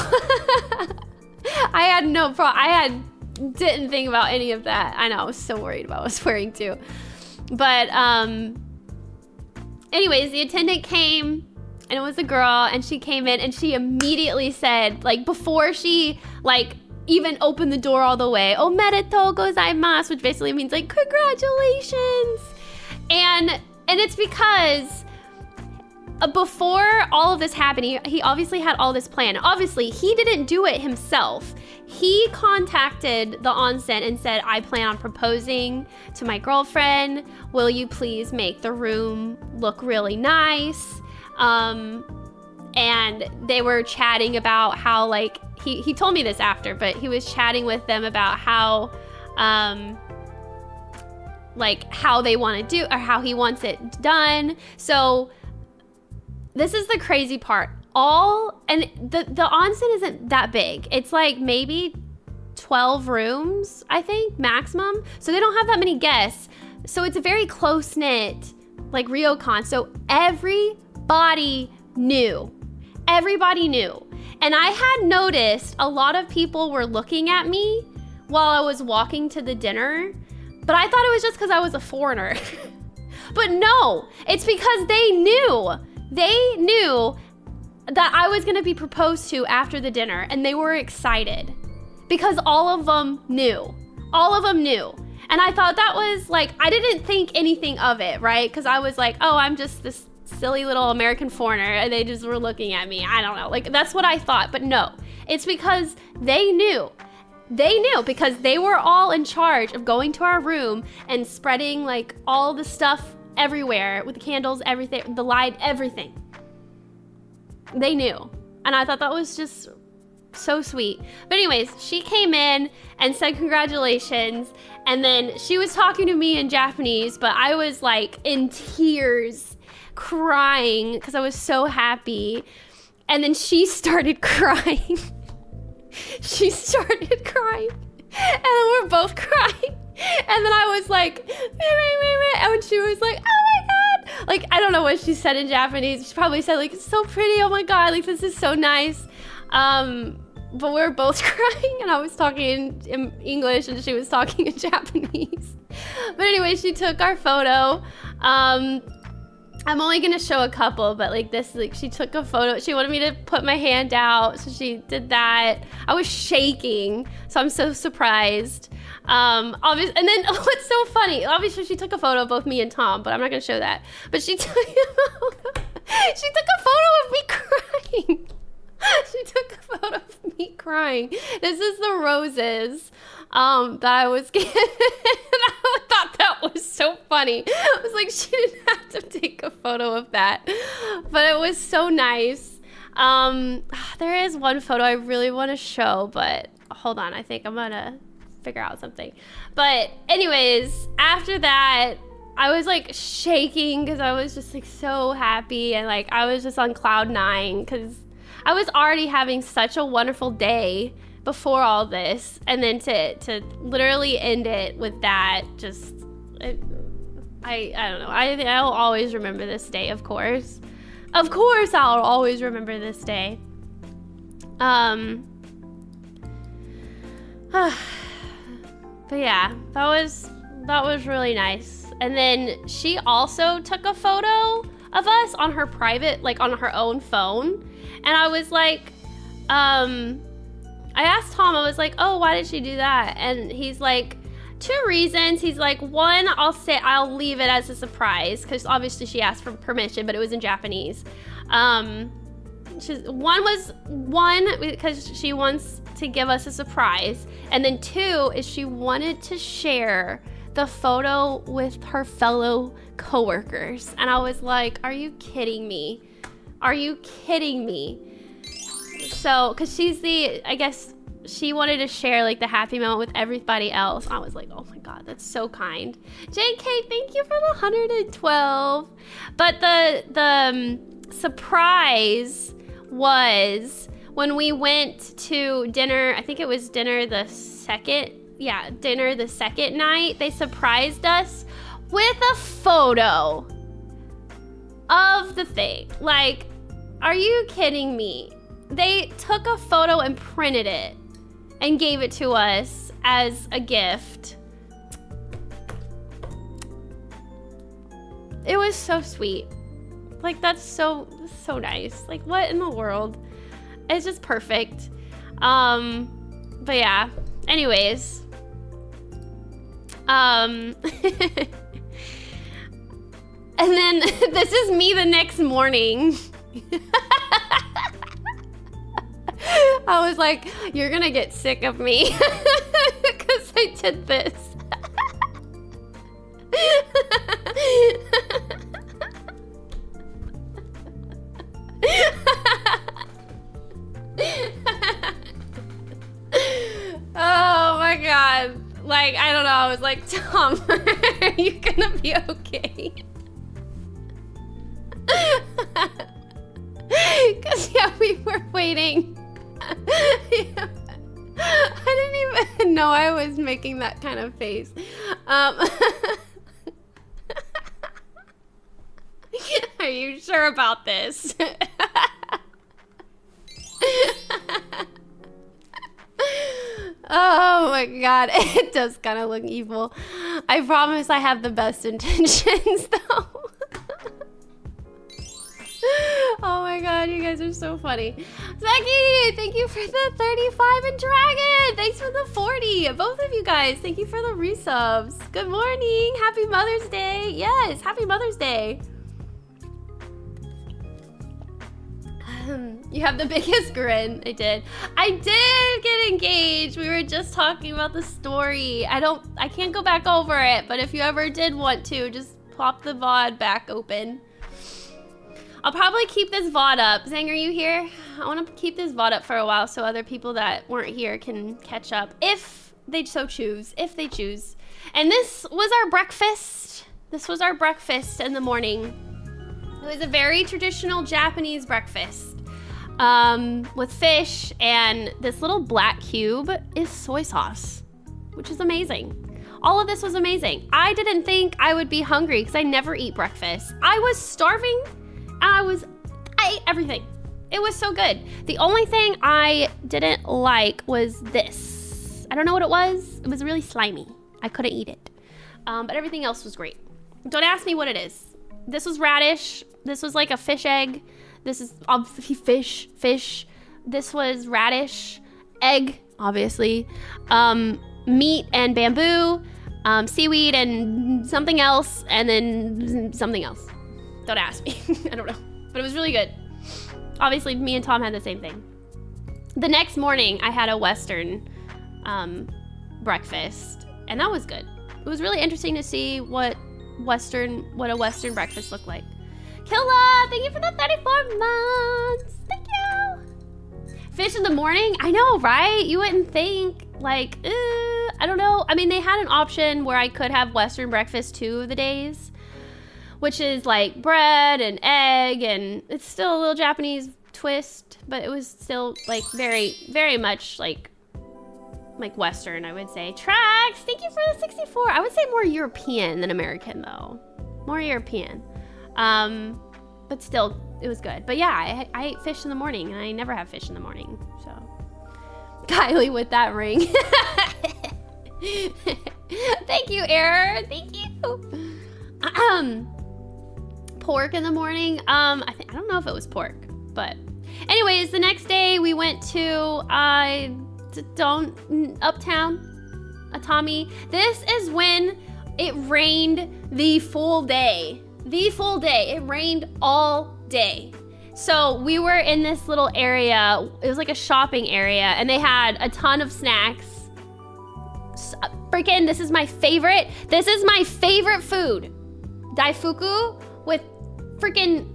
I had no problem. Didn't think about any of that. I know, I was so worried about what I was wearing too. But anyways, the attendant came, and it was a girl, and she came in, and she immediately said, like, before she, like, even opened the door all the way, "Omedetou gozaimasu," which basically means, like, congratulations. And it's because before all of this happened, he obviously had all this planned. Obviously, he didn't do it himself. He contacted the onsen and said, I plan on proposing to my girlfriend. Will you please make the room look really nice? And they were chatting about how, like, he told me this after, but he was chatting with them about how, like, how they want to do, or how he wants it done. So this is the crazy part. And the onsen isn't that big. It's like maybe 12 rooms, I think, maximum. So they don't have that many guests. So it's a very close-knit, like, ryokan. So everybody knew. Everybody knew. And I had noticed a lot of people were looking at me while I was walking to the dinner, but I thought it was just because I was a foreigner. But no, it's because they knew. They knew that I was going to be proposed to after the dinner, and they were excited because all of them knew. All of them knew. And I thought that was like, I didn't think anything of it, right? Because I was like, oh, I'm just this silly little American foreigner, and they just were looking at me. I don't know. Like, that's what I thought. But no, it's because they knew. They knew because they were all in charge of going to our room and spreading like all the stuff everywhere with the candles, everything, the light, everything. They knew. And I thought that was just so sweet. But anyways, she came in and said congratulations. And then she was talking to me in Japanese, but I was like in tears, crying because I was so happy. And then she started crying. She started crying. And then we're both crying. And then I was like, and she was like, oh my God. Like, I don't know what she said in Japanese. She probably said like, it's so pretty. Oh my God. Like, this is so nice. But we were both crying and I was talking in English and she was talking in Japanese. But anyway, she took our photo. I'm only gonna show a couple, but like this, like she took a photo. She wanted me to put my hand out, so she did that. I was shaking, so I'm so surprised. Obviously, and then what's so funny? Obviously, she took a photo of both me and Tom, but I'm not gonna show that. But she took a photo of me crying. She took a photo of me crying. This is the roses that I was given. I thought that was so funny. I was like, she didn't have to take a photo of that. But it was so nice. There is one photo I really want to show, but hold on. I think I'm going to figure out something. But anyways, after that, I was like shaking because I was just like so happy. And like I was just on cloud 9 because I was already having such a wonderful day before all this, and then to literally end it with that, just I don't know. I'll always remember this day, of course. Of course, I'll always remember this day. But yeah, that was really nice. And then she also took a photo of us on her private, like on her own phone. And I was like, I asked Tom, I was like, oh, why did she do that? And he's like, 2 reasons. He's like, one, I'll leave it as a surprise, because obviously she asked for permission, but it was in Japanese. One, because she wants to give us a surprise. And then 2 is she wanted to share the photo with her fellow coworkers. And I was like, are you kidding me? Are you kidding me? So, because I guess she wanted to share like the happy moment with everybody else. I was like, oh my God, that's so kind. JK, thank you for the 112. But the surprise was when we went to dinner. I think it was dinner the second night. They surprised us with a photo of the thing. Like, are you kidding me? They took a photo and printed it and gave it to us as a gift. It was so sweet. Like, that's so nice. Like, what in the world? It's just perfect. But yeah. Anyways. And then this is me the next morning. I was like, you're gonna get sick of me because I did this. Oh my God. Like, I don't know. I was like, Tom, are you gonna be okay? Because, yeah, we were waiting. Yeah. I didn't even know I was making that kind of face. Are you sure about this? Oh my God, it does kind of look evil. I promise I have the best intentions though. Oh my God, you guys are so funny. Zeki, thank you for the 35, and Dragon, thanks for the 40. Both of you guys, thank you for the resubs. Good morning, happy Mother's Day. Yes, happy Mother's Day. You have the biggest grin. I did. I did get engaged. We were just talking about the story. I can't go back over it, but if you ever did want to, just pop the VOD back open. I'll probably keep this VOD up. Zang, are you here? I want to keep this VOD up for a while so other people that weren't here can catch up if they so choose. If they choose. And this was our breakfast. This was our breakfast in the morning. It was a very traditional Japanese breakfast with fish, and this little black cube is soy sauce, which is amazing. All of this was amazing. I didn't think I would be hungry because I never eat breakfast. I was starving. I ate everything. It was so good. The only thing I didn't like was this. I don't know what it was. It was really slimy. I couldn't eat it. But everything else was great. Don't ask me what it is. This was radish. This was like a fish egg. This is obviously fish. This was radish, egg, obviously, meat and bamboo, seaweed and something else, and then something else. Don't ask me. I don't know. But it was really good. Obviously, me and Tom had the same thing. The next morning, I had a Western breakfast, and that was good. It was really interesting to see what a Western breakfast looked like. Kyliee, thank you for the 34 months. Thank you. Fish in the morning? I know, right? You wouldn't think, like, I don't know. I mean, they had an option where I could have Western breakfast 2 of the days, which is like bread and egg, and it's still a little Japanese twist, but it was still like very, very much like Western, I would say. Trax, thank you for the 64. I would say more European than American though. More European. But still, it was good. But yeah, I ate fish in the morning, and I never have fish in the morning, so. Kylie with that ring. Thank you, Error. Thank you. Pork in the morning. I don't know if it was pork, but anyways, the next day we went to Uptown, Atami. This is when it rained the full day. It rained all day. So we were in this little area. It was like a shopping area, and they had a ton of snacks. Freaking, this is my favorite. This is my favorite food. Daifuku with freaking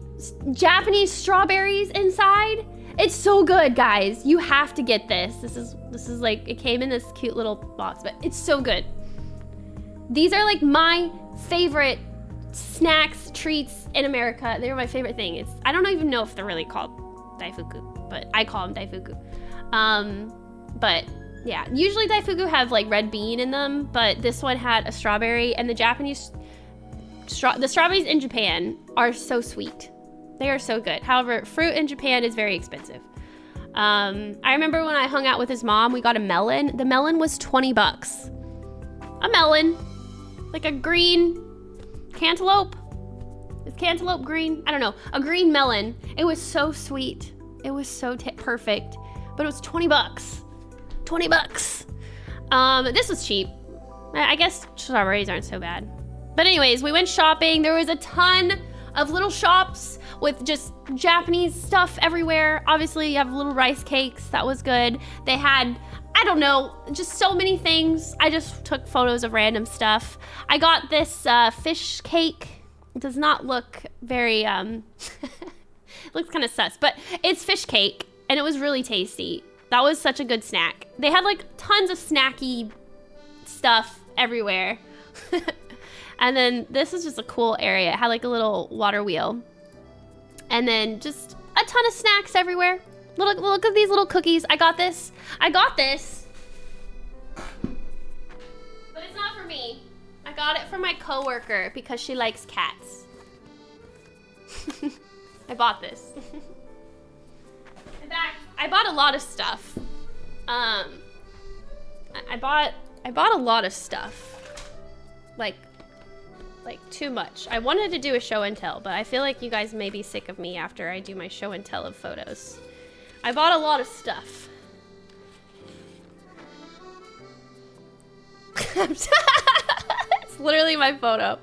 Japanese strawberries inside. It's so good, guys. You have to get this. This is like, it came in this cute little box, but it's so good. These are like my favorite snacks, treats in America. They were my favorite thing. I don't even know if they're really called Daifuku, but I call them Daifuku. But yeah, usually Daifuku have like red bean in them, but this one had a strawberry, and the Japanese the strawberries in Japan are so sweet. They are so good. However, fruit in Japan is very expensive. I remember when I hung out with his mom, we got a melon. The melon was 20 bucks. A melon, like a green cantaloupe. Is cantaloupe green? I don't know. A green melon. It was so sweet. It was so perfect, but it was 20 bucks. 20 bucks. This was cheap. I guess strawberries aren't so bad. But anyways, we went shopping. There was a ton of little shops with just Japanese stuff everywhere. Obviously, you have little rice cakes. That was good. They had, I don't know, just so many things. I just took photos of random stuff. I got this fish cake. It does not look very, it looks kind of sus, but it's fish cake, and it was really tasty. That was such a good snack. They had like tons of snacky stuff everywhere. And then this is just a cool area. It had like a little water wheel. And then just a ton of snacks everywhere. Look at these little cookies. I got this. But it's not for me. I got it for my coworker because she likes cats. I bought this. In fact, I bought a lot of stuff. I bought a lot of stuff. Like too much. I wanted to do a show and tell, but I feel like you guys may be sick of me after I do my show and tell of photos. I bought a lot of stuff. It's literally my photo.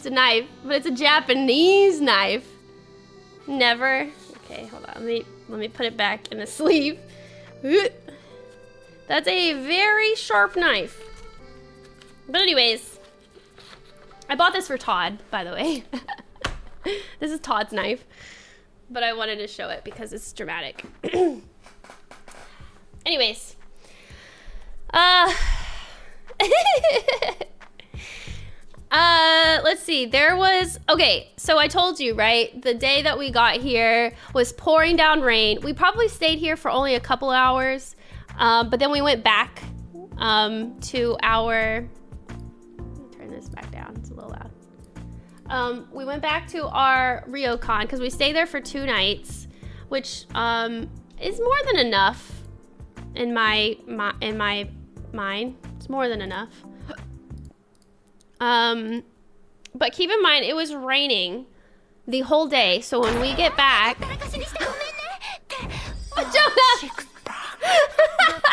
It's a knife, but it's a Japanese knife. Never. Okay, hold on. Let me put it back in the sleeve. That's a very sharp knife. But anyways, I bought this for Todd, by the way. This is Todd's knife, but I wanted to show it because it's dramatic. Anyways, let's see. Okay, so I told you, right? The day that we got here was pouring down rain. We probably stayed here for only a couple hours, but then we went back to our... Turn this back down. It's a little loud. We went back to our ryokan because we stayed there for 2 nights, which is more than enough in my mind. It's more than enough. But keep in mind, it was raining the whole day. So when we get back...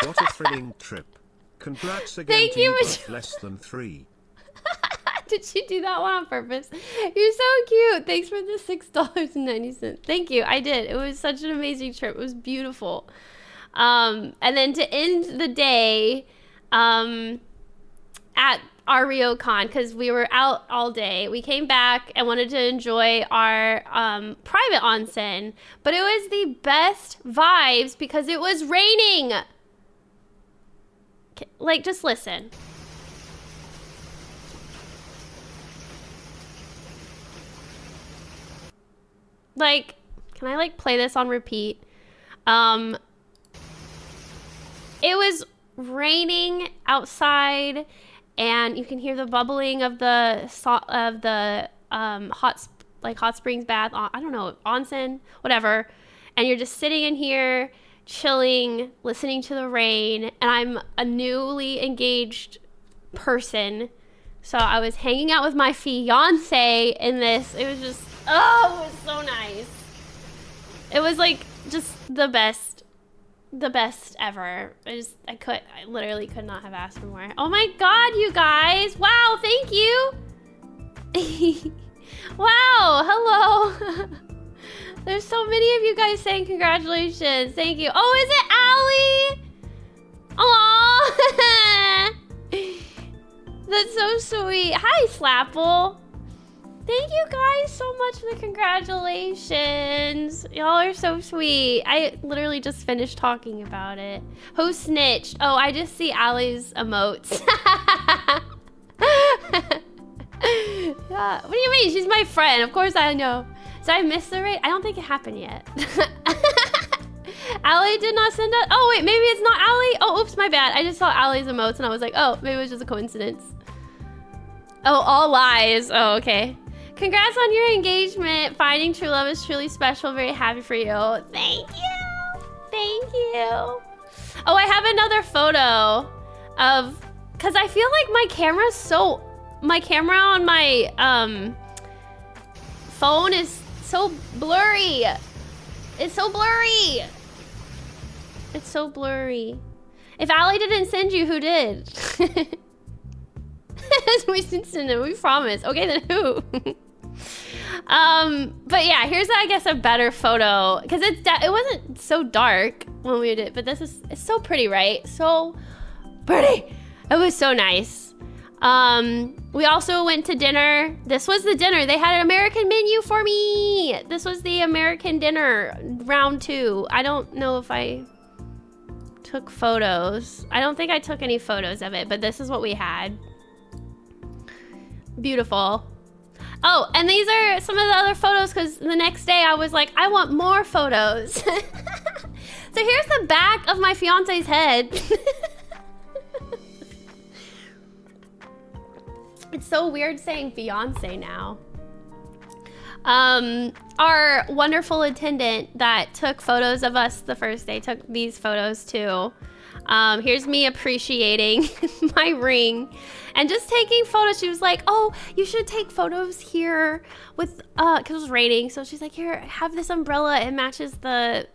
What a thrilling trip. Congrats again. Thank to you, you both less than 3. Did you do that one on purpose? You're so cute. Thanks for the $6.90. Thank you. I did. It was such an amazing trip. It was beautiful. And then to end the day at our ryokan, because we were out all day, we came back and wanted to enjoy our private onsen, but it was the best vibes because it was raining. Like, just listen. Like, can I like play this on repeat? It was raining outside, and you can hear the bubbling of the hot springs bath. I don't know, onsen, whatever. And you're just sitting in here, chilling, listening to the rain. And I'm a newly engaged person, so I was hanging out with my fiance in this. It was just, oh, it was so nice. It was like just the best ever. I literally could not have asked for more. Oh my God, you guys. Wow, thank you. Wow, hello. There's so many of you guys saying congratulations. Thank you. Oh, is it Allie? Aww. That's so sweet. Hi, Slapple. Thank you guys so much for the congratulations. Y'all are so sweet. I literally just finished talking about it. Who snitched? Oh, I just see Allie's emotes. What do you mean? She's my friend. Of course I know. So I missed the raid? I don't think it happened yet. Allie did not send us. Oh, wait, maybe it's not Allie. Oh, oops, my bad. I just saw Allie's emotes and I was like, oh, maybe it was just a coincidence. Oh, all lies. Oh, okay. Congrats on your engagement. Finding true love is truly special. Very happy for you. Thank you. Thank you. Oh, I have another photo of, because I feel like my camera on my phone is so blurry. It's so blurry. It's so blurry. If Allie didn't send you, who did? We promise. Okay, then who? But yeah, here's I guess a better photo because it wasn't so dark when we did it, but it's so pretty, right? So pretty. It was so nice. We also went to dinner. This was the dinner. They had an American menu for me. This was the American dinner round 2. I don't know if I took photos. I don't think I took any photos of it, but this is what we had. Beautiful. Oh, and these are some of the other photos because the next day I was like, I want more photos. So here's the back of my fiance's head. It's so weird saying fiance now. Our wonderful attendant that took photos of us the first day took these photos too. Here's me appreciating my ring and just taking photos. She was like, oh, you should take photos here with, cause it was raining. So she's like, here, have this umbrella. It matches the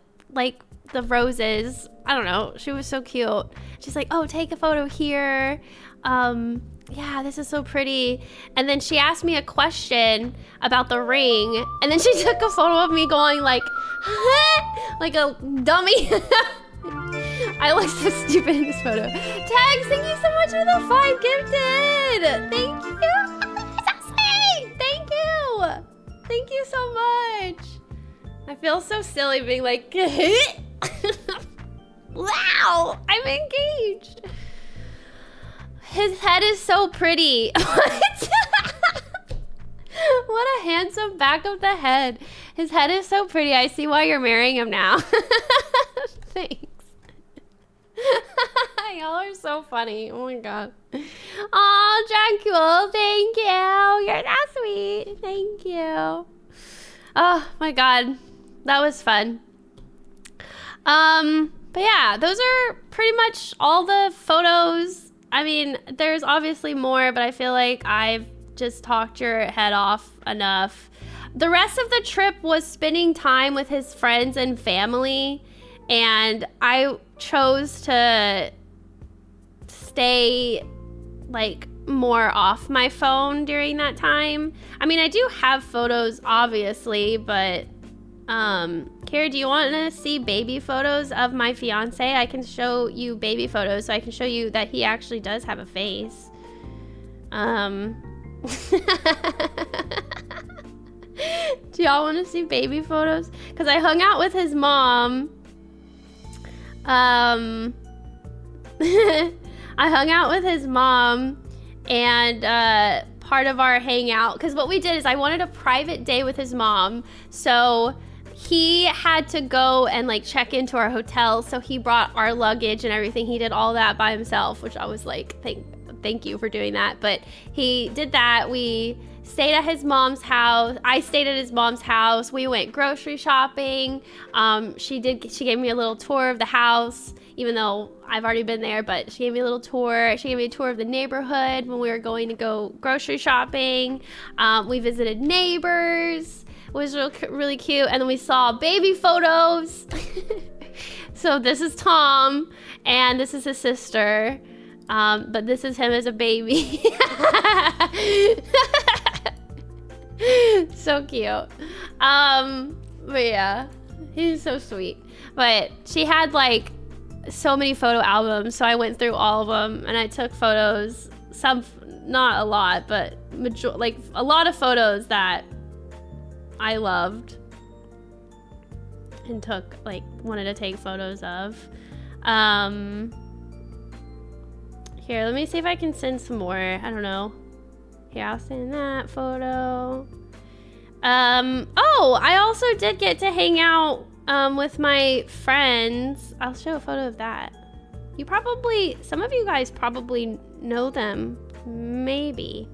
roses. I don't know. She was so cute. She's like, oh, take a photo here. Yeah, this is so pretty. And then she asked me a question about the ring, and then she took a photo of me going like, like a dummy. I look so stupid in this photo. Tags, thank you so much for the 5 gifted. Thank you. So sweet. Thank you. Thank you so much. I feel so silly being like, wow, I'm engaged. His head is so pretty. What? What a handsome back of the head. His head is so pretty. I see why you're marrying him now. Thanks. Y'all are so funny. Oh my god. Oh, Tranquil, thank you. You're that sweet. Thank you. Oh my god. That was fun. But yeah, those are pretty much all the photos. I mean, there's obviously more, but I feel like I've just talked your head off enough. The rest of the trip was spending time with his friends and family, and I chose to stay like more off my phone during that time. I mean, I do have photos obviously, but Kara, do you want to see baby photos of my fiance? I can show you baby photos so I can show you that he actually does have a face. Do y'all want to see baby photos? Because I hung out with his mom. I hung out with his mom, and part of our hangout, because what we did is I wanted a private day with his mom, so he had to go and like check into our hotel, so he brought our luggage and everything. He did all that by himself, which I was like, thank you for doing that. But he did that. We stayed at his mom's house. I stayed at his mom's house. We went grocery shopping. She gave me a little tour of the house, even though I've already been there, but she gave me a little tour. She gave me a tour of the neighborhood when we were going to go grocery shopping. We visited neighbors. It was really cute. And then we saw baby photos. So this is Tom, and this is his sister. But this is him as a baby. So cute. But yeah, he's so sweet. But she had like so many photo albums, so I went through all of them and I took photos. Some, not a lot, but like a lot of photos that I loved and wanted to take photos of. Here, let me see if I can send some more. I don't know. Here, I'll send that photo. Oh, I also did get to hang out with my friends. I'll show a photo of that. Some of you guys probably know them. Maybe.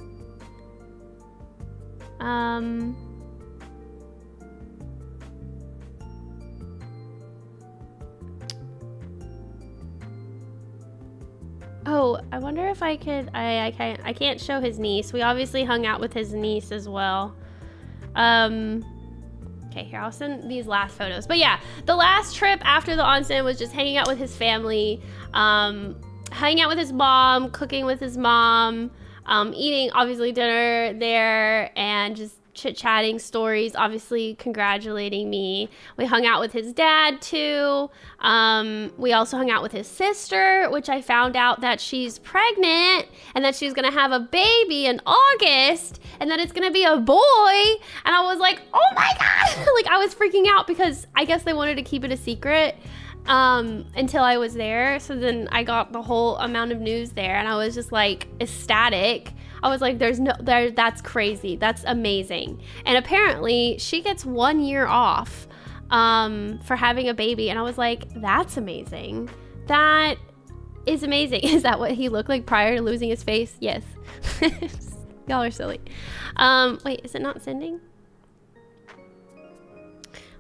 Oh, I wonder if I could, I can't show his niece. We obviously hung out with his niece as well. Okay, here, I'll send these last photos. But yeah, the last trip after the onsen was just hanging out with his family, hanging out with his mom, cooking with his mom, eating, obviously, dinner there, and just chit-chatting, stories, obviously congratulating me. We hung out with his dad too. We also hung out with his sister, which I found out that she's pregnant and that she's gonna have a baby in August and that it's gonna be a boy. And I was like, oh my god. Like, I was freaking out because I guess they wanted to keep it a secret until I was there. So then I got the whole amount of news there and I was just like ecstatic. I was like, that's crazy. That's amazing. And apparently she gets 1 year off for having a baby. And I was like, that's amazing. That is amazing. Is that what he looked like prior to losing his face? Yes. Y'all are silly. Wait, is it not sending?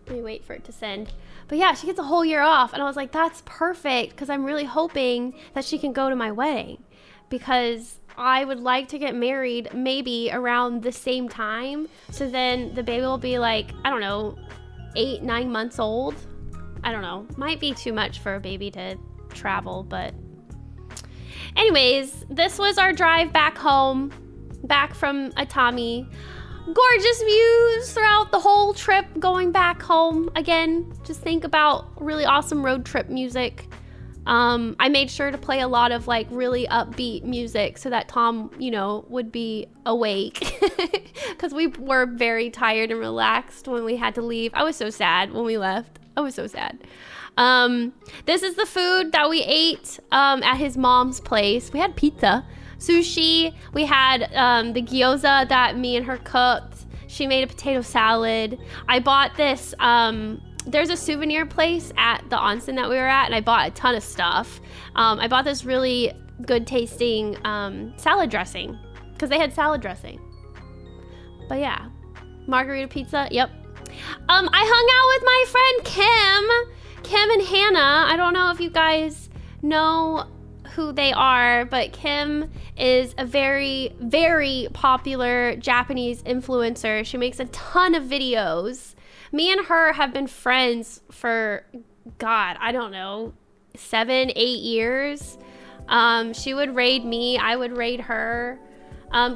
Let me wait for it to send. But yeah, she gets a whole year off. And I was like, that's perfect. Because I'm really hoping that she can go to my wedding. Because I would like to get married maybe around the same time. So then the baby will be like, I don't know, 8-9 months old. I don't know. Might be too much for a baby to travel, but Anyways, this was our drive back home, back from Atami. Gorgeous views throughout the whole trip going back home. Again, just think about really awesome road trip music. I made sure to play a lot of like really upbeat music so that Tom, you know, would be awake because we were very tired and relaxed when we had to leave. I was so sad when we left. I was so sad. This is the food that we ate at his mom's place. We had pizza, sushi. We had the gyoza that me and her cooked. She made a potato salad. I bought this, there's a souvenir place at the onsen that we were at, and I bought a ton of stuff. I bought this really good tasting salad dressing because they had salad dressing. But yeah, margarita pizza, yep. I hung out with my friend Kim and Hannah. I don't know if you guys know who they are, but Kim is a very, very popular Japanese influencer. She makes a ton of videos. Me and her have been friends for, God, I don't know, 7, 8 years. She would raid me, I would raid her.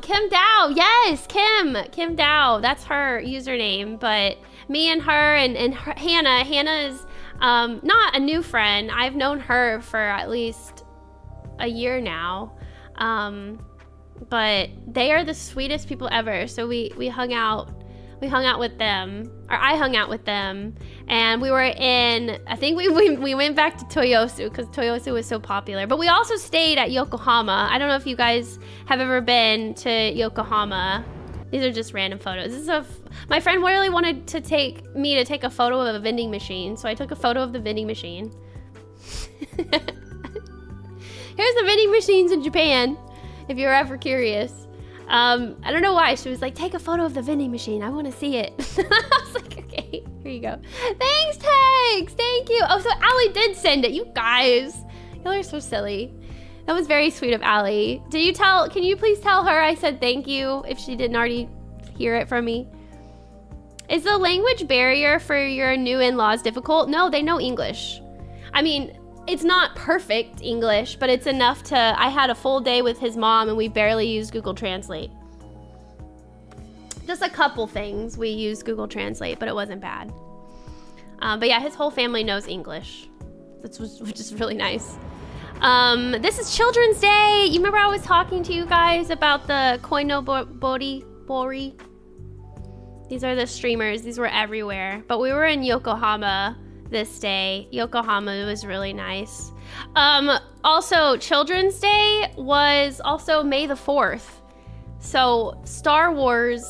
Kim Dow, yes, Kim Dow, that's her username. But me and her and Hannah is not a new friend. I've known her for at least a year now. But they are the sweetest people ever. So we hung out with them, or I hung out with them, and we were in, I think we went back to Toyosu because Toyosu was so popular, but we also stayed at Yokohama. I don't know if you guys have ever been to Yokohama. These are just random photos. This is my friend really wanted to take a photo of a vending machine, so I took a photo of the vending machine. Here's the vending machines in Japan, if you're ever curious. I don't know why. She was like, take a photo of the vending machine. I want to see it. I was like, okay, here you go. Thanks, Tex. Thank you. Oh, so Allie did send it. You guys. Y'all are so silly. That was very sweet of Allie. Can you please tell her I said thank you if she didn't already hear it from me? Is the language barrier for your new in-laws difficult? No, they know English. I mean, it's not perfect English, but it's enough I had a full day with his mom and we barely used Google Translate. Just a couple things we used Google Translate, but it wasn't bad. But yeah, his whole family knows English, which is really nice. This is Children's Day. You remember I was talking to you guys about the Koi no Bori? These are the streamers. These were everywhere. But we were in Yokohama this day. Yokohama was really nice. Also, Children's Day was also May the 4th. So Star Wars,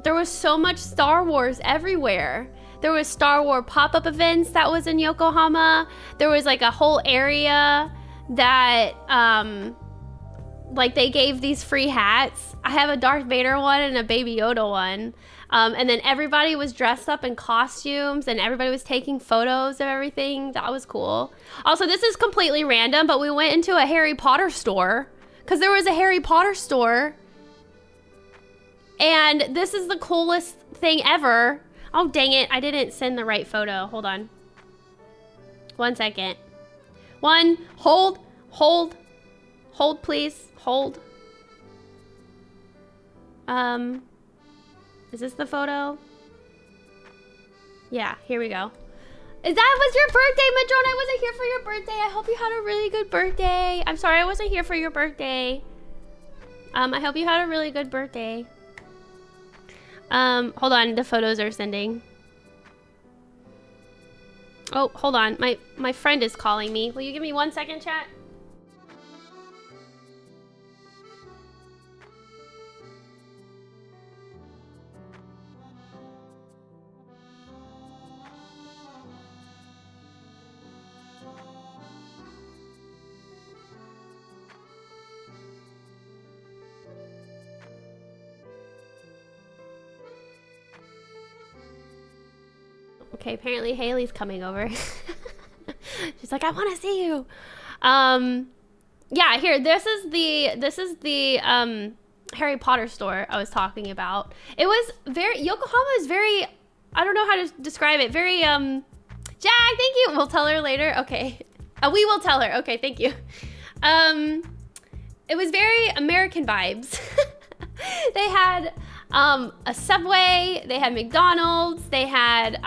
there was so much Star Wars everywhere. There was Star Wars pop-up events that was in Yokohama. There was like a whole area that like they gave these free hats. I have a Darth Vader one and a Baby Yoda one. And then everybody was dressed up in costumes and everybody was taking photos of everything. That was cool. Also, this is completely random, but we went into a Harry Potter store because there was a Harry Potter store. And this is the coolest thing ever. Oh, dang it. I didn't send the right photo. Hold on. 1 second. Hold, please. Hold. Is this the photo? Yeah, here we go. That was your birthday, Madrone. I wasn't here for your birthday. I hope you had a really good birthday. I'm sorry I wasn't here for your birthday. I hope you had a really good birthday. Hold on, the photos are sending. Oh, hold on. My friend is calling me. Will you give me 1 second, chat? Okay, apparently Haley's coming over. She's like, I want to see you. Yeah, here. This is the Harry Potter store I was talking about. It was Yokohama is very, I don't know how to describe it. Very Jack, thank you. We'll tell her later. Okay. We will tell her. Okay, thank you. it was very American vibes. They had a Subway, they had McDonald's, they had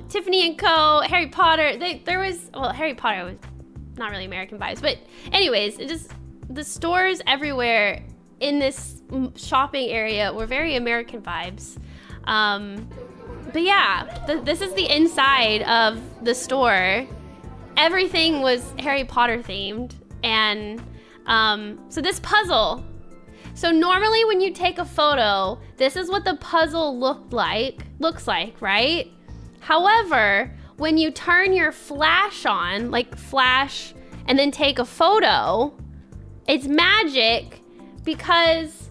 Tiffany & Co., Harry Potter. Harry Potter was not really American vibes, but anyways, the stores everywhere in this shopping area were very American vibes. But yeah, this is the inside of the store. Everything was Harry Potter themed. And so this puzzle. So normally when you take a photo, this is what the puzzle looks like, right? However, when you turn your flash on, like flash and then take a photo, it's magic because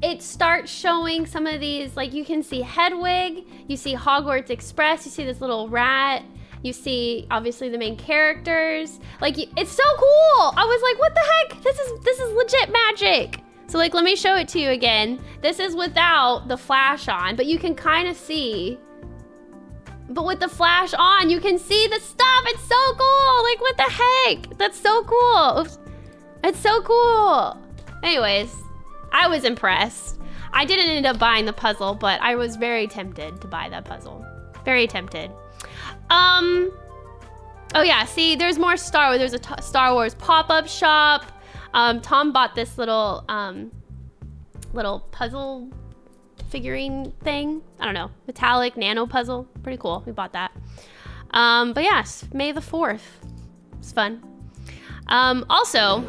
it starts showing some of these, like you can see Hedwig, you see Hogwarts Express, you see this little rat, you see obviously the main characters. Like it's so cool. I was like, what the heck? This is legit magic. So like, let me show it to you again. This is without the flash on, but you can kind of see. But with the flash on, you can see the stuff. It's so cool. Like, what the heck? That's so cool. Oops. It's so cool. Anyways, I was impressed. I didn't end up buying the puzzle, but I was very tempted to buy that puzzle. Very tempted. Oh yeah, see, there's more Star Wars. There's a Star Wars pop-up shop. Tom bought this little puzzle figurine thing. I don't know, metallic nano puzzle. Pretty cool. We bought that. But yes, May the 4th. It's fun. Also,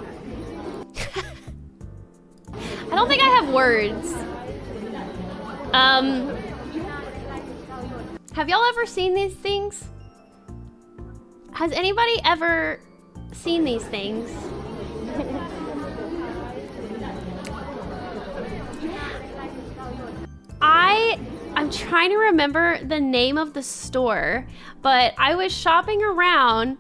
I don't think I have words. Have y'all ever seen these things? Has anybody ever seen these things? I'm trying to remember the name of the store, but I was shopping around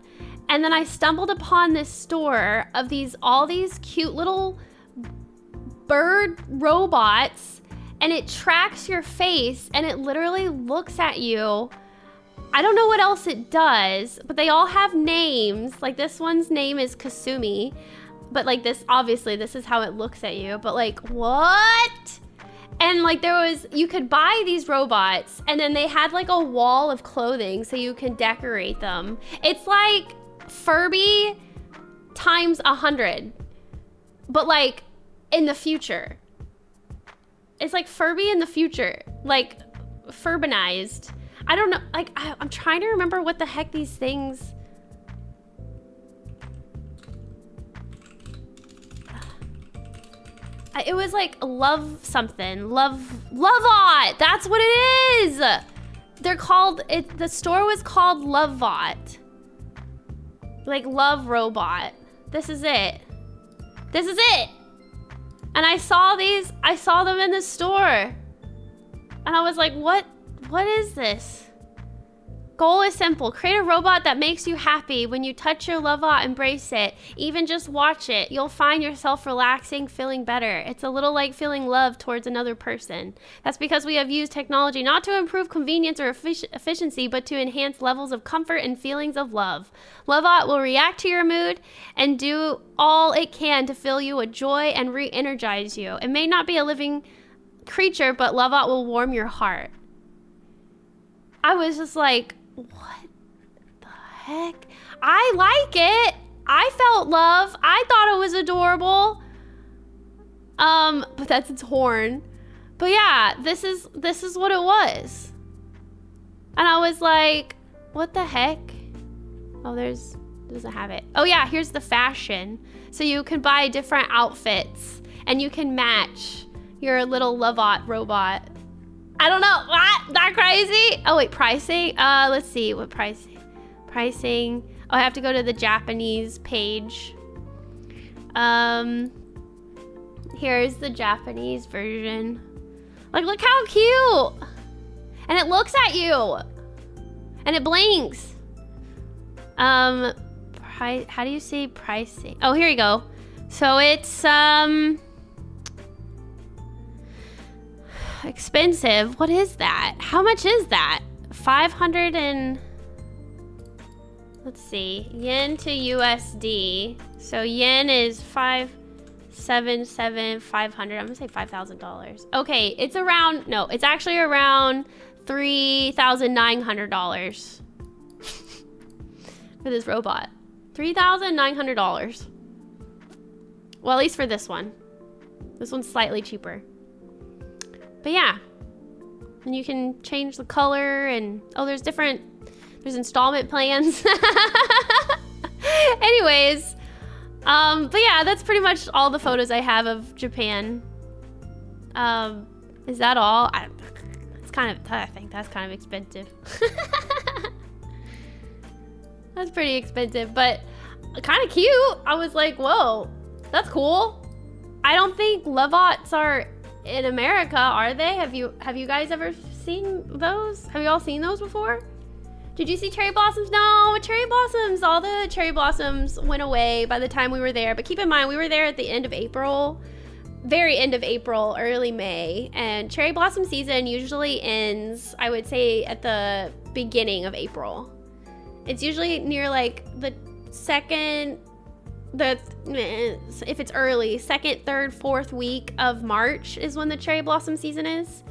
and then I stumbled upon this store of all these cute little bird robots, and it tracks your face and it literally looks at you. I don't know what else it does, but they all have names. Like this one's name is Kasumi, but like this, obviously this is how it looks at you, but like, what? And like you could buy these robots and then they had like a wall of clothing so you can decorate them. It's like Furby times 100, but like in the future. It's like Furby in the future, like Furbanized. I don't know, like I'm trying to remember what the heck these things. It was like love something, Love-Ot. That's what it is. They're called, the store was called Love-Ot. Like Love Robot. This is it. This is it. And I saw them in the store. And I was like, what is this? Goal is simple. Create a robot that makes you happy. When you touch your Love-Ot, embrace it. Even just watch it. You'll find yourself relaxing, feeling better. It's a little like feeling love towards another person. That's because we have used technology not to improve convenience or efficiency, but to enhance levels of comfort and feelings of love. Love-Ot will react to your mood and do all it can to fill you with joy and re-energize you. It may not be a living creature, but Love-Ot will warm your heart. I was just like, what the heck? I like it. I felt love. I thought it was adorable. But that's its horn. But yeah, this is what it was. And I was like, what the heck? Oh, doesn't have it. Oh yeah, here's the fashion. So you can buy different outfits and you can match your little Love-Ot robot. I don't know, what? That crazy? Oh wait, pricing? Let's see, what pricing? Pricing, oh, I have to go to the Japanese page. Here's the Japanese version. Like, look how cute. And it looks at you. And it blinks. How do you say pricing? Oh, here you go. So it's, expensive. What is that? How much is that? 500 and let's see, yen to USD. So yen is 5 $500. I'm gonna say $5,000. Okay, it's around, no, it's actually around $3,900 for this robot. $3,900. Well, at least for this one. This one's slightly cheaper. But yeah. And you can change the color and, oh, there's installment plans. Anyways, but yeah, that's pretty much all the photos I have of Japan. Is that all? I think that's kind of expensive. That's pretty expensive, but kind of cute. I was like, whoa, that's cool. I don't think Lovots are in America, are they? Have you guys ever seen those? Have you all seen those before? Did you see cherry blossoms? No, cherry blossoms. All the cherry blossoms went away by the time we were there. But keep in mind, we were there at the end of April, very end of April, early May. And cherry blossom season usually ends, I would say, at the beginning of April. It's usually near like the if it's early, second, third, fourth week of March is when the cherry blossom season is.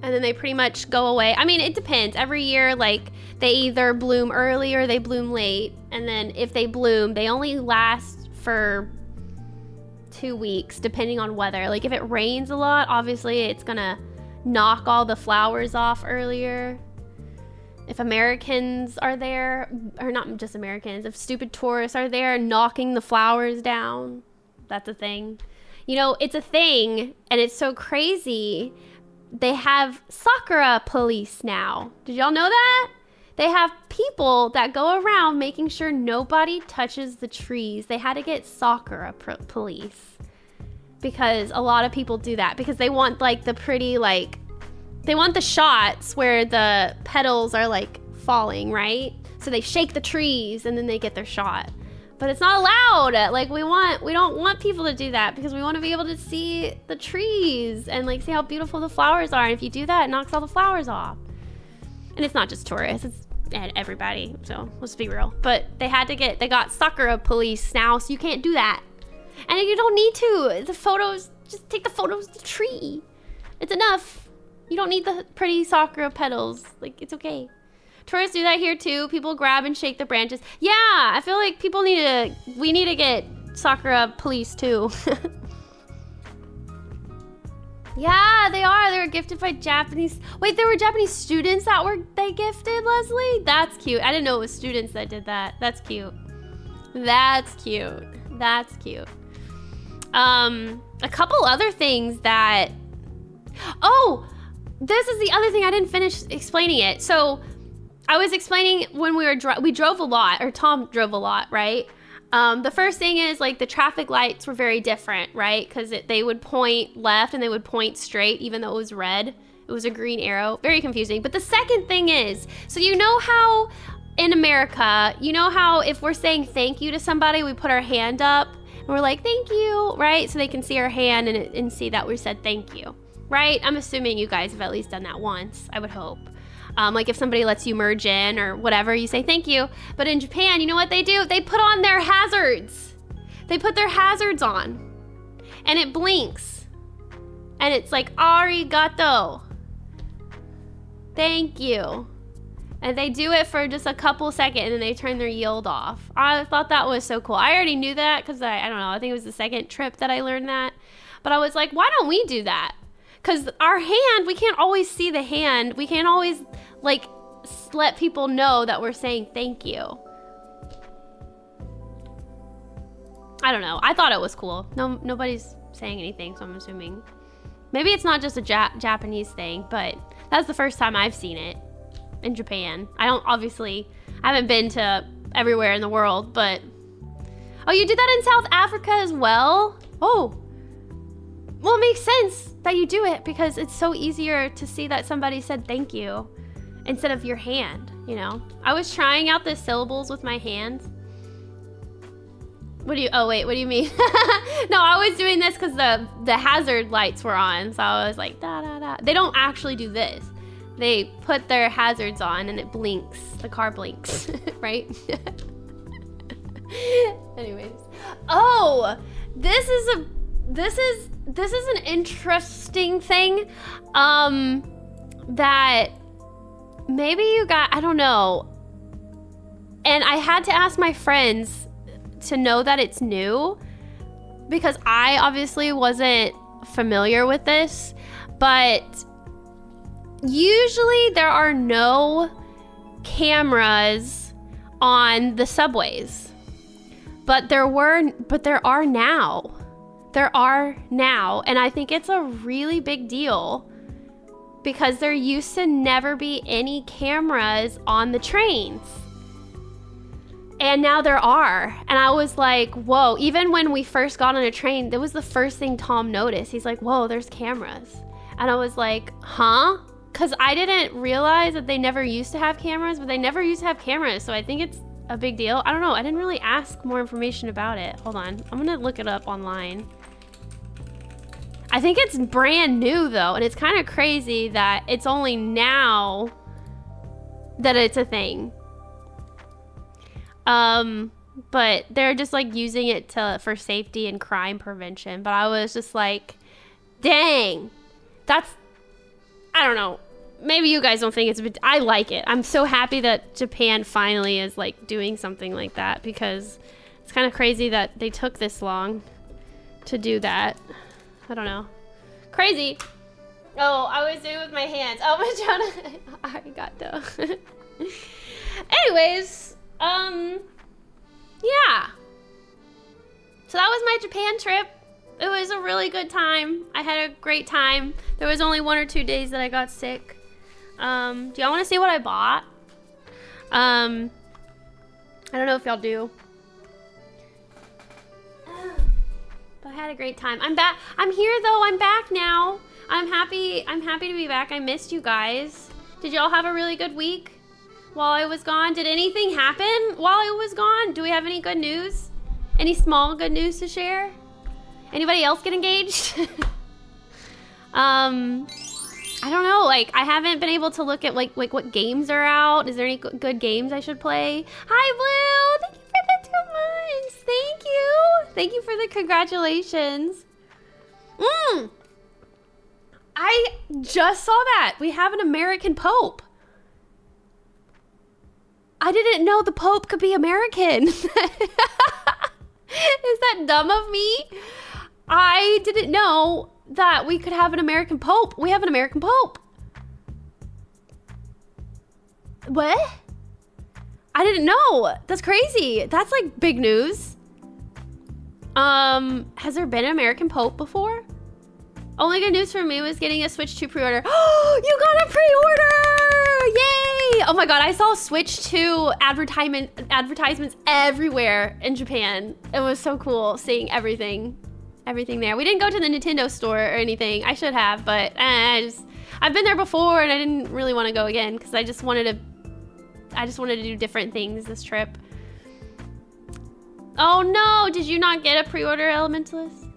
And then they pretty much go away. I mean, it depends. Every year, like, they either bloom early or they bloom late. And then if they bloom, they only last for 2 weeks, depending on weather. Like, if it rains a lot, obviously it's gonna knock all the flowers off earlier. If Americans are there, or not just Americans, if stupid tourists are there knocking the flowers down, that's a thing. You know, it's a thing, and it's so crazy. They have Sakura police now. Did y'all know that? They have people that go around making sure nobody touches the trees. They had to get Sakura police because a lot of people do that because they want like the pretty, like, they want the shots where the petals are like falling, right? So they shake the trees and then they get their shot. But it's not allowed. Like, we don't want people to do that because we want to be able to see the trees and like see how beautiful the flowers are. And if you do that, it knocks all the flowers off. And it's not just tourists, it's everybody. So let's be real. But they got Sakura police now, so you can't do that. And you don't need to. The photos, just take the photos of the tree. It's enough. You don't need the pretty Sakura petals. Like, it's okay. Tourists do that here too. People grab and shake the branches. Yeah, I feel like we need to get Sakura police too. Yeah, they are. They were gifted by Japanese. Wait, there were Japanese students that they gifted, Leslie? That's cute. I didn't know it was students that did that. That's cute. That's cute. That's cute. A couple other things that, oh, this is the other thing. I didn't finish explaining it. So I was explaining when we drove a lot, or Tom drove a lot, right? The first thing is, like, the traffic lights were very different, right? Because they would point left and they would point straight, even though it was red. It was a green arrow. Very confusing. But the second thing is, so you know how in America, you know how if we're saying thank you to somebody, we put our hand up and we're like, thank you, right? So they can see our hand and see that we said thank you, right? I'm assuming you guys have at least done that once, I would hope. Like if somebody lets you merge in or whatever, you say thank you. But in Japan, you know what they do? They put on their hazards. They put their hazards on and it blinks. And it's like, arigato. Thank you. And they do it for just a couple seconds and then they turn their yield off. I thought that was so cool. I already knew that because I don't know, I think it was the second trip that I learned that. But I was like, why don't we do that? Because our hand, we can't always see the hand. We can't always, like, let people know that we're saying thank you. I don't know. I thought it was cool. Nobody's saying anything, so I'm assuming. Maybe it's not just a Japanese thing, but that's the first time I've seen it in Japan. I haven't been to everywhere in the world, but... Oh, you did that in South Africa as well? Oh. Well, it makes sense that you do it because it's so easier to see that somebody said thank you instead of your hand, you know? I was trying out the syllables with my hands. What do you mean? No, I was doing this because the hazard lights were on, so I was like, da, da, da. They don't actually do this. They put their hazards on and it blinks. The car blinks, right? Anyways. Oh, this is an interesting thing. That maybe you got, I don't know. And I had to ask my friends to know that it's new because I obviously wasn't familiar with this, but usually there are no cameras on the subways, but there are now. There are now, and I think it's a really big deal because there used to never be any cameras on the trains. And now there are. And I was like, whoa, even when we first got on a train, that was the first thing Tom noticed. He's like, whoa, there's cameras. And I was like, huh? Because I didn't realize that they never used to have cameras, but they never used to have cameras. So I think it's a big deal. I don't know. I didn't really ask more information about it. Hold on. I'm going to look it up online. I think it's brand new though. And it's kind of crazy that it's only now that it's a thing. But they're just like using it for safety and crime prevention. But I was just like, dang, I don't know. Maybe you guys don't think it's, I like it. I'm so happy that Japan finally is like doing something like that because it's kind of crazy that they took this long to do that. I don't know. Crazy. Oh, I was doing it with my hands. Oh, my God. I got though. Anyways, yeah. So that was my Japan trip. It was a really good time. I had a great time. There was only 1 or 2 days that I got sick. Do y'all want to see what I bought? I don't know if y'all do. But I had a great time. I'm back. I'm here though. I'm back now. I'm happy to be back. I missed you guys. Did y'all have a really good week while I was gone? Did anything happen while I was gone? Do we have any good news? Any small good news to share? Anybody else get engaged? I don't know, like I haven't been able to look at like what games are out. Is there any good games I should play? Hi Blue, thank you for the 2 months. Thank you. Thank you for the congratulations. I just saw that. We have an American Pope. I didn't know the Pope could be American. Is that dumb of me? I didn't know that we could have an American Pope. We have an American Pope. What? I didn't know. That's crazy. That's like big news. Has there been an American Pope before? Only good news for me was getting a Switch 2 pre-order. Oh, you got a pre-order! Yay! Oh my God, I saw Switch 2 advertisements everywhere in Japan. It was so cool seeing everything there. We didn't go to the Nintendo store or anything. I should have, but I've been there before and I didn't really want to go again because I just wanted to do different things this trip. Oh no, did you not get a pre-order, Elementalist?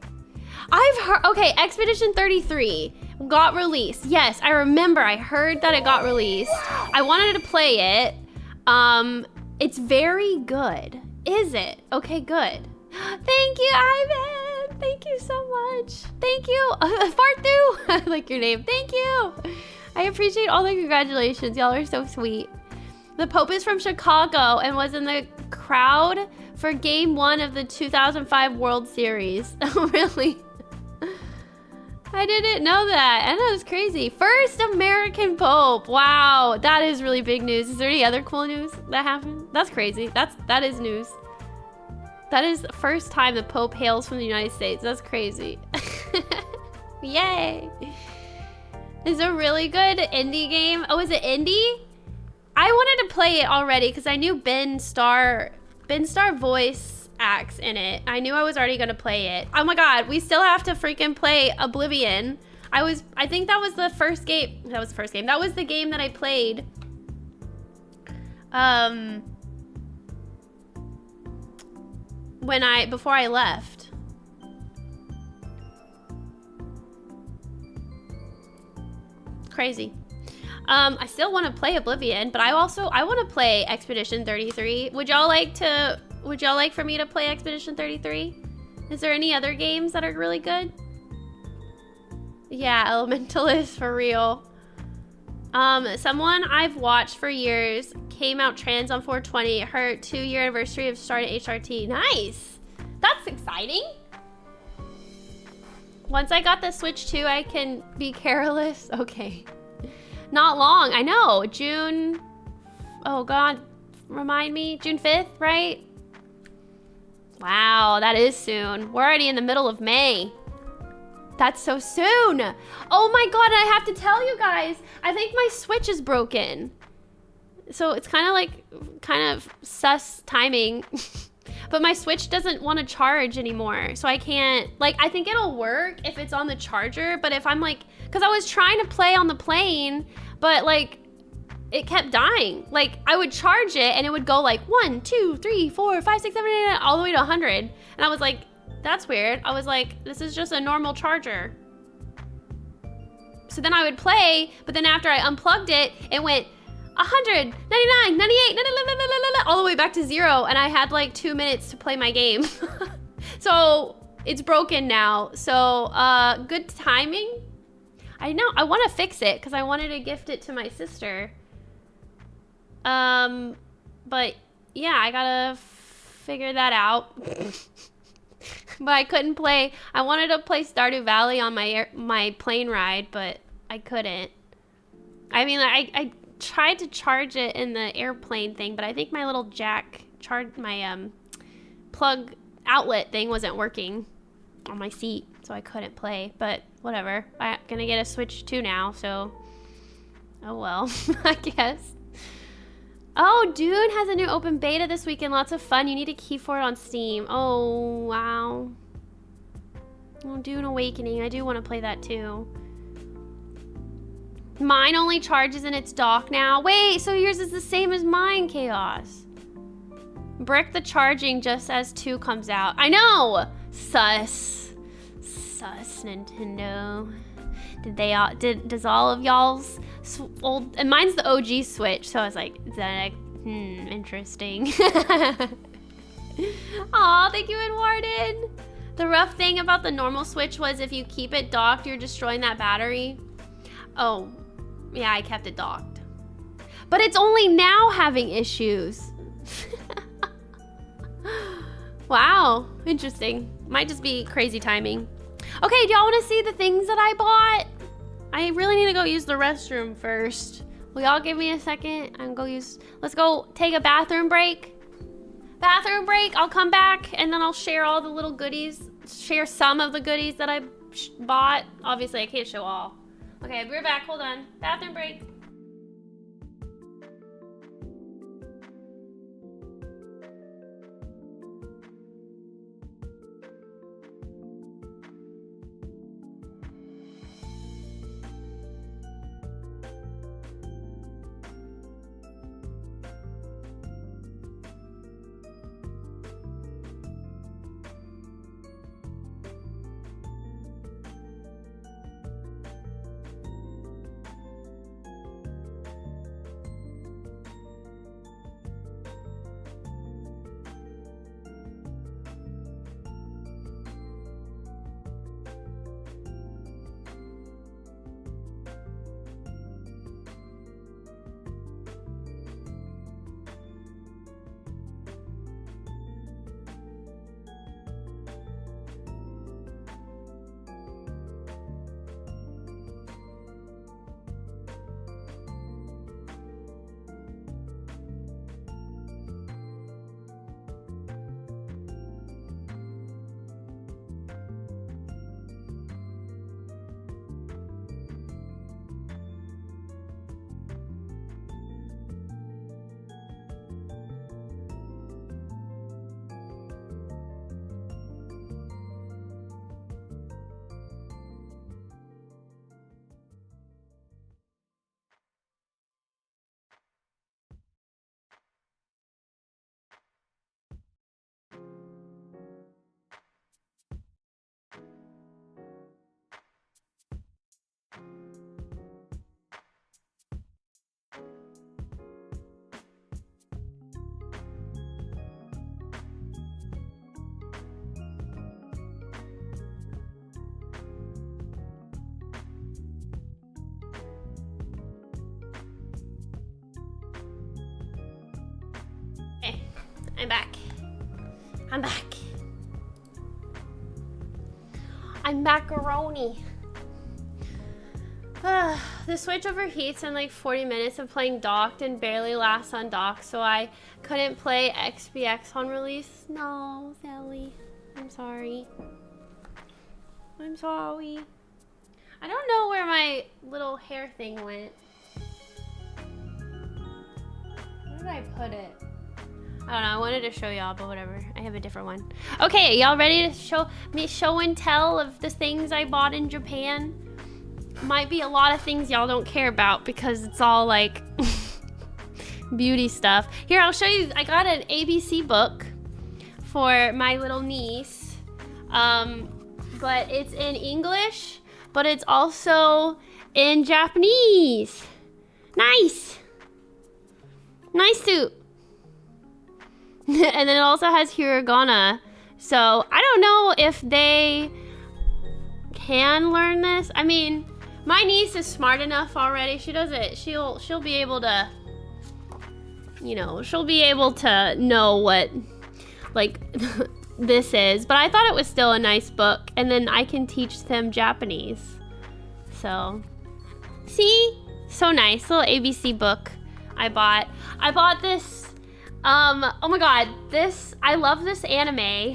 I've heard, okay, Expedition 33 got released. Yes, I remember. I heard that it got released. I wanted to play it. It's very good. Is it? Okay, good. Thank you, Ivan. Thank you so much. Thank you. Farthu. I like your name. Thank you. I appreciate all the congratulations. Y'all are so sweet. The Pope is from Chicago and was in the crowd for Game 1 of the 2005 World Series. Oh, really? I didn't know that. And that was crazy. First American Pope. Wow. That is really big news. Is there any other cool news that happened? That's crazy. That is news. That is the first time the Pope hails from the United States. That's crazy. Yay. Is a really good indie game. Oh, is it indie? I wanted to play it already because I knew Ben Starr voice acts in it. I knew I was already gonna play it. Oh my God, we still have to freaking play Oblivion. I think that was the first game. That was the first game. That was the game that I played. Before I left. Crazy. I still want to play Oblivion, but I want to play Expedition 33. Would y'all like to Would y'all like for me to play Expedition 33? Is there any other games that are really good? Yeah, Elementalist for real. Someone I've watched for years came out trans on 420. Her 2-year anniversary of starting HRT. Nice. That's exciting. Once I got the Switch 2, I can be careless. Okay. Not long. I know. June. Oh, God. Remind me. June 5th, right? Wow, that is soon. We're already in the middle of May. That's so soon. Oh my God, and I have to tell you guys, I think my Switch is broken. So it's kind of sus timing. But my Switch doesn't want to charge anymore. So I can't, like, I think it'll work if it's on the charger. But if I'm like, because I was trying to play on the plane, but like, it kept dying. Like, I would charge it and it would go like 1, 2, 3, 4, 5, 6, 7, 8, all the way to 100. And I was like, that's weird. I was like, this is just a normal charger. So then I would play, but then after I unplugged it, it went 100, 99, 98, all the way back to 0. And I had like 2 minutes to play my game. So it's broken now. So good timing. I know, I want to fix it because I wanted to gift it to my sister. But yeah, I gotta figure that out. But I couldn't play. I wanted to play Stardew Valley on my plane ride, but I couldn't. I mean, I tried to charge it in the airplane thing, but I think my little jack my plug outlet thing wasn't working on my seat, so I couldn't play. But whatever. I'm gonna get a Switch 2 now, so oh well, I guess. Oh, Dune has a new open beta this weekend. Lots of fun. You need a key for it on Steam. Oh, wow. Oh, Dune Awakening. I do want to play that too. Mine only charges in its dock now. Wait, so yours is the same as mine, Chaos. Brick the charging just as 2 comes out. I know! Sus, Nintendo. Does all of y'all's old, and mine's the OG Switch, so I was like, is that interesting. Aw, thank you, Edwarden. The rough thing about the normal Switch was if you keep it docked, you're destroying that battery. Oh, yeah, I kept it docked. But it's only now having issues. Wow, interesting. Might just be crazy timing. Okay, do y'all want to see the things that I bought? I really need to go use the restroom first. Will y'all give me a second? Let's go take a bathroom break. Bathroom break, I'll come back and then I'll share all the little goodies. Share some of the goodies that I bought. Obviously, I can't show all. Okay, we're back, hold on. Bathroom break. I'm back. I'm back. I'm macaroni. The Switch overheats in like 40 minutes of playing docked and barely lasts on dock, so I couldn't play XBX on release. No, Sally. I'm sorry. I'm sorry. I don't know where my little hair thing went. Where did I put it? I don't know, I wanted to show y'all, but whatever. I have a different one. Okay, y'all ready to show and tell of the things I bought in Japan? Might be a lot of things y'all don't care about because it's all like beauty stuff. Here, I'll show you. I got an ABC book for my little niece. But it's in English, but it's also in Japanese. Nice. Nice suit. And then it also has hiragana. So I don't know if they can learn this. I mean, my niece is smart enough already. She does it. She'll be able to, you know, she'll be able to know what like this is. But I thought it was still a nice book, and then I can teach them Japanese. So, see? So nice. Little ABC book I bought. I bought this oh my god, I love this anime.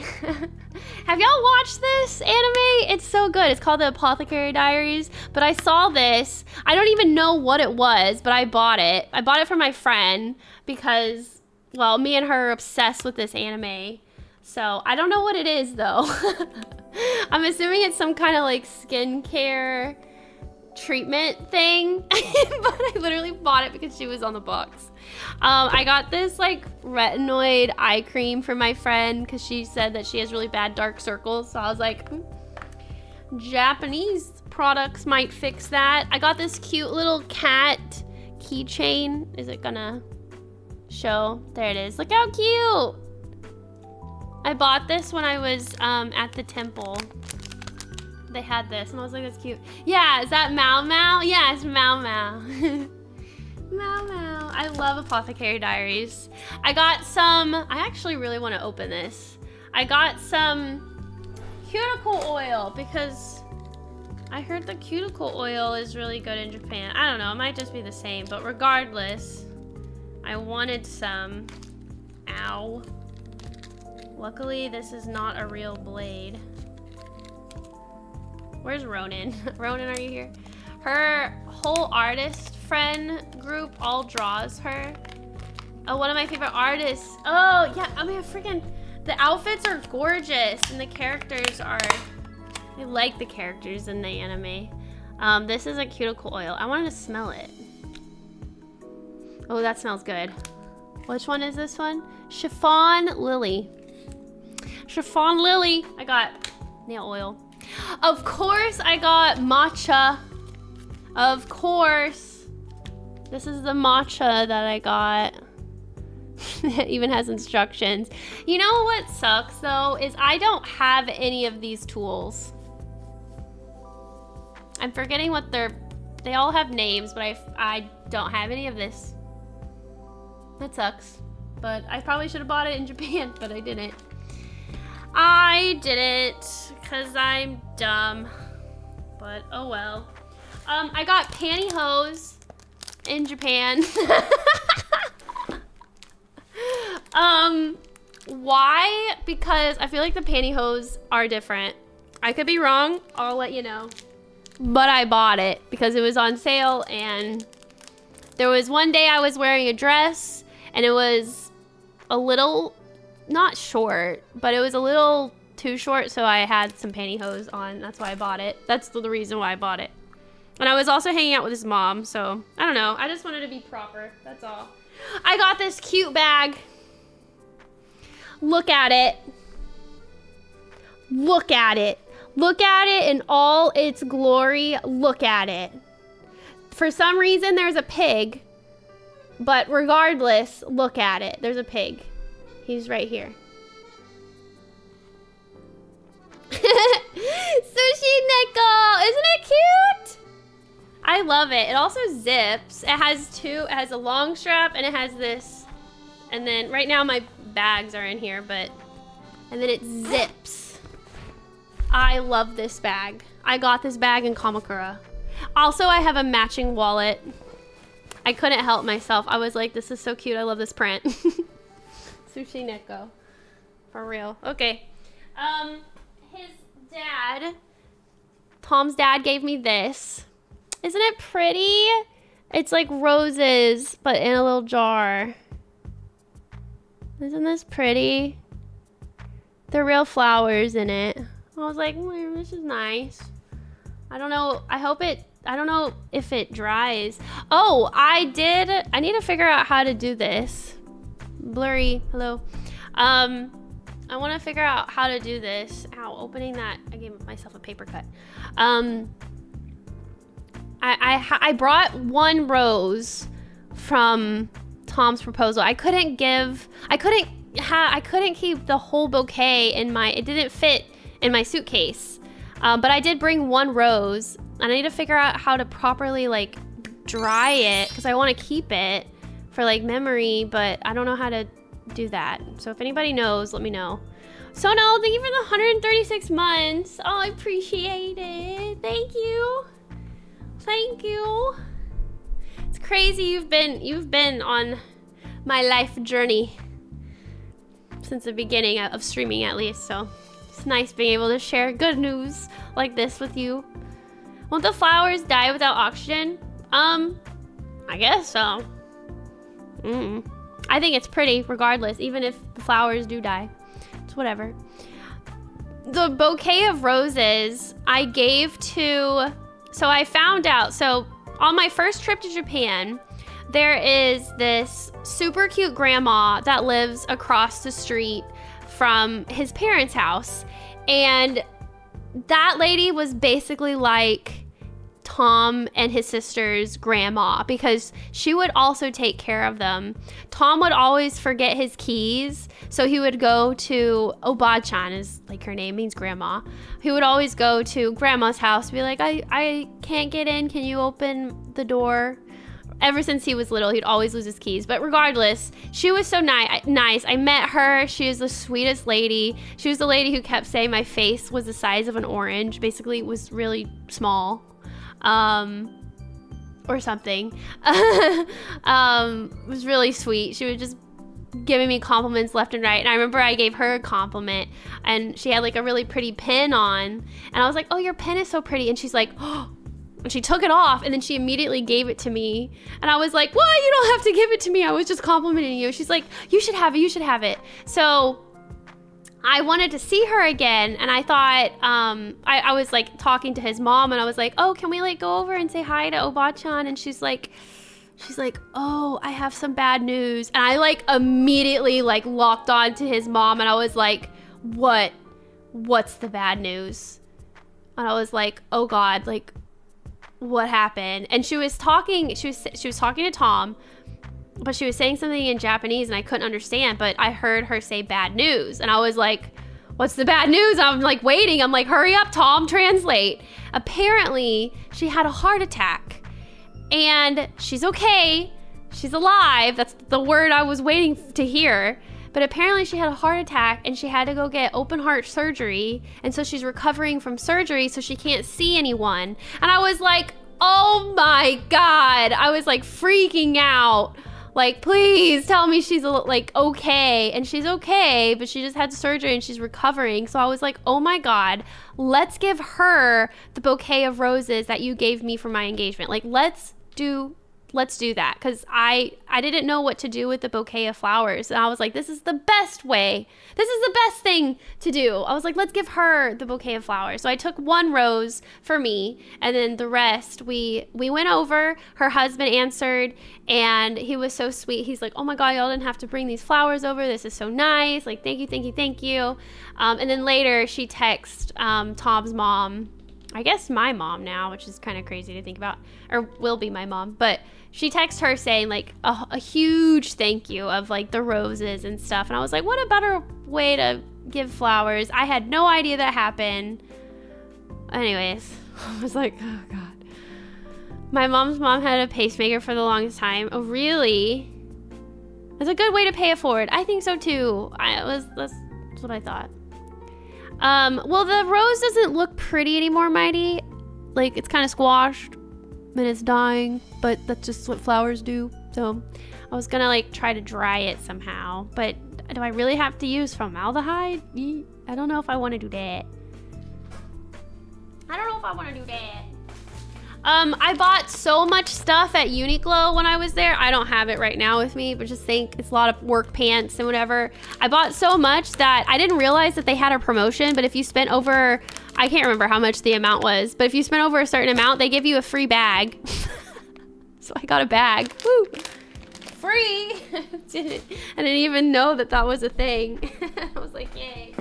Have y'all watched this anime? It's so good. It's called The Apothecary Diaries, but I saw this. I don't even know what it was, but I bought it. I bought it for my friend because, well, me and her are obsessed with this anime. So, I don't know what it is though. I'm assuming it's some kind of like skincare treatment thing, but I literally bought it because she was on the box. I got this like retinoid eye cream for my friend because she said that she has really bad dark circles. So I was like, Japanese products might fix that. I got this cute little cat keychain. Is it gonna show? There it is. Look how cute. I bought this when I was at the temple. They had this and I was like, that's cute. Yeah, is that Mau Mau? Yeah, it's Mau Mau. Mau Mau. I love Apothecary Diaries. I got some, I actually really want to open this. I got some cuticle oil because I heard the cuticle oil is really good in Japan. I don't know, it might just be the same, but regardless, I wanted some. Ow. Luckily, this is not a real blade. Where's Ronan? Ronan, are you here? Her whole artist friend group all draws her. Oh, one of my favorite artists. Oh, yeah, I mean, freaking, the outfits are gorgeous and the characters are, I like the characters in the anime. This is a cuticle oil. I wanted to smell it. Oh, that smells good. Which one is this one? Chiffon Lily. Chiffon Lily. I got nail oil. Of course, I got matcha. Of course. This is the matcha that I got. It even has instructions. You know what sucks though, is I don't have any of these tools. I'm forgetting what they all have names, but I don't have any of this. That sucks. But I probably should have bought it in Japan, but I didn't. I didn't, because I'm dumb. But oh well. I got pantyhose in Japan. Why? Because I feel like the pantyhose are different. I could be wrong, I'll let you know. But I bought it because it was on sale, and there was one day I was wearing a dress and it was a little, not short, but it was a little too short, so I had some pantyhose on. That's why I bought it. That's the reason why I bought it. And I was also hanging out with his mom, so I don't know. I just wanted to be proper, that's all. I got this cute bag. Look at it. Look at it. Look at it in all its glory. Look at it. For some reason, there's a pig. But regardless, look at it. There's a pig. He's right here. Sushi Neko! Isn't it cute? I love it. It also zips. It has a long strap and it has this. And then right now my bags are in here, but... And then it zips. I love this bag. I got this bag in Kamakura. Also, I have a matching wallet. I couldn't help myself. I was like, this is so cute. I love this print. Sushi Neko. For real. Okay. His dad, Tom's dad gave me this. Isn't it pretty? It's like roses, but in a little jar. Isn't this pretty? They're real flowers in it. I was like, this is nice. I don't know. I don't know if it dries. Oh, I need to figure out how to do this. Blurry, hello. I want to figure out how to do this. Ow, opening that. I gave myself a paper cut. I brought one rose from Tom's proposal. I couldn't keep the whole bouquet it didn't fit in my suitcase. But I did bring one rose, and I need to figure out how to properly like dry it because I want to keep it for like memory, but I don't know how to do that. So if anybody knows, let me know. So no, thank you for the 136 months. Oh, I appreciate it. Thank you. Thank you. It's crazy you've been on my life journey since the beginning of streaming, at least. So it's nice being able to share good news like this with you. Won't the flowers die without oxygen? I guess so. I think it's pretty regardless, even if the flowers do die. It's whatever. The bouquet of roses I gave to... So I found out, so on my first trip to Japan, there is this super cute grandma that lives across the street from his parents' house. And that lady was basically like Tom and his sister's grandma because she would also take care of them. Tom would always forget his keys, so he would go to Oba-chan, is like her name, means grandma. He would always go to grandma's house, be like, I can't get in, can you open the door? Ever since he was little, he'd always lose his keys. But regardless, she was so nice. I met her. She is the sweetest lady. She was the lady who kept saying my face was the size of an orange. Basically, it was really small. Or something. It was really sweet. She was just giving me compliments left and right. And I remember I gave her a compliment. And she had like a really pretty pin on. And I was like, oh, your pin is so pretty. And she's like, oh. And she took it off and then she immediately gave it to me. And I was like, well, you don't have to give it to me. I was just complimenting you. She's like, you should have it. You should have it. So I wanted to see her again. And I thought, I was like talking to his mom and I was like, oh, can we like go over and say hi to Oba-chan? And she's like, oh, I have some bad news. And I like immediately like locked on to his mom and I was like, what's the bad news? And I was like, oh God, like, what happened? And she was talking to Tom, but she was saying something in Japanese and I couldn't understand, but I heard her say bad news and I was like, what's the bad news? I'm like waiting. I'm like, hurry up, Tom, translate. Apparently she had a heart attack and she's okay. She's alive. That's the word I was waiting to hear. But apparently she had a heart attack and she had to go get open heart surgery. And so she's recovering from surgery so she can't see anyone. And I was like, oh my God. I was like freaking out. Like, please tell me she's like okay. And she's okay, but she just had surgery and she's recovering. So I was like, oh my God, let's give her the bouquet of roses that you gave me for my engagement. Like, let's do that, because I didn't know what to do with the bouquet of flowers, and I was like, this is the best way, this is the best thing to do. I was like, let's give her the bouquet of flowers. So I took one rose for me, and then the rest we went over. Her husband answered, and he was so sweet. He's like, oh my God, y'all didn't have to bring these flowers over, this is so nice, like thank you. And then later she texted Tom's mom, I guess my mom now, which is kind of crazy to think about, or will be my mom, but she texted her saying like a huge thank you of like the roses and stuff. And I was like, what a better way to give flowers. I had no idea that happened. Anyways, I was like, oh God. My mom's mom had a pacemaker for the longest time. Oh, really? It's a good way to pay it forward. I think so too. That's what I thought. Well, the rose doesn't look pretty anymore, Mighty. Like, it's kind of squashed and it's dying, but that's just what flowers do. So I was gonna like try to dry it somehow, but do I really have to use formaldehyde? I don't know if I want to do that. I bought so much stuff at Uniqlo when I was there. I don't have it right now with me, but just think it's a lot of work pants and whatever. I bought so much that I didn't realize that they had a promotion, but if you spent over, I can't remember how much the amount was, but if you spent over a certain amount, they give you a free bag. So I got a bag. Woo! Free! I didn't even know that that was a thing. I was like, yay.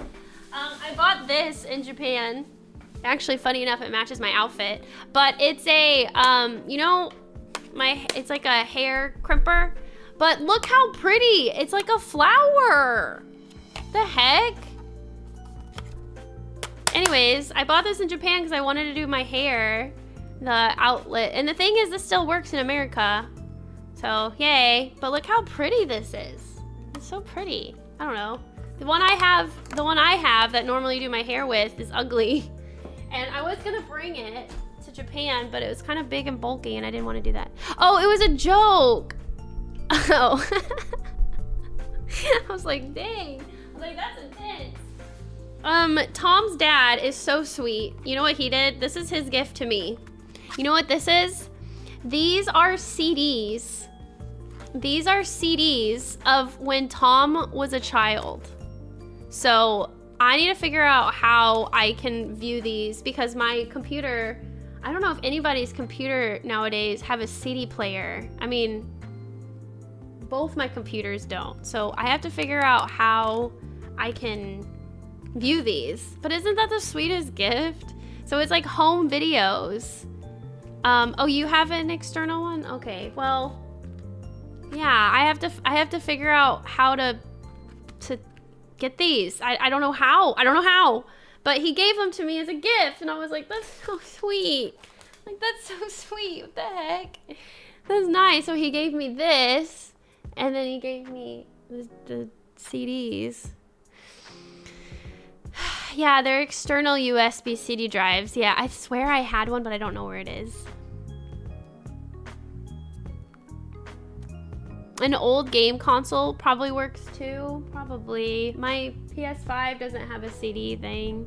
I bought this in Japan. Actually, funny enough, it matches my outfit, but it's a, you know, it's like a hair crimper, but look how pretty. It's like a flower. The heck? Anyways, I bought this in Japan because I wanted to do my hair, the outlet. And the thing is, this still works in America. So, yay. But look how pretty this is. It's so pretty. I don't know. The one I have that normally do my hair with is ugly. And I was gonna bring it to Japan, but it was kind of big and bulky and I didn't want to do that. Oh, it was a joke. Oh. I was like, dang. I was like, that's intense. Tom's dad is so sweet. You know what he did? This is his gift to me. You know what this is? These are CDs. These are CDs of when Tom was a child. So I need to figure out how I can view these because my computer, I don't know if anybody's computer nowadays have a CD player. I mean, both my computers don't. So I have to figure out how I can view these. But isn't that the sweetest gift? So it's like home videos. Oh, you have an external one? Okay, well, yeah, I have to figure out how to get these. I don't know how, but he gave them to me as a gift and I was like, that's so sweet. Like, that's so sweet. What the heck? That's nice. So he gave me this and then he gave me the CDs. Yeah, they're external USB CD drives. Yeah, I swear I had one, but I don't know where it is. An old game console probably works too. Probably. My PS5 doesn't have a CD thing.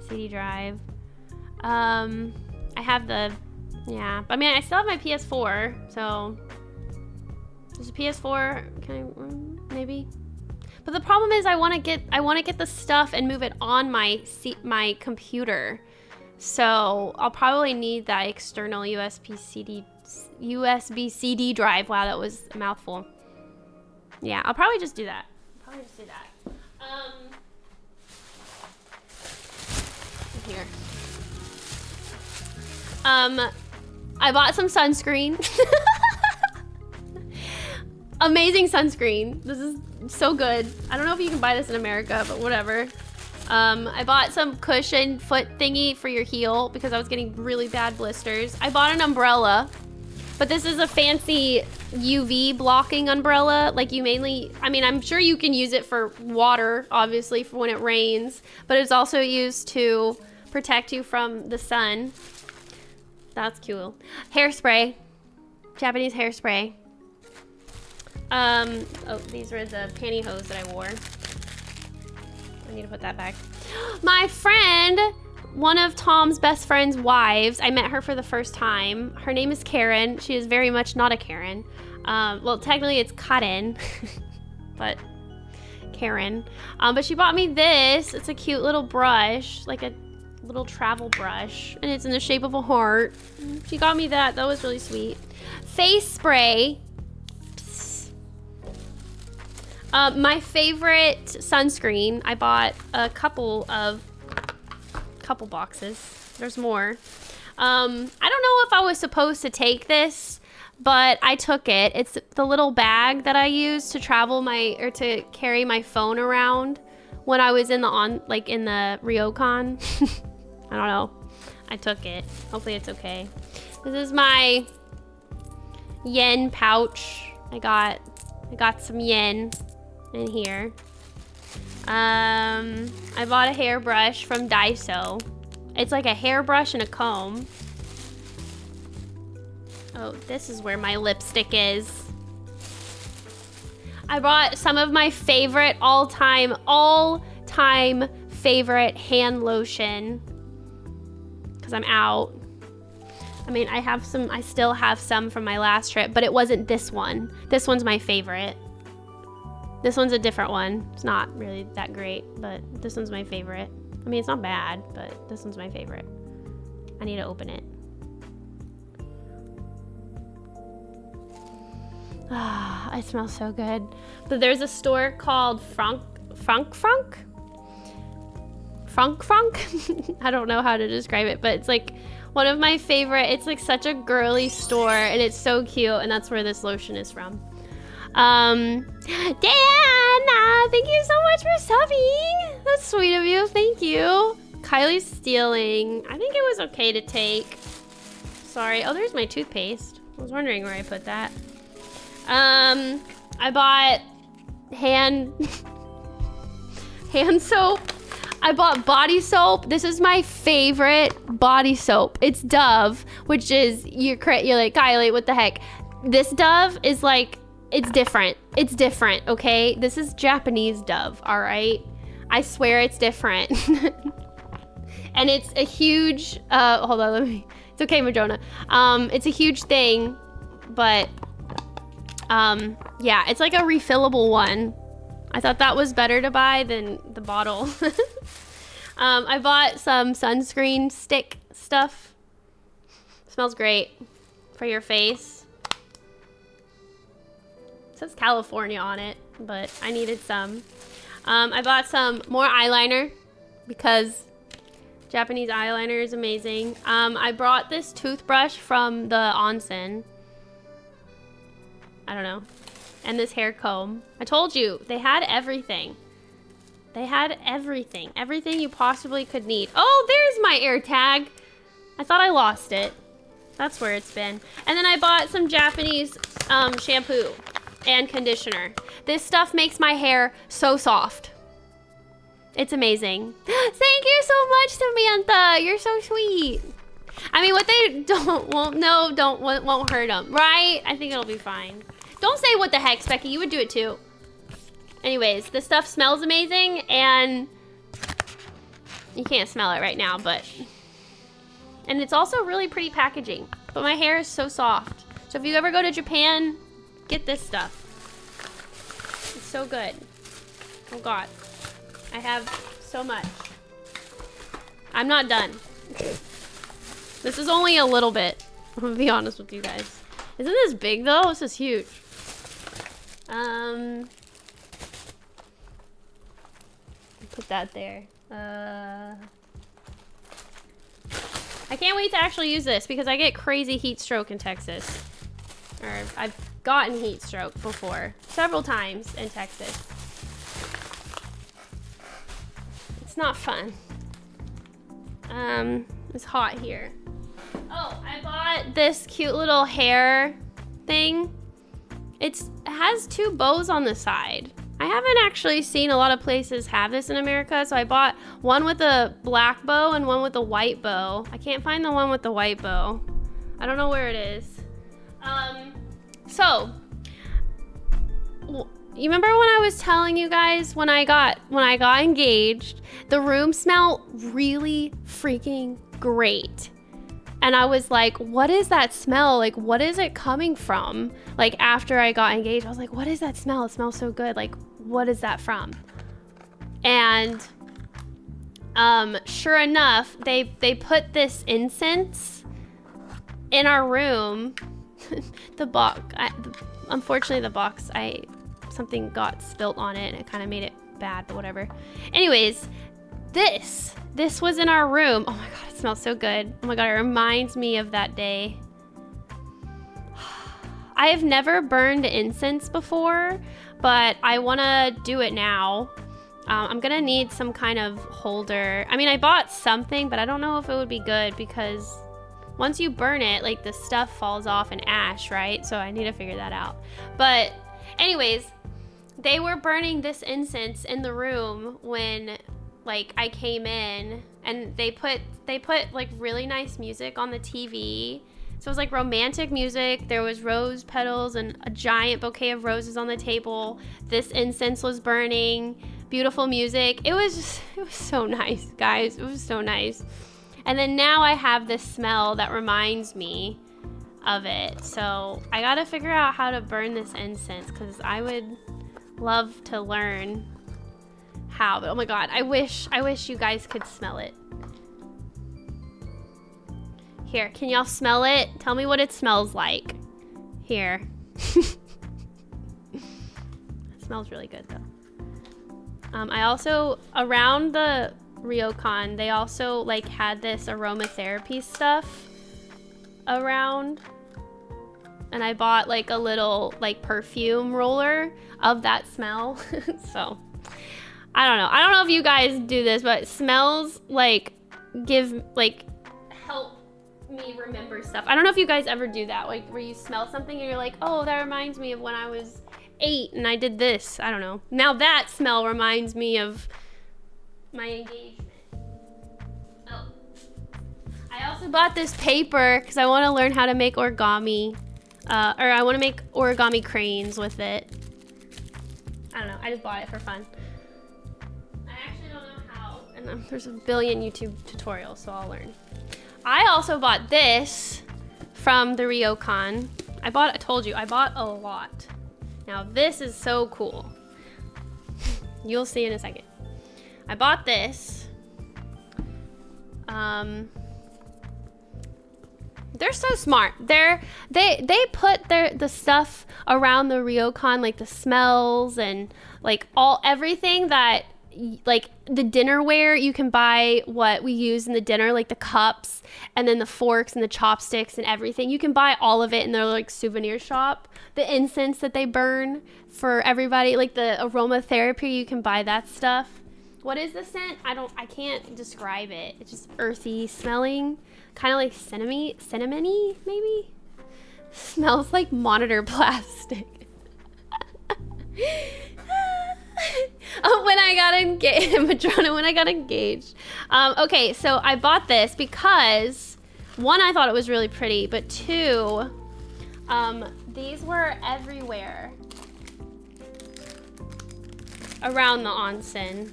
CD drive. I have the, yeah. I mean, I still have my PS4, so. There's a PS4, can I, maybe? But the problem is I want to get the stuff and move it on my computer. So I'll probably need that external USB CD drive. Wow, that was a mouthful. Yeah, I'll probably just do that. Here. I bought some sunscreen. Amazing sunscreen. This is so good. I don't know if you can buy this in America, but whatever. I bought some cushion foot thingy for your heel because I was getting really bad blisters. I bought an umbrella, but this is a fancy UV blocking umbrella. Like you mainly, I mean, I'm sure you can use it for water, obviously, for when it rains, but it's also used to protect you from the sun. That's cool. Hairspray, Japanese hairspray. Oh, these were the pantyhose that I wore. I need to put that back. My friend, one of Tom's best friend's wives, I met her for the first time. Her name is Karen. She is very much not a Karen. Well, technically it's Karen, but Karen. But she bought me this. It's a cute little brush, like a little travel brush, and it's in the shape of a heart. She got me that. That was really sweet. Face spray. My favorite sunscreen, I bought a couple boxes. There's more. I don't know if I was supposed to take this, but I took it. It's the little bag that I use to to carry my phone around when I was in the Ryokan. I don't know. I took it. Hopefully it's okay. This is my yen pouch. I got I got some yen in here. I bought a hairbrush from Daiso. It's like a hairbrush and a comb. Oh, this is where my lipstick is. I bought some of my favorite all-time favorite hand lotion. Because I'm out. I mean, I still have some from my last trip, but it wasn't this one. This one's my favorite. This one's a different one. It's not really that great, but this one's my favorite. I mean, it's not bad, but this one's my favorite. I need to open it. Ah, it smells so good. But there's a store called Frank. I don't know how to describe it, but it's like one of my favorite. It's like such a girly store, and it's so cute, and that's where this lotion is from. Dan, thank you so much for subbing. That's sweet of you. Thank you. Kylie's stealing. I think it was okay to take. Sorry. Oh, there's my toothpaste. I was wondering where I put that. I bought hand soap. I bought body soap. This is my favorite body soap. It's Dove, which is, you're like, Kylie, what the heck? This Dove is like, it's different. It's different, okay? This is Japanese Dove, all right? I swear it's different. And it's a huge, hold on, it's okay, Madrona. It's a huge thing, but, yeah, it's like a refillable one. I thought that was better to buy than the bottle. I bought some sunscreen stick stuff. Smells great for your face. It says California on it, but I needed some. I bought some more eyeliner because Japanese eyeliner is amazing. I brought this toothbrush from the onsen. I don't know. And this hair comb. I told you, they had everything. They had everything. Everything you possibly could need. Oh, there's my air tag. I thought I lost it. That's where it's been. And then I bought some Japanese shampoo and conditioner. This stuff makes my hair so soft. It's amazing. Thank you so much, Samantha. You're so sweet. I mean, what they won't hurt them, right? I think it'll be fine. Don't say what the heck, Specky. You would do it too. Anyways, this stuff smells amazing, and you can't smell it right now, but... And it's also really pretty packaging. But my hair is so soft. So if you ever go to Japan, get this stuff. It's so good. Oh God. I have so much. I'm not done. This is only a little bit. I'm gonna be honest with you guys. Isn't this big though? This is huge. Put that there. I can't wait to actually use this because I get crazy heat stroke in Texas. Or I've gotten heat stroke before. Several times in Texas. It's not fun. It's hot here. Oh, I bought this cute little hair thing. It has two bows on the side. I haven't actually seen a lot of places have this in America, so I bought one with a black bow and one with a white bow. I can't find the one with the white bow. I don't know where it is. So, you remember when I was telling you guys when I got engaged, the room smelled really freaking great. And I was like, what is that smell? Like, what is it coming from? Like, after I got engaged, I was like, what is that smell? It smells so good. Like, what is that from? And sure enough, they put this incense in our room. The box, unfortunately, the box, something got spilt on it and it kind of made it bad, but whatever. Anyways, this was in our room. Oh my God, it smells so good. Oh my God, it reminds me of that day. I have never burned incense before, but I want to do it now. I'm gonna need some kind of holder. I mean, I bought something, but I don't know if it would be good because once you burn it, like the stuff falls off in ash, right? So I need to figure that out. But Anyways, they were burning this incense in the room when like I came in, and they put like really nice music on the TV. So it was like romantic music. There was rose petals and a giant bouquet of roses on the table. This incense was burning. Beautiful music. It was so nice, guys. It was so nice. And then now I have this smell that reminds me of it. So I gotta figure out how to burn this incense, because I would love to learn how. But oh my god, I wish you guys could smell it. Here, can y'all smell it? Tell me what it smells like. Here. It smells really good though. I also, around the Ryokan, they also like had this aromatherapy stuff around. And I bought like a little like perfume roller of that smell. So, I don't know. I don't know if you guys do this, but smells like help me remember stuff. I don't know if you guys ever do that, like where you smell something and you're like, oh, that reminds me of when I was 8 and I did this. I don't know. Now that smell reminds me of my engagement. Oh. I also bought this paper because I want to learn how to make origami. Or I want to make origami cranes with it. I don't know. I just bought it for fun. I actually don't know how. And there's a billion YouTube tutorials, so I'll learn. I also bought this from the Ryokan. I told you, I bought a lot. Now this is so cool. You'll see in a second. I bought this. They're so smart. They put the stuff around the Ryokan, like the smells and like everything that, like the dinnerware, you can buy what we use in the dinner, like the cups and then the forks and the chopsticks and everything. You can buy all of it in their like souvenir shop. The incense that they burn for everybody, like the aromatherapy, you can buy that stuff. What is the scent? I can't describe it. It's just earthy smelling, kind of like cinnamony maybe. Smells like monitor plastic. When I got engaged, Madrona, when I got engaged. Okay, so I bought this because, one, I thought it was really pretty, but two, these were everywhere around the onsen.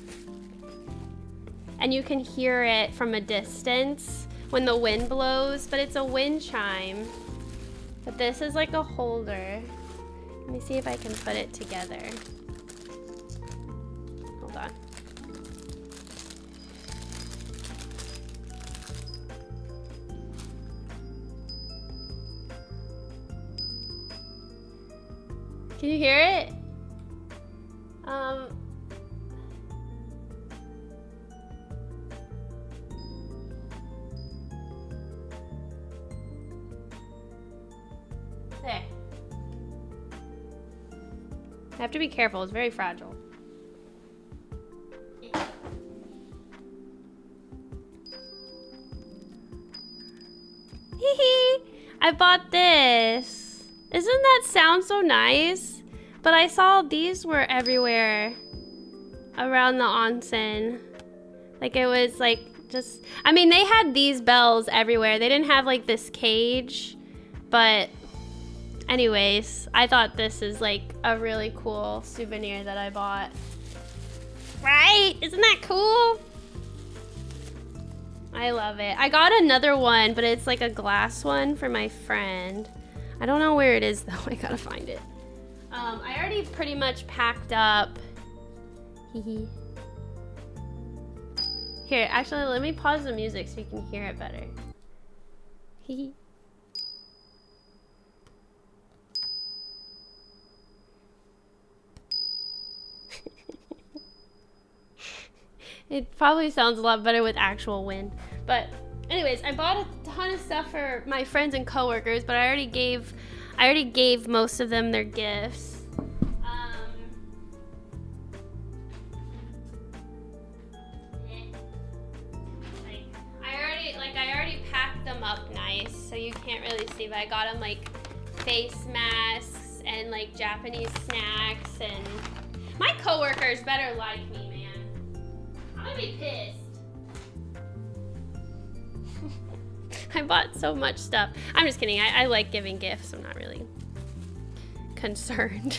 And you can hear it from a distance when the wind blows, but it's a wind chime. But this is like a holder. Let me see if I can put it together. Hold on. Can you hear it? There. I have to be careful, it's very fragile. Hee. I bought this. Isn't that sound so nice? But I saw these were everywhere around the onsen. Like it was like just, I mean, they had these bells everywhere. They didn't have like this cage, but anyways, I thought this is like a really cool souvenir that I bought. Right? Isn't that cool? I love it. I got another one, but it's like a glass one for my friend. I don't know where it is though. I gotta find it. I already pretty much packed up. Here, actually, let me pause the music so you can hear it better. It probably sounds a lot better with actual wind. But anyways, I bought a ton of stuff for my friends and coworkers, but I already gave most of them their gifts. I already packed them up nice, so you can't really see, but I got them like face masks and like Japanese snacks, and my coworkers better like me, man. I'm gonna be pissed. I bought so much stuff. I'm just kidding. I like giving gifts. I'm not really concerned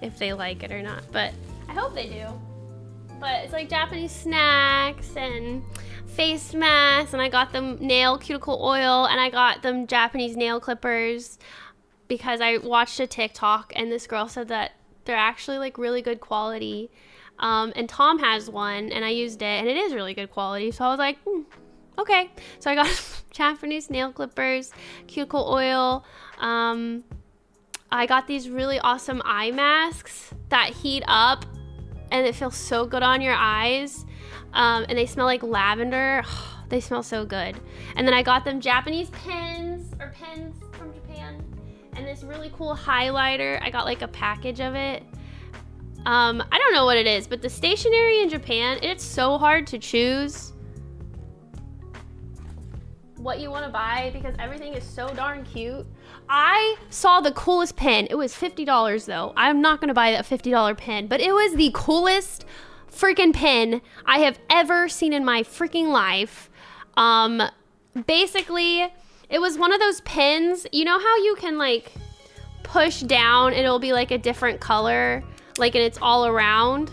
if they like it or not, but I hope they do. But it's like Japanese snacks and face masks, and I got them nail cuticle oil, and I got them Japanese nail clippers because I watched a TikTok and this girl said that they're actually like really good quality. And Tom has one and I used it and it is really good quality. So I was like, okay. So I got Japanese nail clippers, cuticle oil. I got these really awesome eye masks that heat up and it feels so good on your eyes. And they smell like lavender. They smell so good. And then I got them Japanese pens from Japan. And this really cool highlighter. I got like a package of it. I don't know what it is, but the stationery in Japan, it's so hard to choose what you want to buy because everything is so darn cute. I saw the coolest pen. It was $50 though. I'm not going to buy that $50 pen, but it was the coolest freaking pen I have ever seen in my freaking life. Basically, it was one of those pens, you know how you can like push down and it'll be like a different color, like, and it's all around.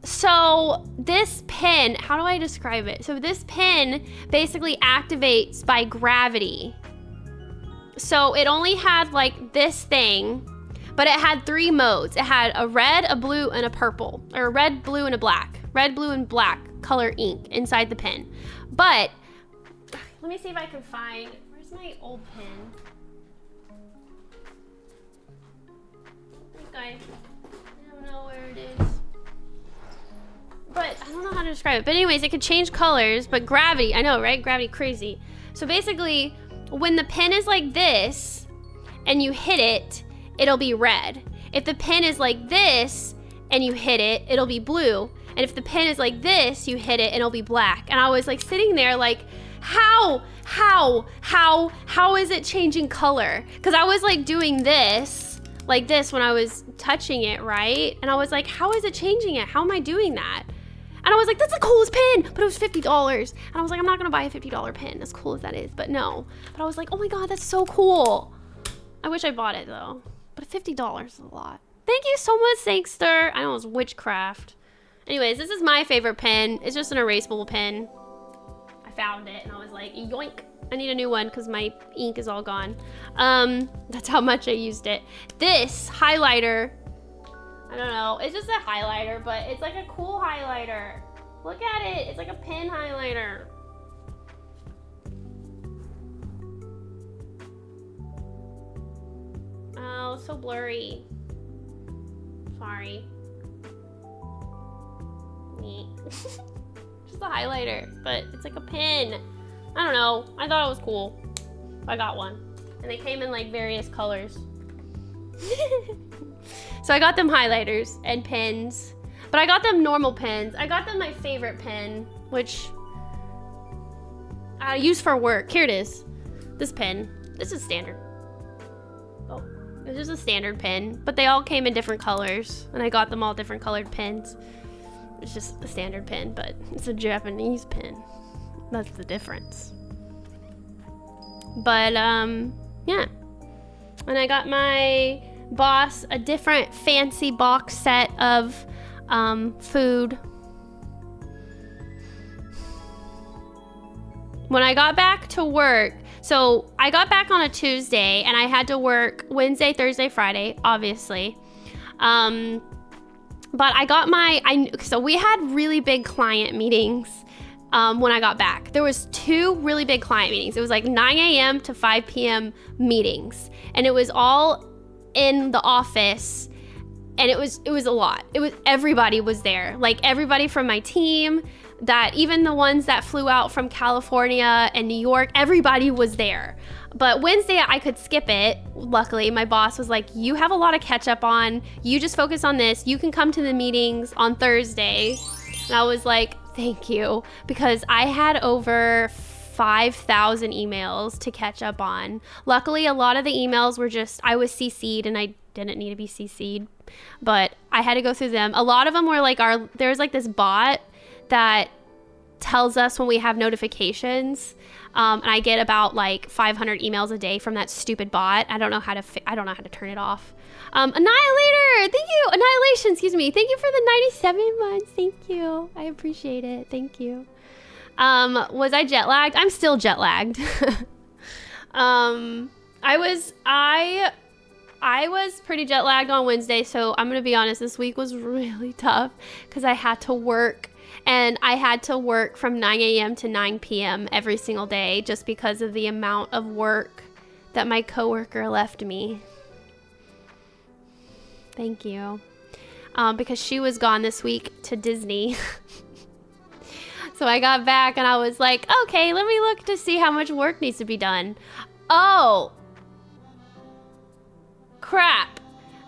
So this pen, how do I describe it? So this pen basically activates by gravity. So it only had like this thing, but it had 3 modes. It had a red, a blue, and a purple, or a red, blue, and a black. Red, blue, and black color ink inside the pen. But let me see if I can find, where's my old pen? I don't know where it is. But I don't know how to describe it. But anyways, it could change colors, but gravity, I know, right? Gravity, crazy. So basically, when the pen is like this and you hit it, it'll be red. If the pen is like this and you hit it, it'll be blue. And if the pen is like this, you hit it and it'll be black. And I was like sitting there like, how is it changing color? Because I was like doing this, like this when I was touching it, right? And I was like, how is it changing it? How am I doing that? And I was like, that's the coolest pen, but it was $50. And I was like, I'm not gonna buy a $50 pen, as cool as that is, but no. But I was like, oh my God, that's so cool. I wish I bought it though, but $50 is a lot. Thank you so much, Sankster. I know it was witchcraft. Anyways, this is my favorite pen. It's just an erasable pen. I found it and I was like, yoink. I need a new one because my ink is all gone. That's how much I used it. This highlighter, I don't know, it's just a highlighter, but it's like a cool highlighter. Look at it, it's like a pen highlighter. Oh, so blurry. Sorry. Just a highlighter, but it's like a pen. I don't know, I thought it was cool. I got one. And they came in like various colors. So I got them highlighters and pens, but I got them normal pens. I got them my favorite pen, which I use for work. Here it is. This pen. This is standard. Oh, it's just a standard pen, but they all came in different colors, and I got them all different colored pens. It's just a standard pen, but it's a Japanese pen. That's the difference. But yeah. And I got my boss a different fancy box set of food. When I got back to work, so I got back on a Tuesday and I had to work Wednesday, Thursday, Friday, obviously. But I got so we had really big client meetings when I got back. There was 2 really big client meetings. It was like 9 a.m. to 5 p.m. meetings. And it was all in the office. And it was a lot. Everybody was there. Like everybody from my team, that even the ones that flew out from California and New York, everybody was there. But Wednesday I could skip it. Luckily, my boss was like, you have a lot of catch up on. You just focus on this. You can come to the meetings on Thursday. And I was like, thank you. Because I had over 5,000 emails to catch up on. Luckily, a lot of the emails were just, I was CC'd and I didn't need to be CC'd, but I had to go through them. A lot of them were like there's like this bot that tells us when we have notifications. And I get about like 500 emails a day from that stupid bot. I don't know how to turn it off. Annihilator, thank you. Annihilation, excuse me. Thank you for the 97 months. Thank you. I appreciate it. Thank you. Was I jet lagged? I'm still jet lagged. I was pretty jet lagged on Wednesday, so I'm gonna be honest, this week was really tough because I had to work, and I had to work from 9 a.m. to 9 p.m. every single day just because of the amount of work that my coworker left me. Thank you. Because she was gone this week to Disney. So I got back and I was like, okay, let me look to see how much work needs to be done. Oh, crap.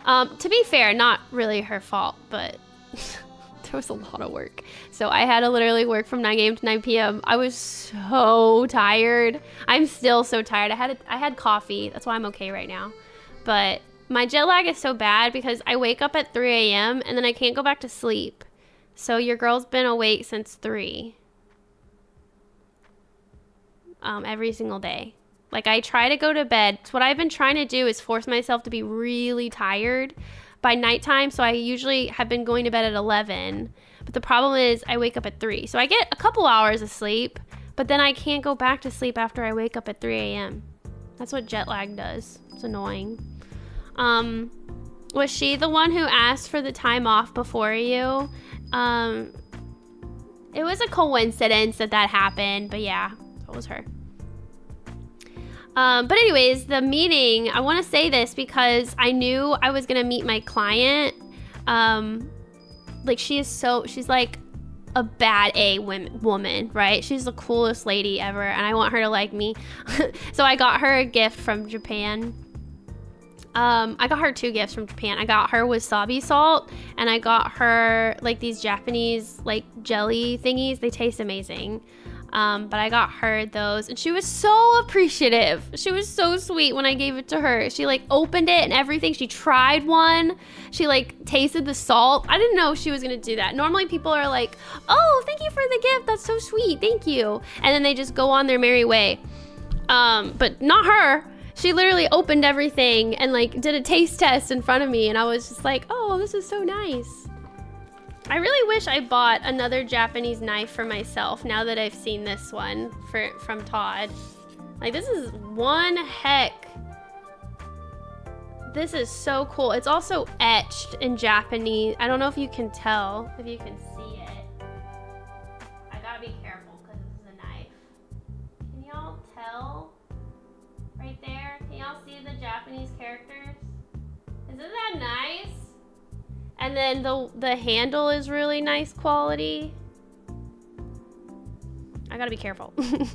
To be fair, not really her fault, but there was a lot of work. So I had to literally work from 9 a.m. to 9 p.m. I was so tired. I'm still so tired. I had coffee. That's why I'm okay right now. But my jet lag is so bad because I wake up at 3 a.m. and then I can't go back to sleep. So your girl's been awake since 3. Every single day. Like, I try to go to bed. So what I've been trying to do is force myself to be really tired by nighttime. So I usually have been going to bed at 11. But the problem is I wake up at 3. So I get a couple hours of sleep, but then I can't go back to sleep after I wake up at 3 a.m. That's what jet lag does. It's annoying. Was she the one who asked for the time off before you? It was a coincidence that happened, but yeah, it was her. But anyways, the meeting, I want to say this because I knew I was going to meet my client. Like, she's like a bad woman, right? She's the coolest lady ever, and I want her to like me. So I got her a gift from Japan. I got her 2 gifts from Japan. I got her wasabi salt, and I got her like these Japanese like jelly thingies. They taste amazing. But I got her those, and she was so appreciative. She was so sweet when I gave it to her. She like opened it and everything. She tried one. She like tasted the salt. I didn't know she was gonna do that. Normally people are like, oh, thank you for the gift. That's so sweet. Thank you. And then they just go on their merry way. But not her. She literally opened everything and like did a taste test in front of me, and I was just like, oh, this is so nice. I really wish I bought another Japanese knife for myself now that I've seen this one from Todd. Like, this is one heck. This is so cool. It's also etched in Japanese. I don't know if you can tell, if you can see it. I gotta be careful because this is a knife. Can y'all tell? Right there? Can y'all see the Japanese characters? Isn't that nice? And then the handle is really nice quality. I gotta be careful. This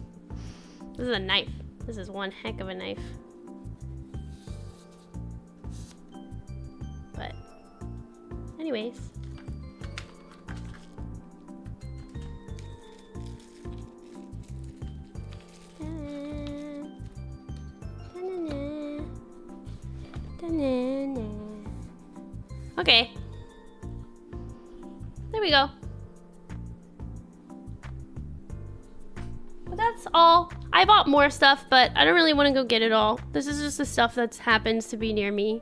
is a knife. This is one heck of a knife. But anyways. Okay. There we go. But that's all. I bought more stuff, but I don't really want to go get it all. This is just the stuff that happens to be near me.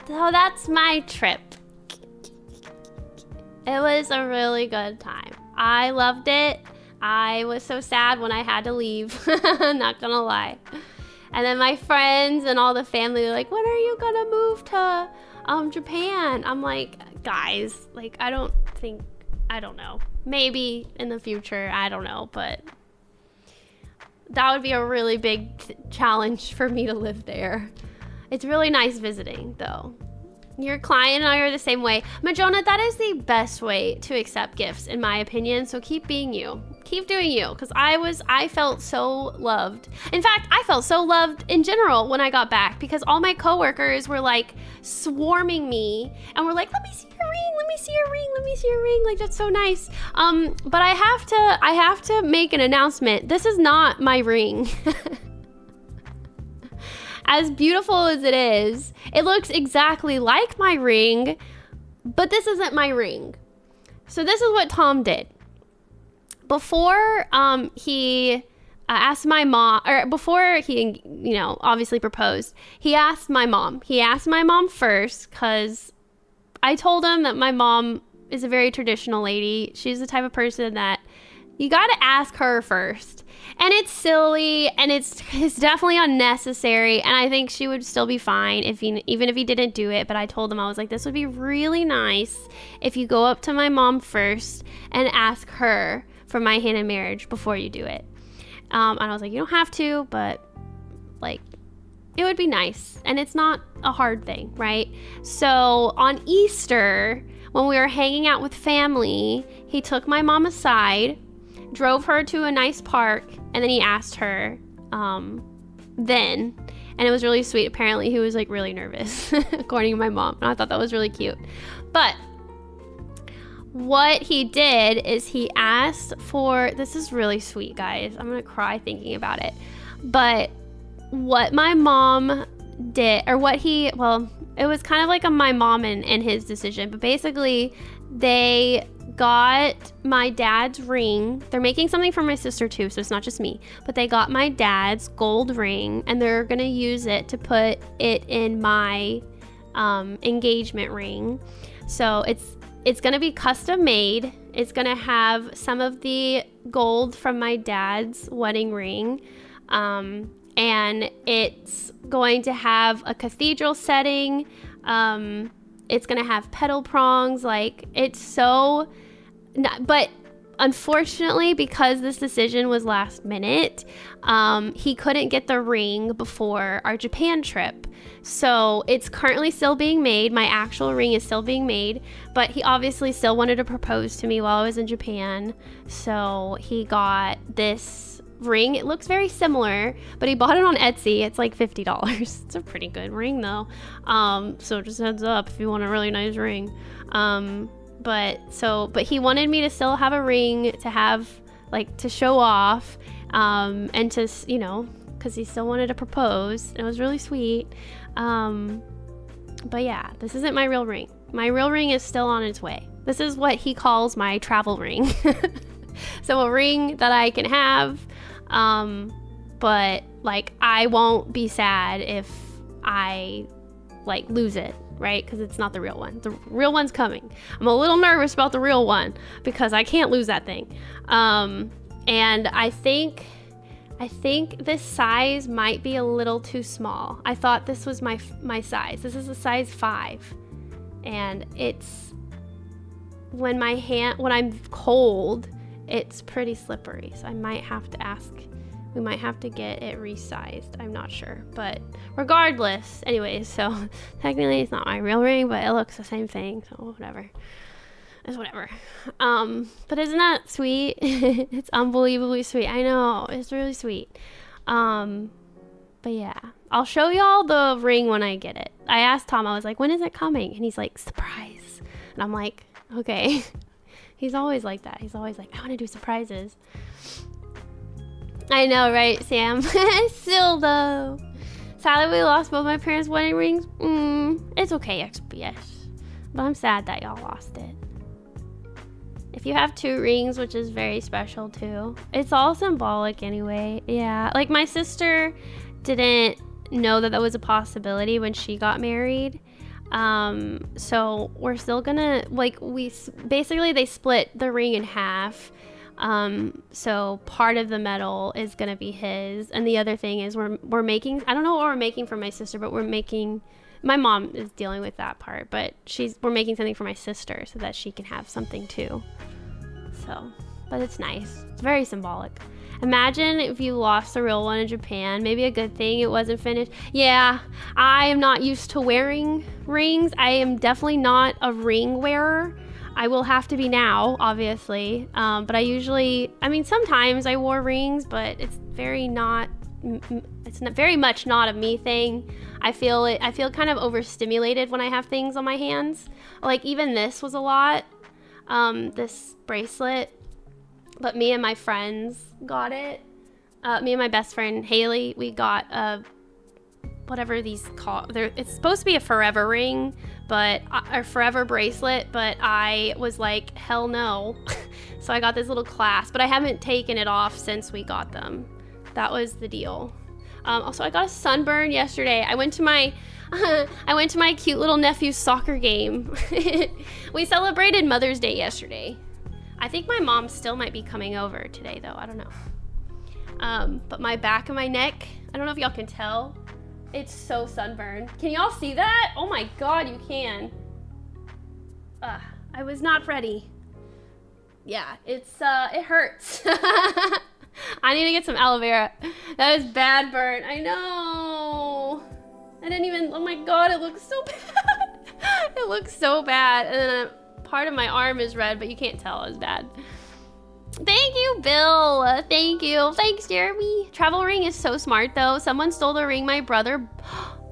So that's my trip. It was a really good time. I loved it. I was so sad when I had to leave. Not gonna lie. And then my friends and all the family were like, when are you gonna move to Japan? I'm like, guys, like, I don't know. Maybe in the future, I don't know, but that would be a really big challenge for me to live there. It's really nice visiting, though. Your client and I are the same way. Majona, that is the best way to accept gifts, in my opinion. So keep being you. Keep doing you. Because I felt so loved. In fact, I felt so loved in general when I got back. Because all my coworkers were like swarming me. And were like, let me see your ring. Let me see your ring. Let me see your ring. Like, that's so nice. But I have to make an announcement. This is not my ring. As beautiful as it is, it looks exactly like my ring, but this isn't my ring. So this is what Tom did. Before he asked my mom, or before he, obviously proposed, he asked my mom. He asked my mom first, because I told him that my mom is a very traditional lady. She's the type of person that you got to ask her first. And it's silly, and it's definitely unnecessary, and I think she would still be fine even if he didn't do it. But I told him, I was like, this would be really nice if you go up to my mom first and ask her for my hand in marriage before you do it. And I was like, you don't have to, but like, it would be nice, and it's not a hard thing, right? So on Easter, when we were hanging out with family, he took my mom aside, drove her to a nice park, and then he asked her then, and it was really sweet. Apparently he was like really nervous according to my mom, and I thought that was really cute. But what he did is he asked for, this is really sweet, guys, I'm gonna cry thinking about it, but what my mom did, or what he, well, it was kind of like my mom and his decision, but basically they got my dad's ring. They're making something for my sister too, so it's not just me, but they got my dad's gold ring, and they're gonna use it to put it in my engagement ring. So it's gonna be custom made. It's gonna have some of the gold from my dad's wedding ring, and it's going to have a cathedral setting. It's gonna have petal prongs. Like, it's so, but unfortunately, because this decision was last minute, he couldn't get the ring before our Japan trip. So it's currently still being made. My actual ring is still being made, but he obviously still wanted to propose to me while I was in Japan. So he got this ring. It looks very similar, but he bought it on Etsy. It's like $50. It's a pretty good ring though. So just heads up if you want a really nice ring. But he wanted me to still have a ring to have, like, to show off, and to, because he still wanted to propose. It was really sweet. But yeah, this isn't my real ring. My real ring is still on its way. This is what he calls my travel ring. So a ring that I can have, but like, I won't be sad if I like lose it, right? Because it's not the real one. The real one's coming. I'm a little nervous about the real one because I can't lose that thing. And I think this size might be a little too small. I thought this was my size. This is a size 5, and it's when I'm cold, it's pretty slippery. So I might have to ask. We might have to get it resized. I'm not sure, but regardless, anyways. So technically, it's not my real ring, but it looks the same thing. So whatever. It's whatever. But isn't that sweet? It's unbelievably sweet. I know, it's really sweet. But yeah, I'll show y'all the ring when I get it. I asked Tom, I was like, when is it coming? And he's like, surprise. And I'm like, okay. He's always like that. He's always like, I want to do surprises. I know, right, Sam? Still though. Sadly, we lost both my parents' wedding rings. It's okay, XBS. But I'm sad that y'all lost it. If you have 2 rings, which is very special too, it's all symbolic anyway. Yeah, like my sister didn't know that was a possibility when she got married. So we're still gonna, like, basically they split the ring in half. So part of the medal is gonna be his, and the other thing is we're making, I don't know what we're making for my sister, but my mom is dealing with that part, but we're making something for my sister so that she can have something too. So, but it's nice. It's very symbolic. Imagine if you lost the real one in Japan. Maybe a good thing it wasn't finished. Yeah, I am not used to wearing rings. I am definitely not a ring wearer. I will have to be now, obviously. But sometimes I wore rings, but it's very not it's not very much not a me thing. I feel kind of overstimulated when I have things on my hands. Like even this was a lot, this bracelet, but me and my friends got it. Me and my best friend Haley, we got whatever these call. It's supposed to be a forever ring, but a forever bracelet, but I was like, hell no. So I got this little clasp, but I haven't taken it off since we got them. That was the deal. Also, I got a sunburn yesterday. I went to my cute little nephew's soccer game. We celebrated Mother's Day yesterday. I think my mom still might be coming over today, though. I don't know. But my back and my neck, I don't know if y'all can tell. It's so sunburned. Can y'all see that? Oh my God, you can. I was not ready. Yeah, it hurts. I need to get some aloe vera. That is bad burn. I know. I didn't even, oh my God, it looks so bad. It looks so bad. And then part of my arm is red, but you can't tell it's bad. Thank you, Bill. Thank you. Thanks, Jeremy. Travel ring is so smart, though. Someone stole the ring my brother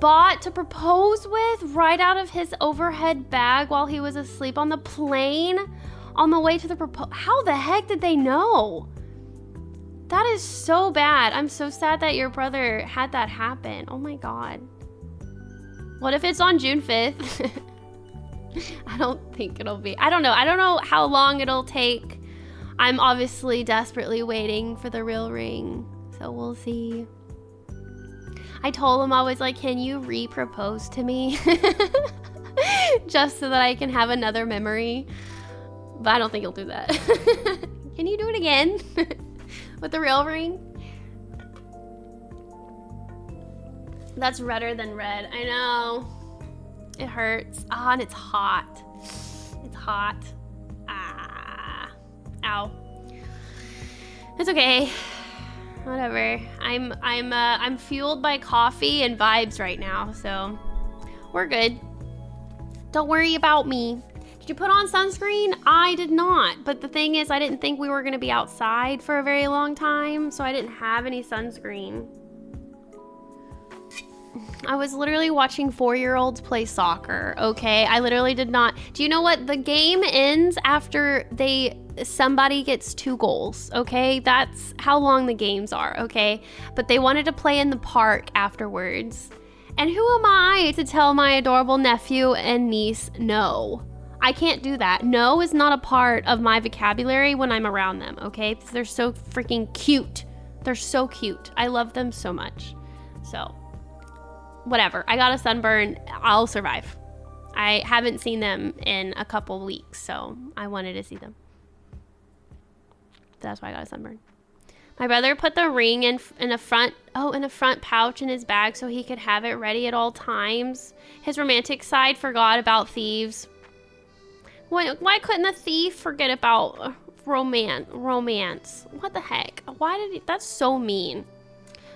bought to propose with right out of his overhead bag while he was asleep on the plane on the way to the proposal. How the heck did they know? That is so bad. I'm so sad that your brother had that happen. Oh my God. What if it's on June 5th? I don't think it'll be. I don't know. I don't know how long it'll take. I'm obviously desperately waiting for the real ring. So we'll see. I told him, I was like, can you re-propose to me? Just so that I can have another memory. But I don't think he'll do that. Can you do it again? With the real ring? That's redder than red. I know. It hurts. Ah, and it's hot. It's hot. Ah. Ow. It's okay. Whatever. I'm fueled by coffee and vibes right now, so we're good. Don't worry about me. Did you put on sunscreen? I did not. But the thing is, I didn't think we were going to be outside for a very long time, so I didn't have any sunscreen. I was literally watching 4-year-olds play soccer, okay? I literally did not. Do you know what? The game ends after somebody gets 2 goals, okay? That's how long the games are, okay? But they wanted to play in the park afterwards. And who am I to tell my adorable nephew and niece no? I can't do that. No is not a part of my vocabulary when I'm around them, okay? Because they're so freaking cute. They're so cute. I love them so much. So, whatever. I got a sunburn. I'll survive. I haven't seen them in a couple weeks, so I wanted to see them. That's why I got a sunburn. My brother put the ring in a front pouch in his bag so he could have it ready at all times. His romantic side forgot about thieves. Why couldn't the thief forget about romance? What the heck? Why did he? That's so mean.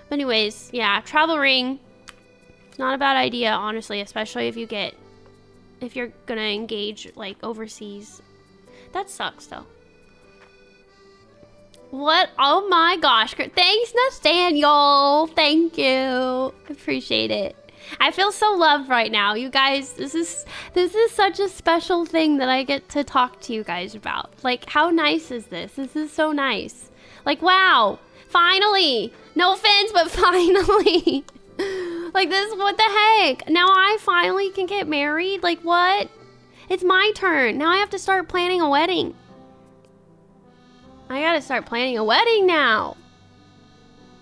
But anyways, yeah, travel ring. It's not a bad idea, honestly, especially if you're gonna engage like overseas. That sucks though. What? Oh my gosh. Thanks, Nathaniel. Thank you. Appreciate it. I feel so loved right now. You guys, this is such a special thing that I get to talk to you guys about. Like, how nice is this? This is so nice. Like, wow. Finally. No offense, but finally. Like this, what the heck? Now I finally can get married? Like what? It's my turn. Now I have to start planning a wedding. I gotta start planning a wedding now.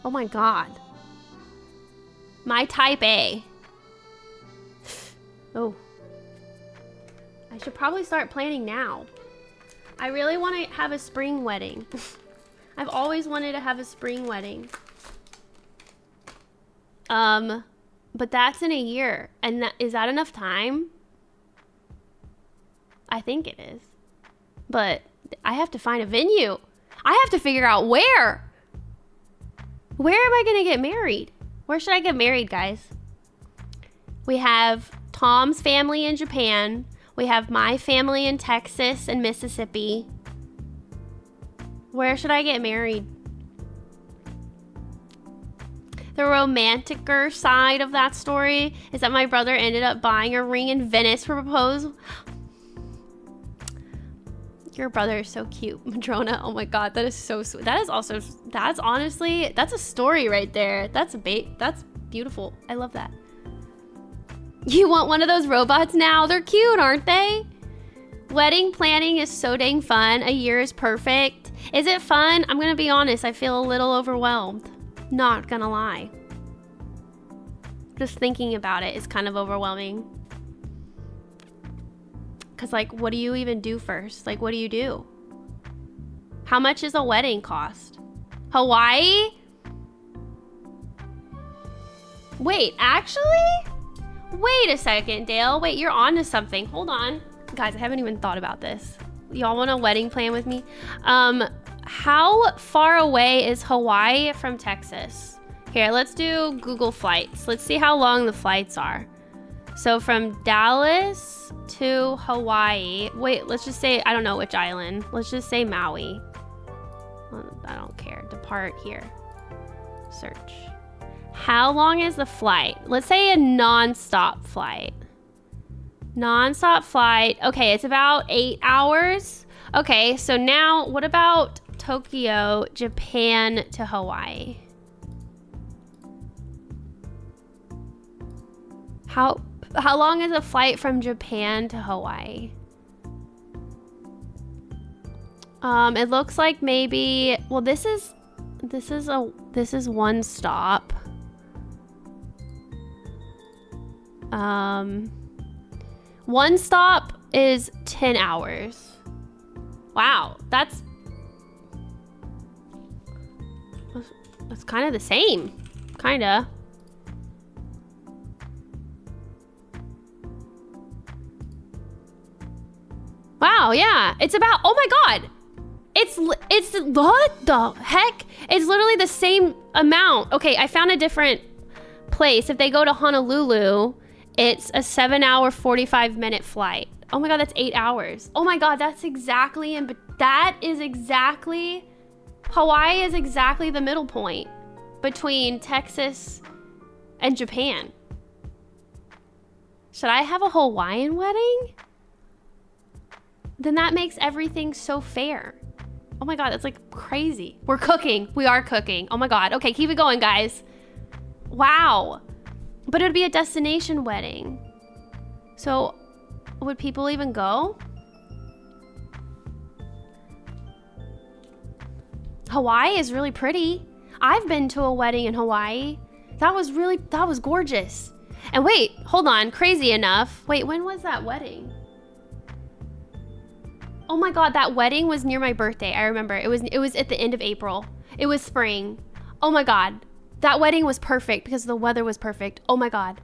Oh my God. My type A. Oh. I should probably start planning now. I really want to have a spring wedding. I've always wanted to have a spring wedding. But that's in a year. And is that enough time? I think it is. But I have to find a venue. I have to figure out where. Where am I going to get married? Where should I get married, guys? We have Tom's family in Japan. We have my family in Texas and Mississippi. Where should I get married? The romanticer side of that story is that my brother ended up buying a ring in Venice for proposal. Your brother is so cute, Madrona. Oh my god, that is so sweet. That is also, that's honestly, that's a story right there. That's beautiful. I love that. You want one of those robots now? They're cute, aren't they? Wedding planning is so dang fun. A year is perfect. Is it fun? I'm gonna be honest, I feel a little overwhelmed. Not gonna lie. Just thinking about it is kind of overwhelming. Cause like, what do you even do first? Like, what do you do? How much is a wedding cost? Hawaii? Wait, actually? Wait a second, Dale. Wait, you're on to something. Hold on. Guys, I haven't even thought about this. Y'all want a wedding plan with me? How far away is Hawaii from Texas? Here, let's do Google Flights. Let's see how long the flights are. So from Dallas to Hawaii. Wait, let's just say, I don't know which island. Let's just say Maui. I don't care. Depart here. Search. How long is the flight? Let's say a non-stop flight. Non-stop flight. Okay, it's about 8 hours. Okay, so now what about Tokyo, Japan to Hawaii? How long is a flight from Japan to Hawaii? It looks like maybe, well, this is one stop. One stop is 10 hours. Wow, that's kind of the same, kinda. Wow, yeah, it's about, oh my god. It's what the heck? It's literally the same amount. Okay, I found a different place. If they go to Honolulu, it's a 7-hour, 45-minute flight. Oh my god, that's 8 hours. Oh my god, that's exactly, Hawaii is exactly the middle point between Texas and Japan. Should I have a Hawaiian wedding? Then that makes everything so fair. Oh my god, that's like crazy. We're cooking. We are cooking. Oh my god. Okay, keep it going, guys. Wow. But it would be a destination wedding. So would people even go? Hawaii is really pretty. I've been to a wedding in Hawaii. That was gorgeous. And wait, hold on, crazy enough. Wait, when was that wedding? Oh my god, that wedding was near my birthday. I remember. It was at the end of April. It was spring. Oh my god. That wedding was perfect because the weather was perfect. Oh my god.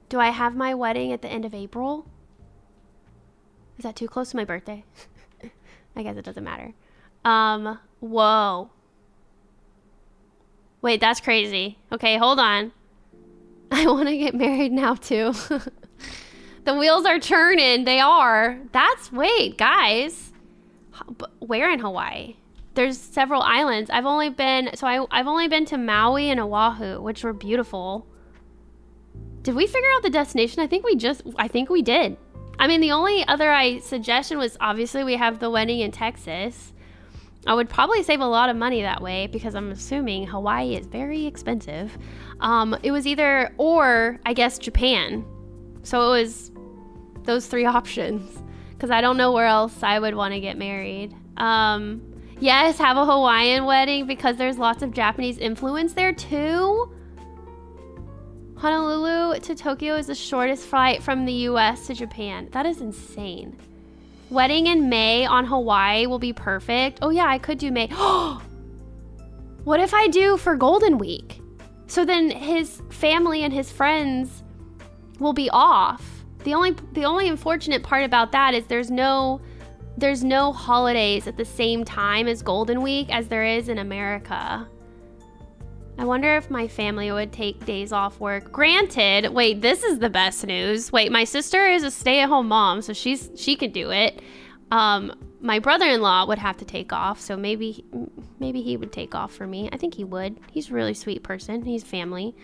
Do I have my wedding at the end of April? Is that too close to my birthday? I guess it doesn't matter. Whoa. Wait, that's crazy. Okay, hold on. I want to get married now too. The wheels are turning. They are. Wait, guys. Where in Hawaii? There's several islands. I've only been to Maui and Oahu, which were beautiful. Did we figure out the destination? I think we did. I mean, the only other suggestion was obviously we have the wedding in Texas. I would probably save a lot of money that way because I'm assuming Hawaii is very expensive. It was either, or I guess Japan. So it was those three options because I don't know where else I would want to get married. Yes, have a Hawaiian wedding because there's lots of Japanese influence there too. Honolulu to Tokyo is the shortest flight from the US to Japan. That is insane. Wedding in May on Hawaii will be perfect. Oh yeah, I could do May. What if I do for Golden Week? So then his family and his friends will be off. The only unfortunate part about that is there's no holidays at the same time as Golden Week as there is in America. I wonder if my family would take days off work. Granted, wait, this is the best news. Wait, my sister is a stay-at-home mom, so she can do it. My brother-in-law would have to take off, so maybe he would take off for me. I think he would. He's a really sweet person. He's family.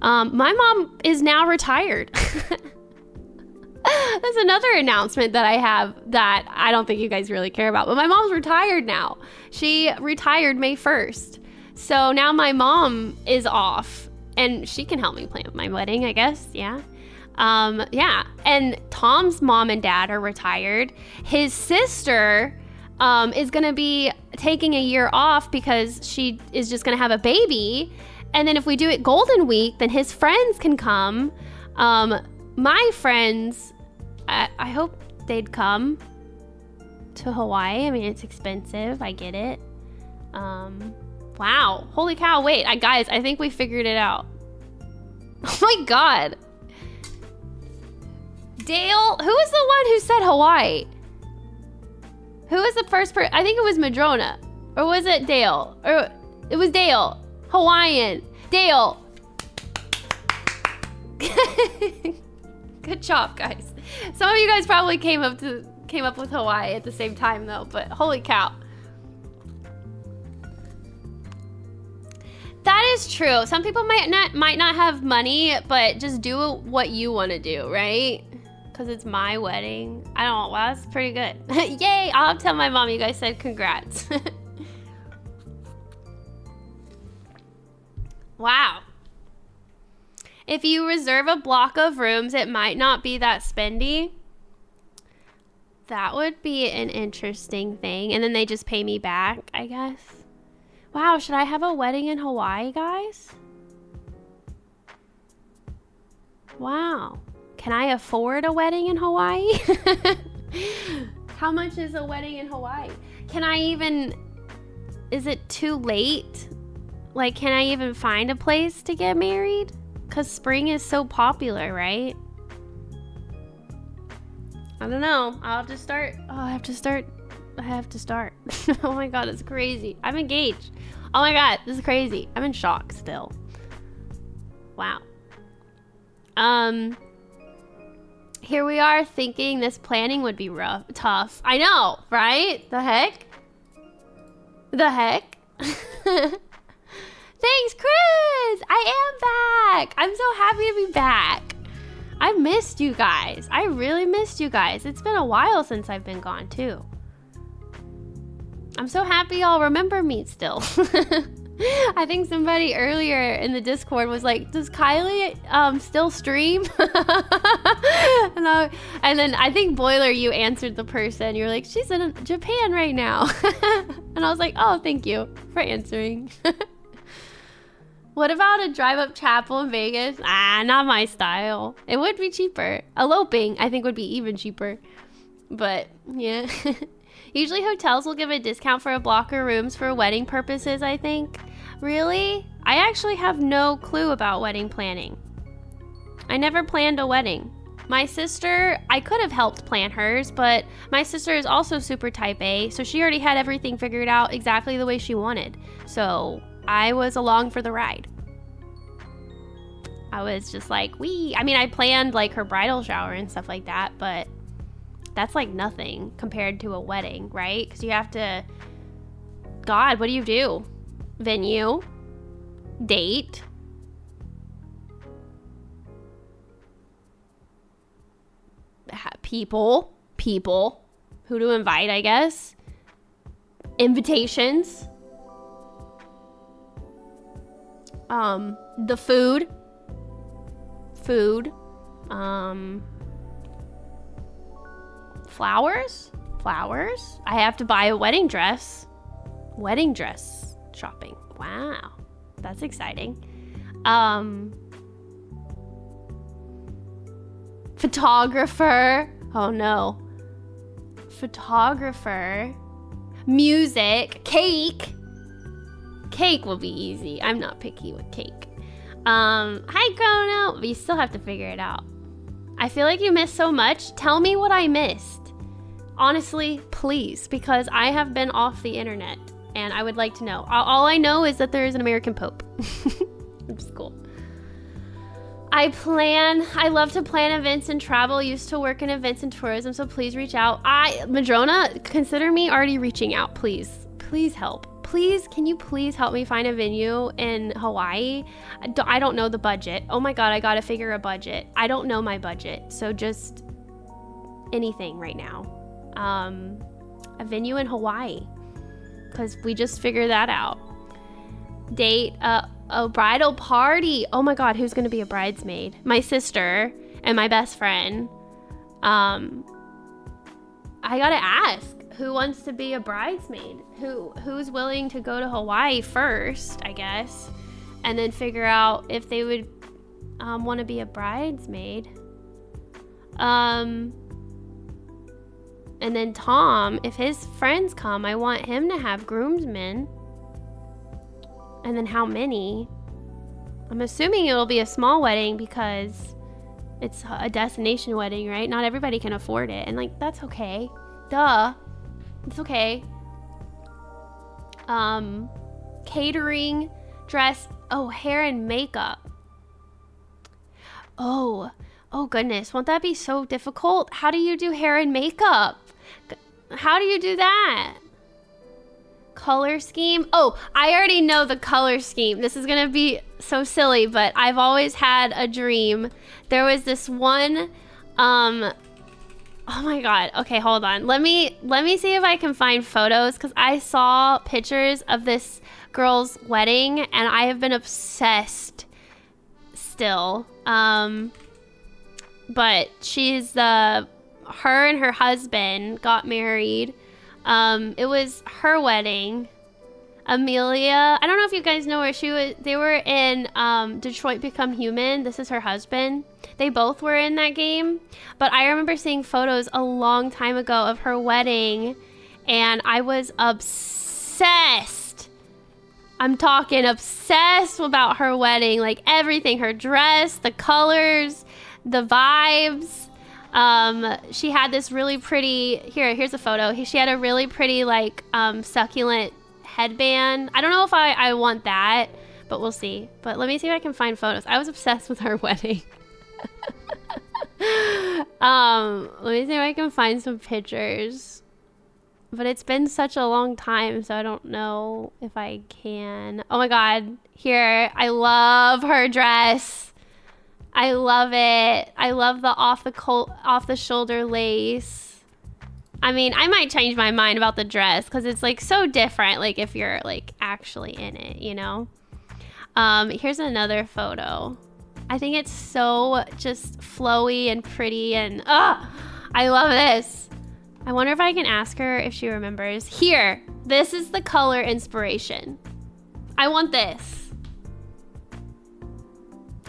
My mom is now retired. That's another announcement that I have that I don't think you guys really care about. But my mom's retired now. She retired May 1st. So now my mom is off. And she can help me plan my wedding, I guess. Yeah. Yeah. And Tom's mom and dad are retired. His sister is going to be taking a year off because she is just going to have a baby. And then if we do it Golden Week, then his friends can come. My friends, I hope they'd come to Hawaii. I mean, it's expensive. I get it. Wow. Holy cow. Wait, guys, I think we figured it out. Oh my God. Dale, who was the one who said Hawaii? Who was the first person? I think it was Madrona. Or was it Dale? Or it was Dale. Hawaiian. Dale. Good job, guys. Some of you guys probably came up with Hawaii at the same time though, but holy cow. That is true. Some people might not have money, but just do what you want to do, right? Because it's my wedding. I don't know. Wow, that's pretty good. Yay! I'll tell my mom you guys said congrats. Wow. If you reserve a block of rooms, it might not be that spendy. That would be an interesting thing. And then they just pay me back, I guess. Wow, should I have a wedding in Hawaii, guys? Wow. Can I afford a wedding in Hawaii? How much is a wedding in Hawaii? Is it too late? Like, can I even find a place to get married? Because spring is so popular, right? I don't know. I'll have to start. Oh, I have to start. Oh my God, it's crazy. I'm engaged. Oh my God, this is crazy. I'm in shock still. Wow. Here we are thinking this planning would be tough. I know, right? The heck? Thanks, Chris! I am back! I'm so happy to be back. I missed you guys. I really missed you guys. It's been a while since I've been gone, too. I'm so happy y'all remember me still. I think somebody earlier in the Discord was like, does Kylie still stream? And then I think Boiler, you answered the person. You were like, she's in Japan right now. And I was like, oh, thank you for answering. What about a drive-up chapel in Vegas? Not my style. It would be cheaper. Eloping, I think, would be even cheaper. But, yeah. Usually hotels will give a discount for a block of rooms for wedding purposes, I think. Really? I actually have no clue about wedding planning. I never planned a wedding. My sister, I could have helped plan hers, but my sister is also super type A, so she already had everything figured out exactly the way she wanted. So I was along for the ride. I was just like, I planned like her bridal shower and stuff like that, but that's like nothing compared to a wedding, right? Because you have to, God, what do you do? Venue, date, people who to invite, I guess, invitations, the food, flowers. I have to buy a wedding dress shopping. Wow, that's exciting. Photographer. Oh no. Photographer. Music. Cake will be easy. I'm not picky with cake. Hi Chrono. But you still have to figure it out. I feel like you missed so much. Tell me what I missed. Honestly, please, because I have been off the internet and I would like to know. All I know is that there is an American Pope. Which is cool. I love to plan events and travel. Used to work in events and tourism, so please reach out. Madrona, consider me already reaching out, please. Please help. Please, can you please help me find a venue in Hawaii? I don't know the budget. Oh my God, I gotta figure a budget. I don't know my budget, so just anything right now. A venue in Hawaii, because we just figured that out. Date a bridal party. Oh my God, who's gonna be a bridesmaid? My sister and my best friend. I gotta ask who wants to be a bridesmaid. Who's willing to go to Hawaii first, I guess, and then figure out if they would want to be a bridesmaid. And then Tom, if his friends come, I want him to have groomsmen. And then how many? I'm assuming it'll be a small wedding because it's a destination wedding, right? Not everybody can afford it. And like, that's okay. Duh. It's okay. Catering, dress, hair and makeup. Oh goodness. Won't that be so difficult? How do you do hair and makeup? How do you do that? Color scheme. Oh, I already know the color scheme. This is gonna be so silly, but I've always had a dream. There was this one, oh my God. Okay, hold on. Let me see if I can find photos, because I saw pictures of this girl's wedding and I have been obsessed still. But her and her husband got married. It was her wedding. Amelia, I don't know if you guys know her. They were in Detroit Become Human. This is her husband. They both were in that game. But I remember seeing photos a long time ago of her wedding, and I was obsessed. I'm talking obsessed about her wedding. Like everything, her dress, the colors, the vibes. She had this really pretty, here's a photo. She had a really pretty like succulent headband. I don't know if I want that, but we'll see. But let me see if I can find photos. I was obsessed with her wedding. Let me see if I can find some pictures. But it's been such a long time, so I don't know if I can. Oh my God, here, I love her dress. I love it. I love the off the shoulder lace. I mean, I might change my mind about the dress because it's like so different, like if you're like actually in it, you know? Here's another photo. I think it's so just flowy and pretty and I love this. I wonder if I can ask her if she remembers. Here, this is the color inspiration. I want this.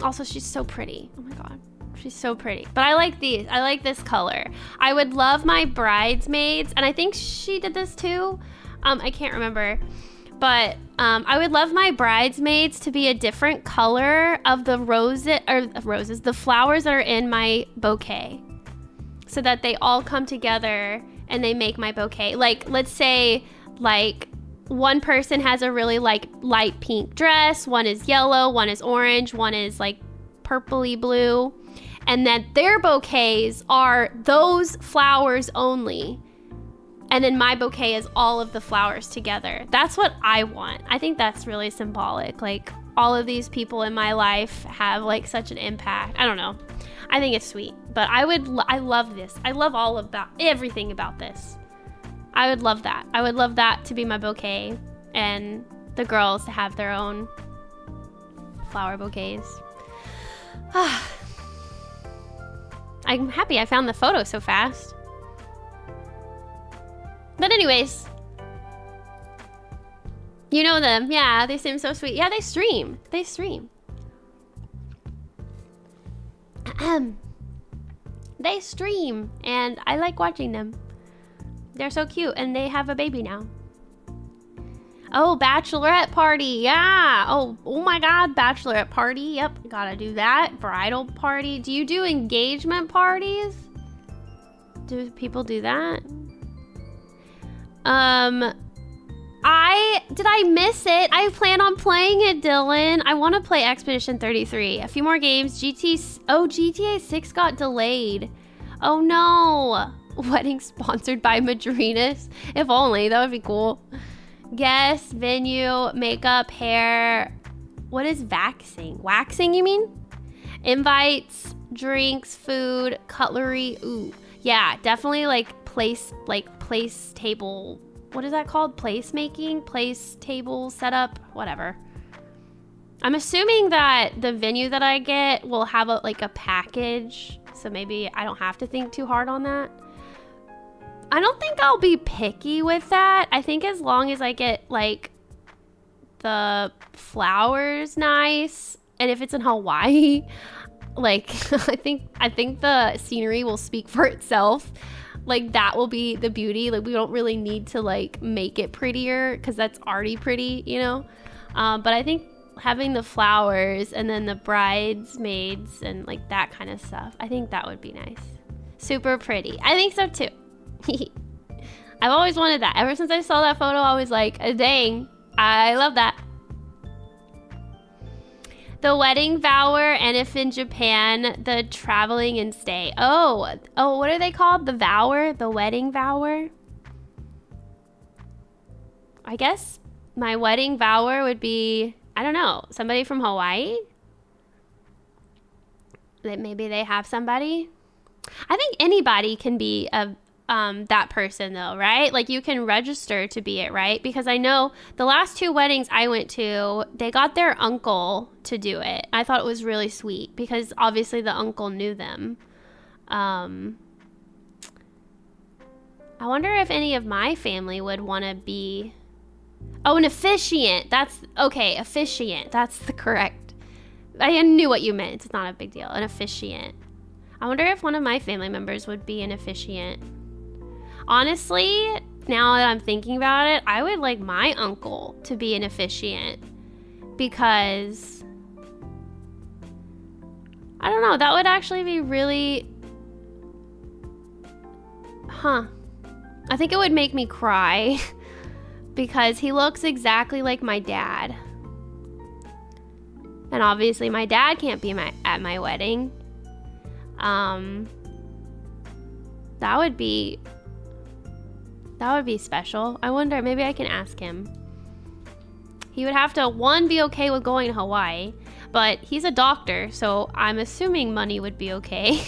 Also, she's so pretty. Oh my God. She's so pretty. But I like these. I like this color. I would love my bridesmaids, and I think she did this too. I can't remember. But I would love my bridesmaids to be a different color of the the flowers that are in my bouquet, so that they all come together and they make my bouquet. Like, let's say, like, one person has a really like light pink dress, one is yellow, one is orange, one is like purpley blue, and then their bouquets are those flowers only. And then my bouquet is all of the flowers together. That's what I want. I think that's really symbolic. Like, all of these people in my life have like such an impact. I don't know. I think it's sweet. But I love this. I love everything about this. I would love that. I would love that to be my bouquet, and the girls to have their own flower bouquets. I'm happy I found the photo so fast. But anyways, you know them. Yeah, they seem so sweet. Yeah, they stream. They stream. They stream, and I like watching them. They're so cute, and they have a baby now. Oh, bachelorette party. Yeah. Oh my God, bachelorette party. Yep, gotta do that. Bridal party. Do you do engagement parties? Do people do that? Did I miss it? I plan on playing it, Dylan. I want to play Expedition 33. A few more games. GTA 6 got delayed. Oh no. Wedding sponsored by Madrinas. If only, that would be cool. Guest, venue, makeup, hair. What is waxing? Waxing, you mean? Invites, drinks, food, cutlery. Ooh, yeah, definitely like place table. What is that called? Placemaking, place table setup, whatever. I'm assuming that the venue that I get will have a package, so maybe I don't have to think too hard on that. I don't think I'll be picky with that. I think as long as I get like the flowers nice, and if it's in Hawaii, like I think the scenery will speak for itself. Like that will be the beauty. Like we don't really need to like make it prettier because that's already pretty, you know. But I think having the flowers and then the bridesmaids and like that kind of stuff, I think that would be nice. Super pretty. I think so too. I've always wanted that. Ever since I saw that photo, I was like, dang, I love that. The wedding vower, and if in Japan, the traveling and stay. Oh, what are they called? The vower? The wedding vower? I guess my wedding vower would be, I don't know, somebody from Hawaii? That maybe they have somebody? I think anybody can be that person though, right? Like you can register to be it, right? Because I know the last 2 weddings I went to, they got their uncle to do it. I thought it was really sweet because obviously the uncle knew them. I wonder if any of my family would want to be, an officiant. That's okay. Officiant. That's the correct. I knew what you meant. It's not a big deal. An officiant. I wonder if one of my family members would be an officiant. Honestly, now that I'm thinking about it, I would like my uncle to be an officiant because I don't know, that would actually be really, I think it would make me cry because he looks exactly like my dad. And obviously my dad can't be at my wedding. That would be special. I wonder, maybe I can ask him. He would have to, one, be okay with going to Hawaii, but he's a doctor, so I'm assuming money would be okay.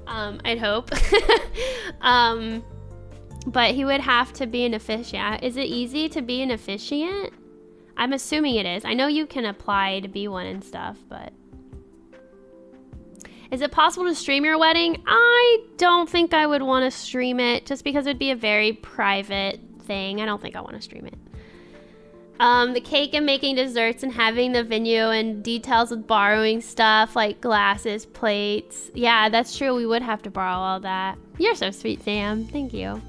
I'd hope. But he would have to be an officiant. Is it easy to be an officiant? I'm assuming it is. I know you can apply to be one and stuff, but... Is it possible to stream your wedding? I don't think I would want to stream it just because it'd be a very private thing. I don't think I want to stream it. The cake and making desserts and having the venue and details with borrowing stuff like glasses, plates. Yeah, that's true. We would have to borrow all that. You're so sweet, Sam. Thank you.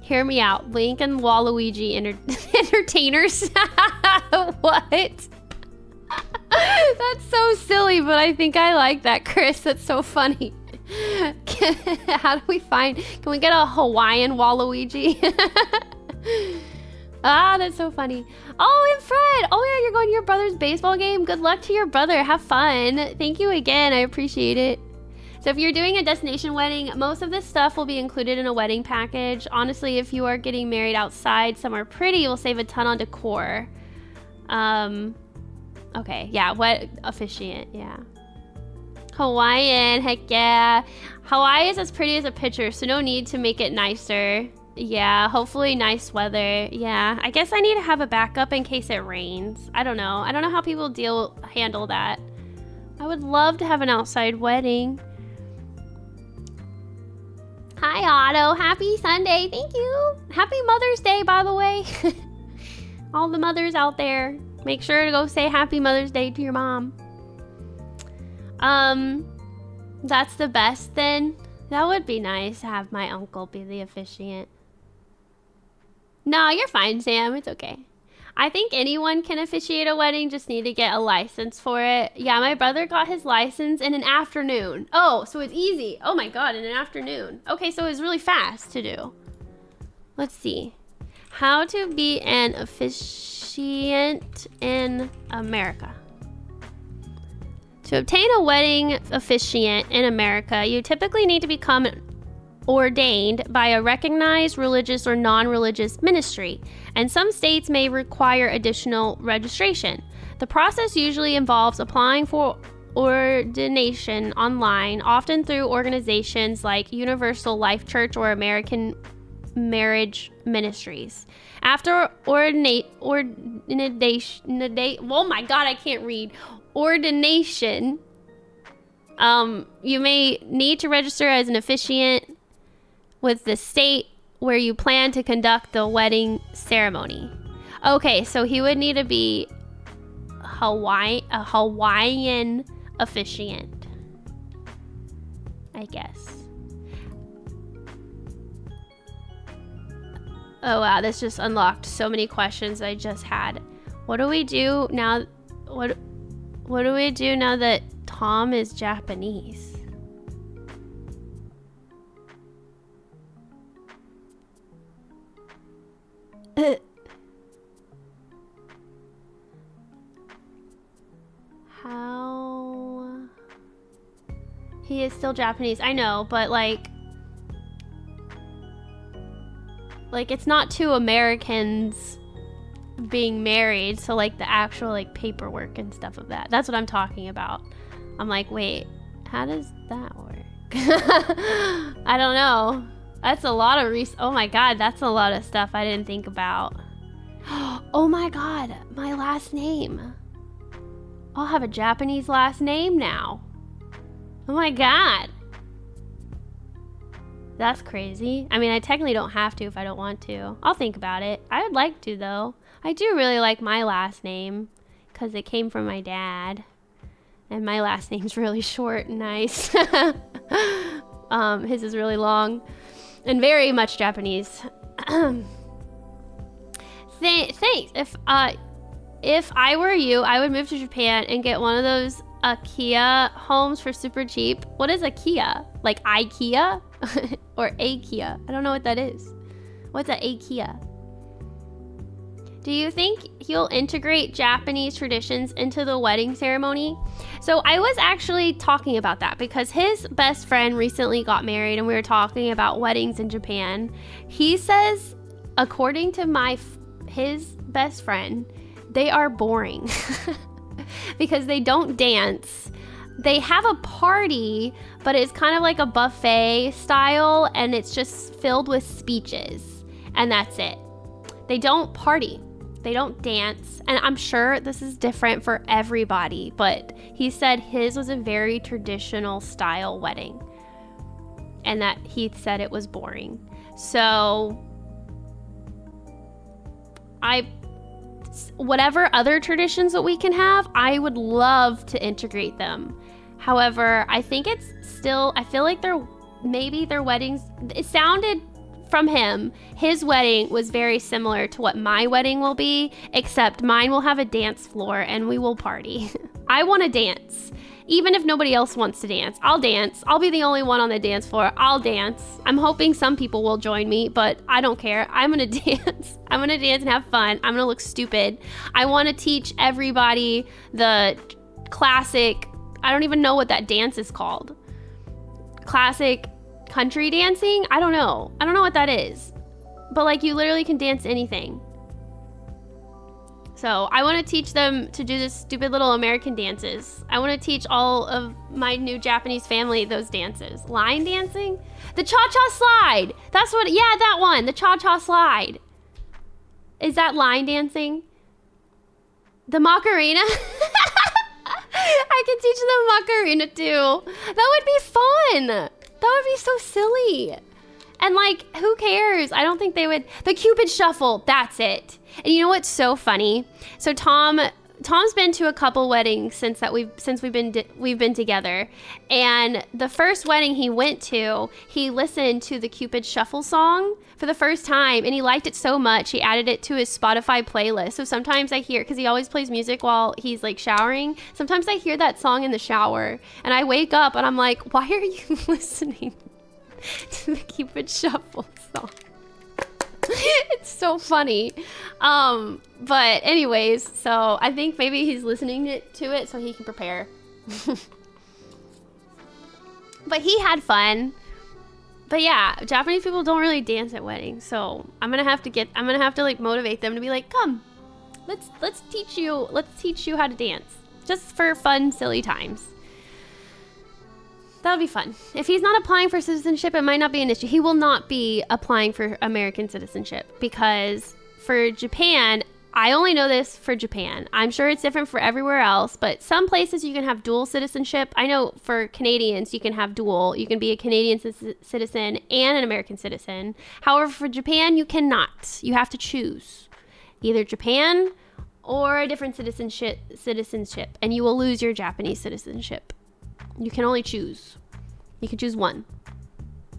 Hear me out. Link and Waluigi entertainers. What? That's so silly, but I think I like that, Chris. That's so funny. How do we find... Can we get a Hawaiian Waluigi? Ah, that's so funny. Oh, and Fred. Oh, yeah, you're going to your brother's baseball game? Good luck to your brother. Have fun. Thank you again. I appreciate it. So if you're doing a destination wedding, most of this stuff will be included in a wedding package. Honestly, if you are getting married outside somewhere pretty, you'll save a ton on decor. Okay, yeah, what officiant, yeah. Hawaiian, heck yeah. Hawaii is as pretty as a picture, so no need to make it nicer. Yeah, hopefully nice weather. Yeah, I guess I need to have a backup in case it rains. I don't know. I don't know how people handle that. I would love to have an outside wedding. Hi, Otto. Happy Sunday. Thank you. Happy Mother's Day, by the way. All the mothers out there. Make sure to go say Happy Mother's Day to your mom. That's the best then. That would be nice to have my uncle be the officiant. No, you're fine, Sam. It's okay. I think anyone can officiate a wedding, just need to get a license for it. Yeah, my brother got his license in an afternoon. Oh, so it's easy. Oh my God, in an afternoon. Okay, so it was really fast to do. Let's see. How to be an officiant in America. To obtain a wedding officiant in America, you typically need to become ordained by a recognized religious or non-religious ministry, and some states may require additional registration. The process usually involves applying for ordination online, often through organizations like Universal Life Church or American Marriage Ministries. After ordination, oh my God, I can't read. Ordination, you may need to register as an officiant with the state where you plan to conduct the wedding ceremony. Okay, so he would need to be a Hawaiian officiant, I guess. Oh wow, this just unlocked so many questions I just had. What do we do now? What do we do now that Tom is Japanese? How? He is still Japanese, I know, but like it's not two Americans being married, so like the actual like paperwork and stuff of that. That's what I'm talking about. I'm like, wait, how does that work? I don't know. That's a lot of oh my God, that's a lot of stuff I didn't think about. Oh my God, my last name. I'll have a Japanese last name now. Oh my God. That's crazy. I mean, I technically don't have to if I don't want to. I'll think about it. I would like to, though. I do really like my last name because it came from my dad. And my last name's really short and nice. His is really long and very much Japanese. Thanks. If I were you, I would move to Japan and get one of those IKEA homes for super cheap. What is IKEA? Like IKEA? Or IKEA? I don't know what that is. What's an IKEA? Do you think he'll integrate Japanese traditions into the wedding ceremony? So I was actually talking about that because his best friend recently got married and we were talking about weddings in Japan. He says, according to his best friend, they are boring because they don't dance. They have a party, but it's kind of like a buffet style and it's just filled with speeches and that's it. They don't party. They don't dance. And I'm sure this is different for everybody, but he said his was a very traditional style wedding and that he said it was boring. So whatever other traditions that we can have, I would love to integrate them. However, I think it's still, I feel like their weddings, it sounded from him, his wedding was very similar to what my wedding will be, except mine will have a dance floor and we will party. I want to dance. Even if nobody else wants to dance, I'll dance. I'll be the only one on the dance floor. I'll dance. I'm hoping some people will join me, but I don't care. I'm going to dance. I'm going to dance and have fun. I'm going to look stupid. I want to teach everybody the classic, I don't even know what that dance is called. Classic country dancing? I don't know what that is. But like you literally can dance anything. So I want to teach them to do this stupid little American dances. I want to teach all of my new Japanese family those dances. Line dancing? The cha-cha slide. That's what, yeah, that one. The cha-cha slide. Is that line dancing? The Macarena? I can teach them Macarena too. That would be fun. That would be so silly. And like, who cares? I don't think they would. The Cupid Shuffle, that's it. And you know what's so funny? So Tom's been to a couple weddings since we've been together. And the first wedding he went to, he listened to the Cupid Shuffle song for the first time and he liked it so much he added it to his Spotify playlist. So sometimes I hear, because he always plays music while he's like showering, sometimes I hear that song in the shower and I wake up and I'm like, why are you listening to the Cupid Shuffle song? It's so funny. But anyways, so I think maybe he's listening to it so he can prepare. But he had fun. But yeah, Japanese people don't really dance at weddings, so I'm gonna have to like motivate them to be like, come, let's teach you how to dance, just for fun, silly times. That'll be fun. If he's not applying for citizenship, it might not be an issue. He will not be applying for American citizenship, because for Japan, I only know this for Japan. I'm sure it's different for everywhere else, but some places you can have dual citizenship. I know for Canadians, you can have dual. You can be a Canadian citizen and an American citizen. However, for Japan, you cannot. You have to choose either Japan or a different citizenship, and you will lose your Japanese citizenship. You can only choose. You can choose one.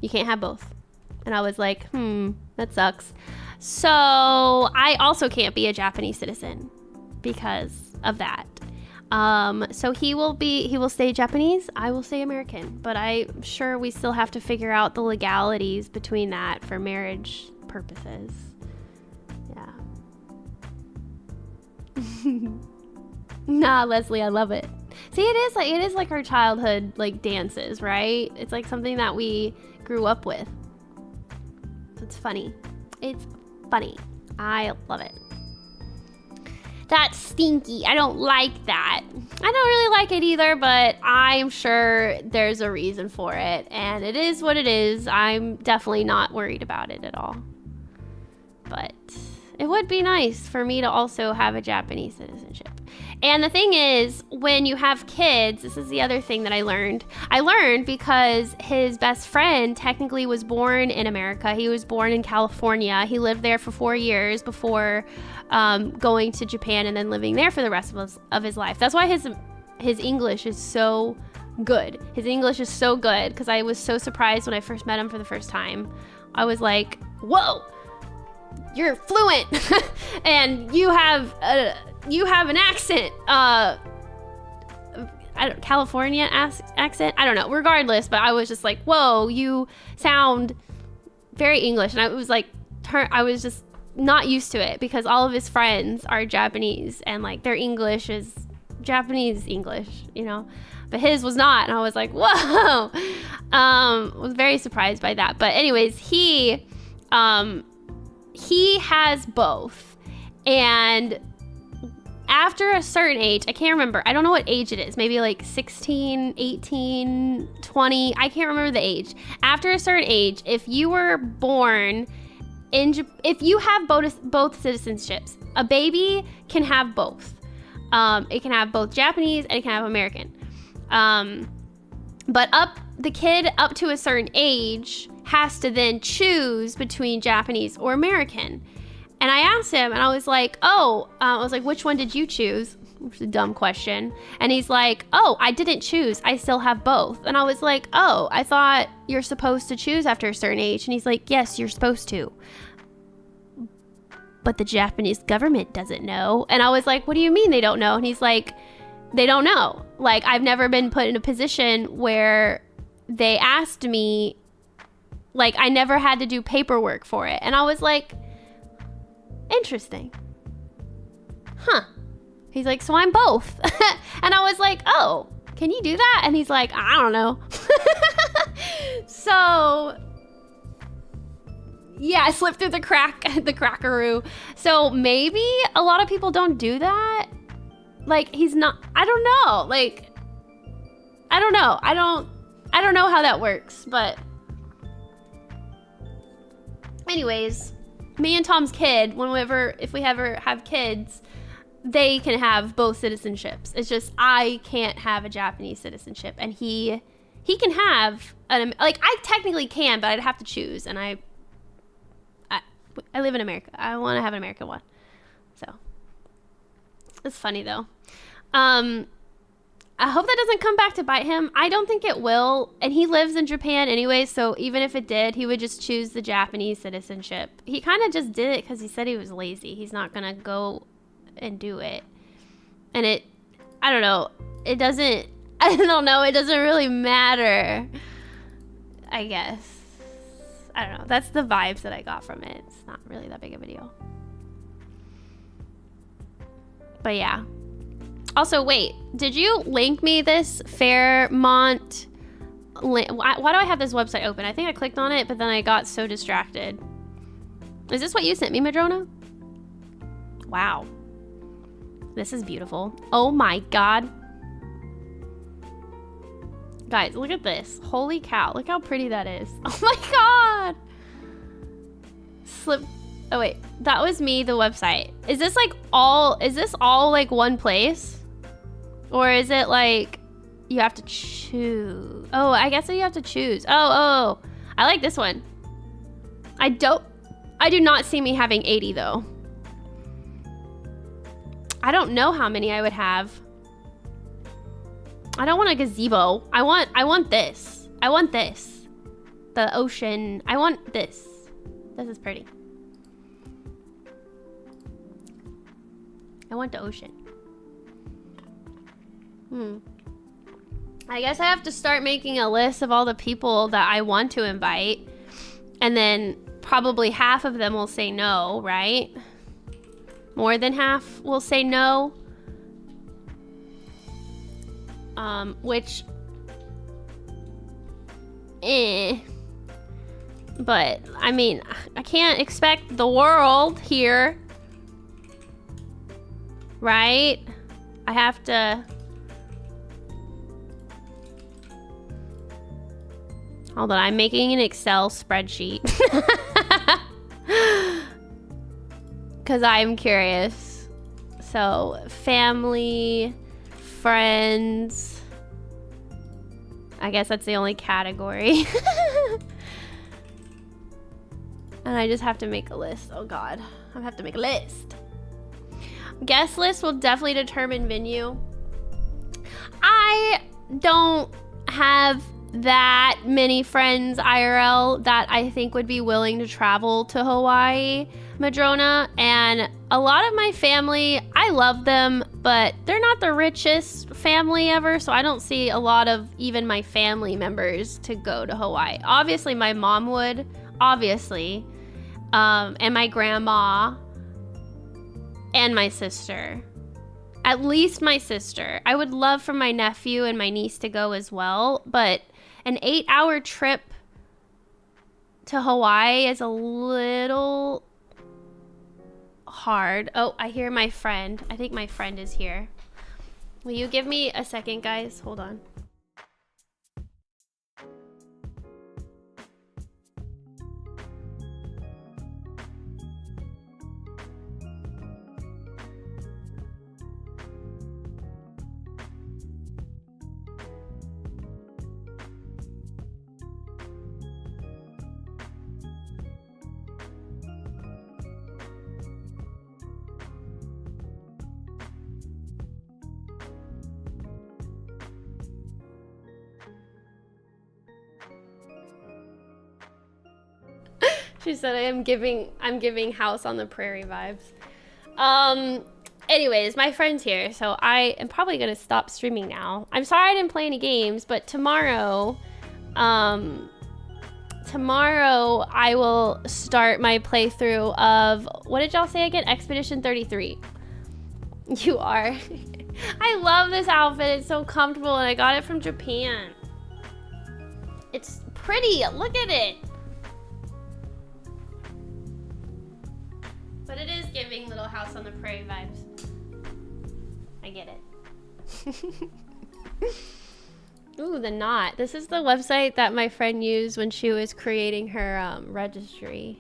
You can't have both. And I was like, that sucks. So I also can't be a Japanese citizen because of that. So he will stay Japanese. I will stay American, but I'm sure we still have to figure out the legalities between that for marriage purposes. Yeah. Nah, Leslie, I love it. See, it is like our childhood like dances, right? It's like something that we grew up with. It's funny. It's funny. I love it. That's stinky. I don't like that. I don't really like it either, but I'm sure there's a reason for it, and it is what it is. I'm definitely not worried about it at all. But it would be nice for me to also have a Japanese citizenship. And the thing is, when you have kids, this is the other thing that I learned. I learned because his best friend technically was born in America. He was born in California. He lived there for 4 years before going to Japan and then living there for the rest of his life. That's why his English is so good. His English is so good, because I was so surprised when I first met him for the first time. I was like, whoa, you're fluent and you have an accent, California accent. I don't know. Regardless, but I was just like, whoa, you sound very English. And I was like, I was just not used to it, because all of his friends are Japanese and like their English is Japanese English, you know, but his was not. And I was like, whoa, was very surprised by that. But anyways, he has both. And after a certain age, I can't remember. I don't know what age it is. Maybe like 16, 18, 20. I can't remember the age. After a certain age, if you were born if you have both citizenships, a baby can have both. It can have both Japanese and it can have American. But the kid up to a certain age has to then choose between Japanese or American. And I asked him, and I was like, which one did you choose? Which is a dumb question. And he's like, I didn't choose. I still have both. And I was like, I thought you're supposed to choose after a certain age. And he's like, yes, you're supposed to. But the Japanese government doesn't know. And I was like, what do you mean they don't know? And he's like, they don't know. Like, I've never been put in a position where they asked me, like, I never had to do paperwork for it. And I was like, interesting. Huh. He's like, so I'm both. And I was like, oh, can you do that? And he's like, I don't know. So yeah, I slipped through the crackaroo. So maybe a lot of people don't do that. Like, he's not, I don't know. Like, I don't know. I don't know how that works, but anyways, me and Tom's kid, if we ever have kids, they can have both citizenships. It's just I can't have a Japanese citizenship, and he can have I technically can, but I'd have to choose, and I live in America. I want to have an American one. So it's funny though. I hope that doesn't come back to bite him. I don't think it will. And he lives in Japan anyway, so even if it did, he would just choose the Japanese citizenship. He kind of just did it because he said he was lazy. He's not going to go and do it. And I don't know. It doesn't really matter, I guess. I don't know. That's the vibes that I got from it. It's not really that big of a deal. But yeah. Also, wait. Did you link me this Fairmont link? Why do I have this website open? I think I clicked on it, but then I got so distracted. Is this what you sent me, Madrona? Wow. This is beautiful. Oh my god. Guys, look at this. Holy cow. Look how pretty that is. Oh my god. Oh wait, that was me, the website. Is this all like one place? Or is it like you have to choose? Oh, I guess you have to choose. Oh, I like this one. I do not see me having 80 though. I don't know how many I would have. I don't want a gazebo. I want this. I want this. The ocean. I want this. This is pretty. I want the ocean. I guess I have to start making a list of all the people that I want to invite. And then probably half of them will say no, right? More than half will say no. Which, but I mean, I can't expect the world here, right? I have to, hold on, I'm making an Excel spreadsheet because I'm curious. So family, friends, I guess that's the only category. And I just have to make a list. Oh god, I have to make a list. Guest list will definitely determine venue. I don't have that many friends IRL that I think would be willing to travel to Hawaii, Madrona, and a lot of my family, I love them, but they're not the richest family ever, so I don't see a lot of even my family members to go to Hawaii. Obviously, my mom would, obviously, and my grandma, and my sister. At least my sister. I would love for my nephew and my niece to go as well, but an 8-hour trip to Hawaii is a little hard. Oh, I hear my friend. I think my friend is here. Will you give me a second, guys? Hold on. She said I'm giving House on the Prairie vibes. Anyways, my friend's here, so I am probably gonna stop streaming now. I'm sorry I didn't play any games, but tomorrow I will start my playthrough of, what did y'all say again? Expedition 33. You are. I love this outfit. It's so comfortable, and I got it from Japan. It's pretty. Look at it. But it is giving Little House on the Prairie vibes. I get it. Ooh, the knot. This is the website that my friend used when she was creating her registry.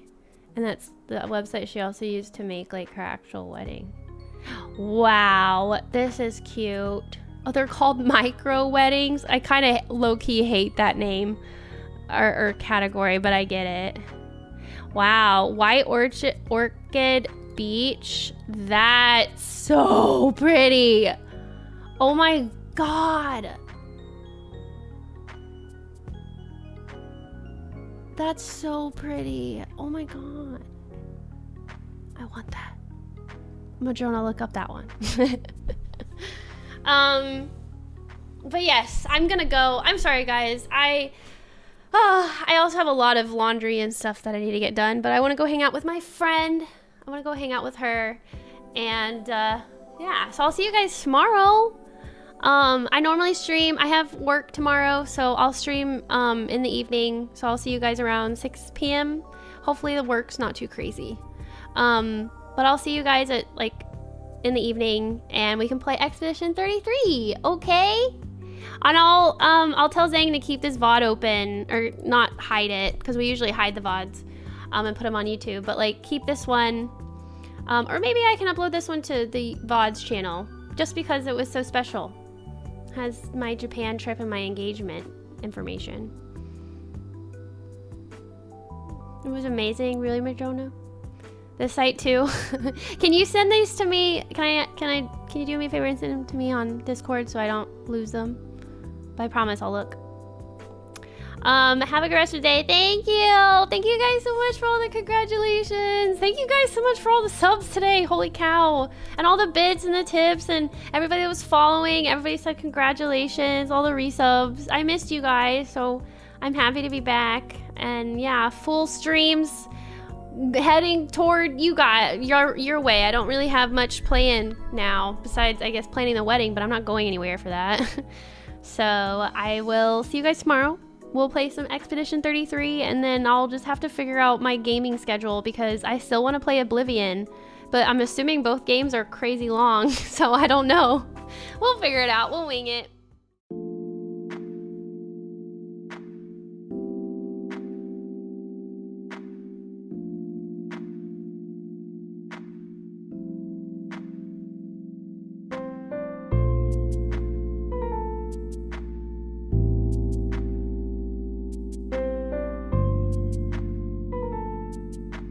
And that's the website she also used to make like her actual wedding. Wow, this is cute. Oh, they're called micro weddings. I kind of low-key hate that name or category, but I get it. Wow, White Orchid Beach. That's so pretty. Oh my god. That's so pretty. Oh my god. I want that. Madrona, look up that one. But yes, I'm gonna go. I'm sorry, guys. I also have a lot of laundry and stuff that I need to get done, but I want to go hang out with my friend. I want to go hang out with her. And yeah, so I'll see you guys tomorrow. I normally stream. I have work tomorrow, so I'll stream in the evening. So I'll see you guys around 6 p.m. Hopefully the work's not too crazy. But I'll see you guys at like in the evening, and we can play Expedition 33. Okay? And I'll tell Zang to keep this VOD open, or not hide it, because we usually hide the VODs and put them on YouTube. But like keep this one, or maybe I can upload this one to the VODs channel, just because it was so special. Has my Japan trip and my engagement information. It was amazing, really, Madrona. The site too. Can you send these to me? Can you do me a favor and send them to me on Discord so I don't lose them? But I promise I'll look. Have a good rest of the day. Thank you. Thank you guys so much for all the congratulations. Thank you guys so much for all the subs today. Holy cow. And all the bits and the tips and everybody that was following. Everybody said congratulations. All the resubs. I missed you guys, so I'm happy to be back. And yeah, full streams heading toward you guys, your way. I don't really have much planned now, besides I guess planning the wedding, but I'm not going anywhere for that. So I will see you guys tomorrow. We'll play some Expedition 33, and then I'll just have to figure out my gaming schedule because I still want to play Oblivion, but I'm assuming both games are crazy long, so I don't know. We'll figure it out. We'll wing it.